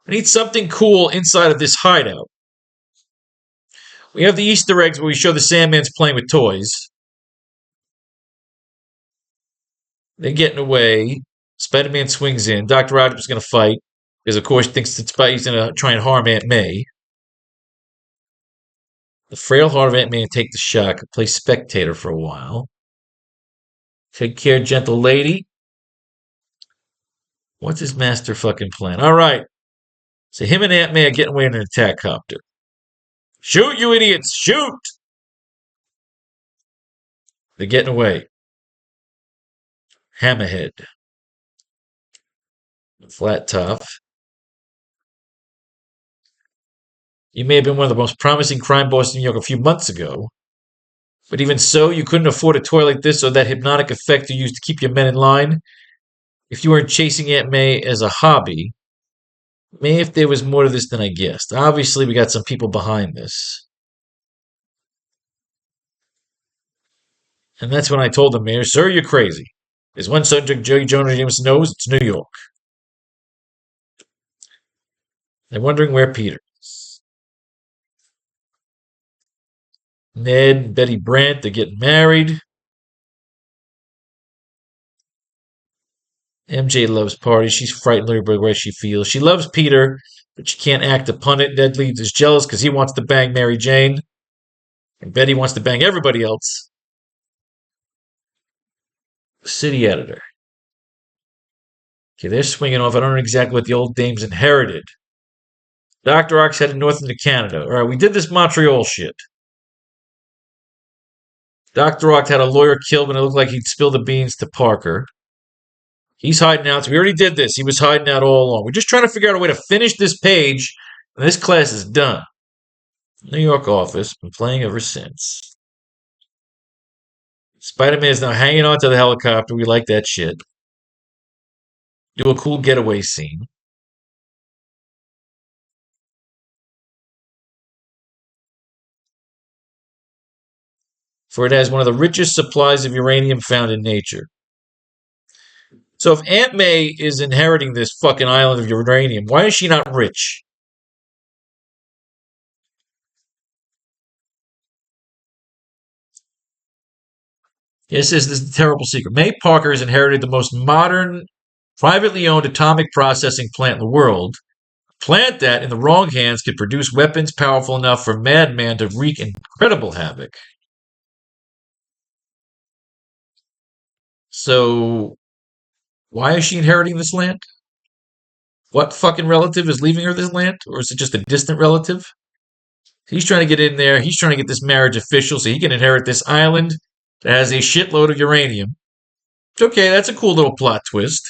I need something cool inside of this hideout. We have the Easter eggs where we show the Sandman's playing with toys. They're getting away. Spider-Man swings in. Dr. Octopus is going to fight because, of course, he thinks that Spidey's going to try and harm Aunt May. The frail heart of Aunt May take the shock. Play spectator for a while. Take care, gentle lady. What's his master fucking plan? All right. So him and Aunt May are getting away in an attack copter. Shoot, you idiots! Shoot! They're getting away. Hammerhead. Flat top. You may have been one of the most promising crime bosses in New York a few months ago. But even so, you couldn't afford a toy like this or that hypnotic effect you used to keep your men in line. If you weren't chasing Aunt May as a hobby, maybe if there was more to this than I guessed. Obviously, we got some people behind this. And that's when I told the mayor, sir, you're crazy. There's one subject Joey Jonah Jameson knows, it's New York. They're wondering where Peter is. Ned and Betty Brant, they're getting married. MJ loves parties. She's frightened by the way she feels. She loves Peter, but she can't act upon it. Ned Leeds is jealous because he wants to bang Mary Jane. And Betty wants to bang everybody else. City editor. Okay, they're swinging off. I don't know exactly what the old dames inherited. Dr. Ock's headed north into Canada. All right, we did this Montreal shit. Dr. Ock had a lawyer killed when it looked like he'd spilled the beans to Parker. He's hiding out. So we already did this. He was hiding out all along. We're just trying to figure out a way to finish this page, and this class is done. New York office. Been playing ever since. Spider-Man is now hanging on to the helicopter. We like that shit. Do a cool getaway scene. For it has one of the richest supplies of uranium found in nature. So if Aunt May is inheriting this fucking island of uranium, why is she not rich? Yes, this is the terrible secret. May Parker has inherited the most modern, privately owned atomic processing plant in the world. A plant that, in the wrong hands, could produce weapons powerful enough for Madman to wreak incredible havoc. So, why is she inheriting this land? What fucking relative is leaving her this land? Or is it just a distant relative? He's trying to get in there. He's trying to get this marriage official so he can inherit this island that has a shitload of uranium. Okay, that's a cool little plot twist.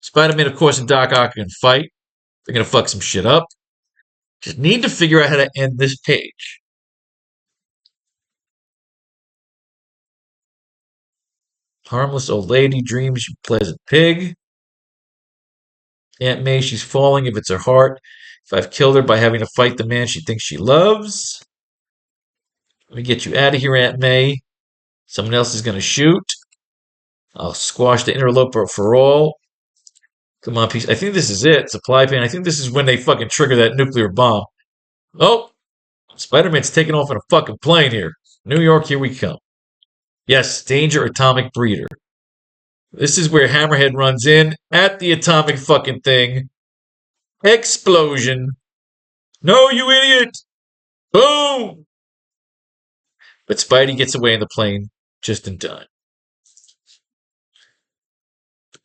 Spider-Man, of course, and Doc Ock can fight. They're going to fuck some shit up. Just need to figure out how to end this page. Harmless old lady dreams you pleasant pig. Aunt May, she's falling if it's her heart. If I've killed her by having to fight the man she thinks she loves. Let me get you out of here, Aunt May. Someone else is going to shoot. I'll squash the interloper for all. Come on, piece. I think this is it. Supply pan. I think this is when they fucking trigger that nuclear bomb. Oh, Spider-Man's taking off in a fucking plane here. New York, here we come. Yes, danger atomic breeder. This is where Hammerhead runs in at the atomic fucking thing. Explosion. No, you idiot! Boom! But Spidey gets away in the plane just in time.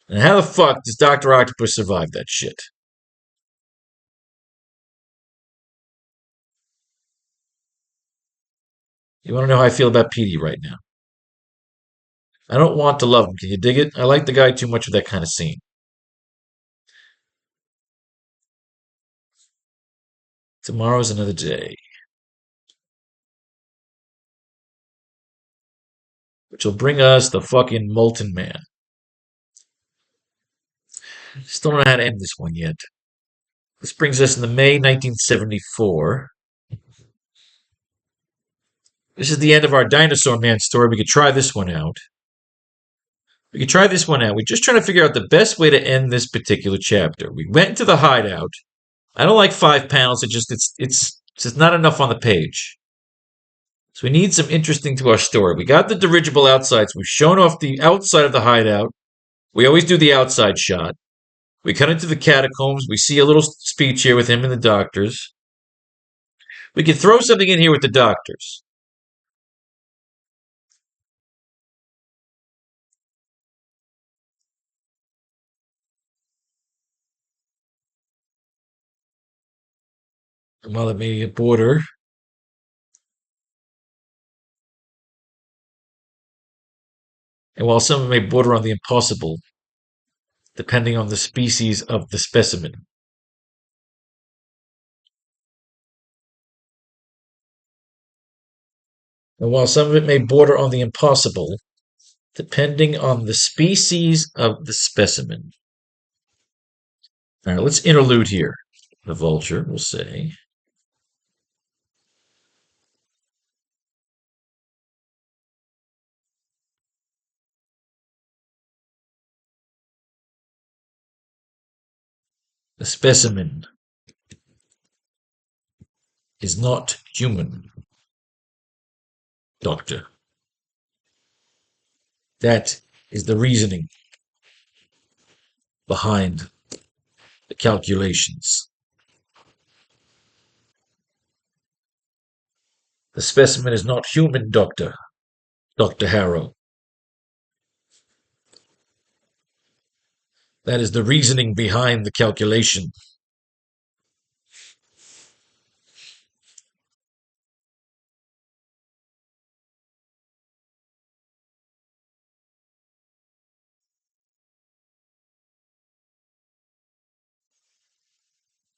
And how the fuck does Dr. Octopus survive that shit? You want to know how I feel about Petey right now? I don't want to love him. Can you dig it? I like the guy too much for that kind of scene. Tomorrow's another day. Which will bring us the fucking Molten Man. Still don't know how to end this one yet. This brings us into May 1974. This is the end of our Dinosaur Man story. We could try this one out. We're just trying to figure out the best way to end this particular chapter. We went into the hideout. I don't like 5 panels. It's just not enough on the page. So we need some interesting to our story. We got the dirigible outside. So we've shown off the outside of the hideout. We always do the outside shot. We cut into the catacombs. We see a little speech here with him and the doctors. We can throw something in here with the doctors. Well, it may be a border. And while some may border on the impossible, depending on the species of the specimen. And while some of it may border on the impossible, depending on the species of the specimen. All right, let's interlude here. The vulture will say, the specimen is not human, Doctor. That is the reasoning behind the calculations. The specimen is not human, Doctor. Dr. Harrow. That is the reasoning behind the calculation.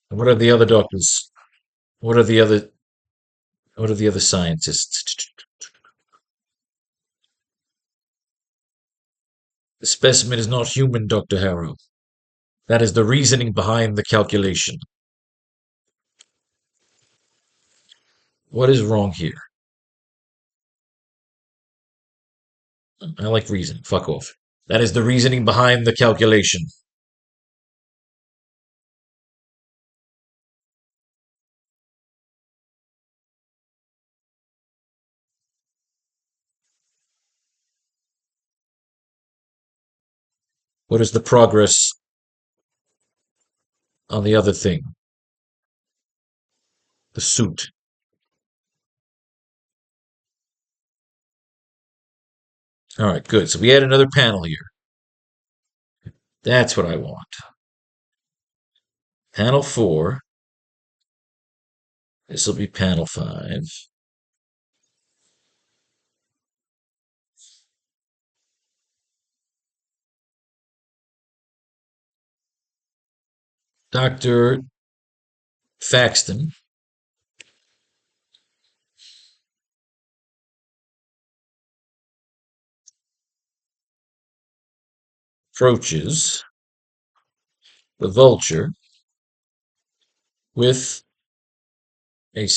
And what are the other doctors? What are the other scientists? The specimen is not human, Dr. Harrow. That is the reasoning behind the calculation. What is wrong here? I like reason. Fuck off. That is the reasoning behind the calculation. What is the progress on the other thing? The suit. All right, good. So we add another panel here. That's what I want. Panel 4. This will be panel 5. Dr. Faxton approaches the vulture with a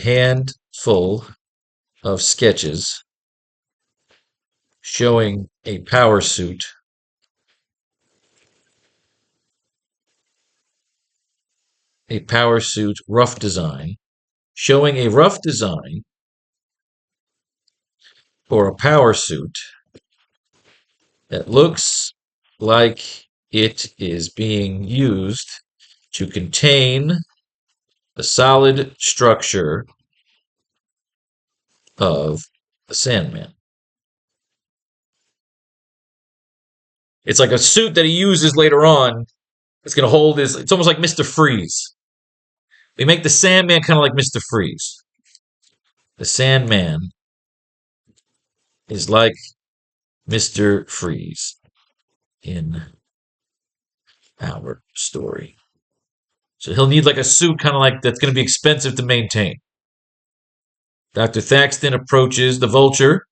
handful of sketches showing a power suit rough design, showing a rough design for a power suit that looks like it is being used to contain the solid structure of the Sandman. It's like a suit that he uses later on. It's going to hold his. It's almost like Mr. Freeze. They make the Sandman kind of like Mr. Freeze. The Sandman is like Mr. Freeze in our story. So he'll need like a suit kind of like that's going to be expensive to maintain. Dr. Thaxton approaches the Vulture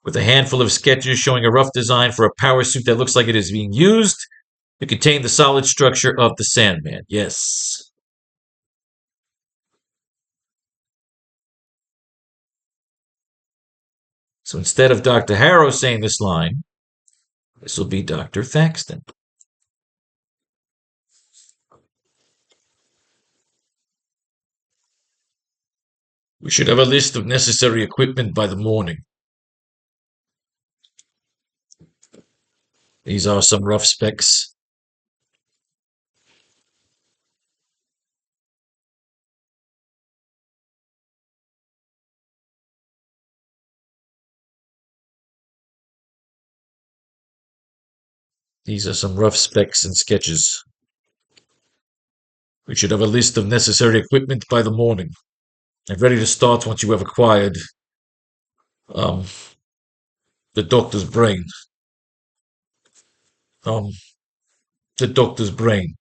with a handful of sketches showing a rough design for a power suit that looks like it is being used to contain the solid structure of the Sandman. Yes. So instead of Dr. Harrow saying this line, this will be Dr. Thaxton. We should have a list of necessary equipment by the morning. These are some rough specs. These are some rough specs and sketches. We should have a list of necessary equipment by the morning and ready to start once you have acquired the doctor's brain. The doctor's brain.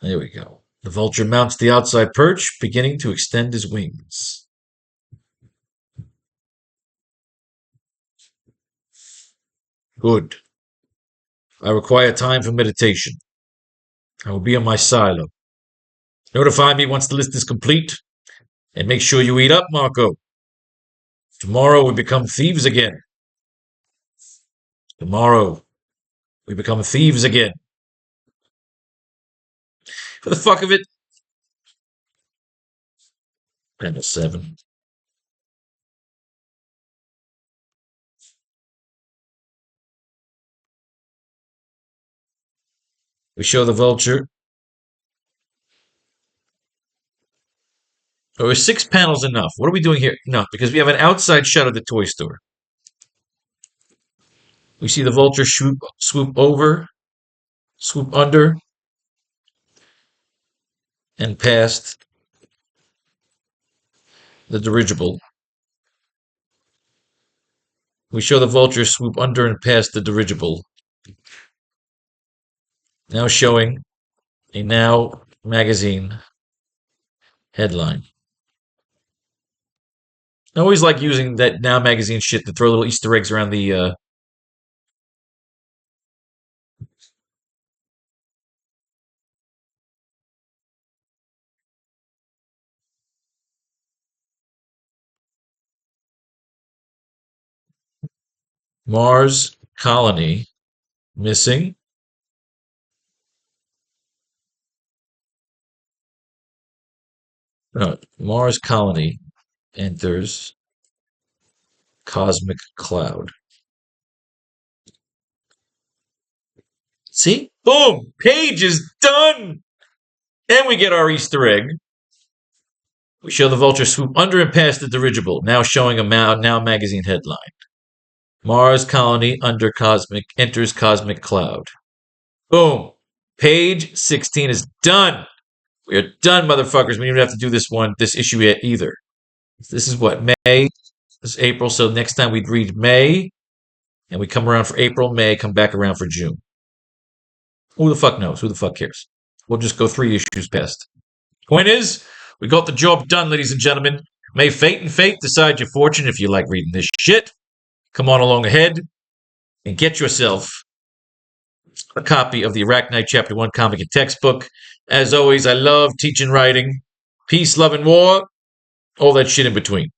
There we go. The Vulture mounts the outside perch, beginning to extend his wings. Good. I require time for meditation. I will be in my silo. Notify me once the list is complete, and make sure you eat up, Marco. Tomorrow we become thieves again. Tomorrow we become thieves again. For the fuck of it. Panel 7. We show the Vulture. Or is 6 panels enough? What are we doing here? No, because we have an outside shot of the toy store. We see the Vulture swoop over, swoop under, and past the dirigible. We show the Vulture swoop under and past the dirigible. Now showing a Now magazine headline. I always like using that Now magazine shit to throw little Easter eggs around the Mars colony missing. No, Mars colony enters cosmic cloud. See? Boom! Page is done! And we get our Easter egg. We show the Vulture swoop under and past the dirigible, now showing a Now magazine headline. Mars colony enters cosmic cloud. Boom. Page 16 is done. We are done, motherfuckers. We don't even have to do this issue yet either. This is what, May? This is April, so next time we'd read May, and we come around for April, May, come back around for June. Who the fuck knows? Who the fuck cares? We'll just go 3 issues past. Point is, we got the job done, ladies and gentlemen. May fate and fate decide your fortune if you like reading this shit. Come on along ahead and get yourself a copy of the AracKnight Chapter 1 comic and textbook. As always, I love teaching writing. Peace, love, and war. All that shit in between.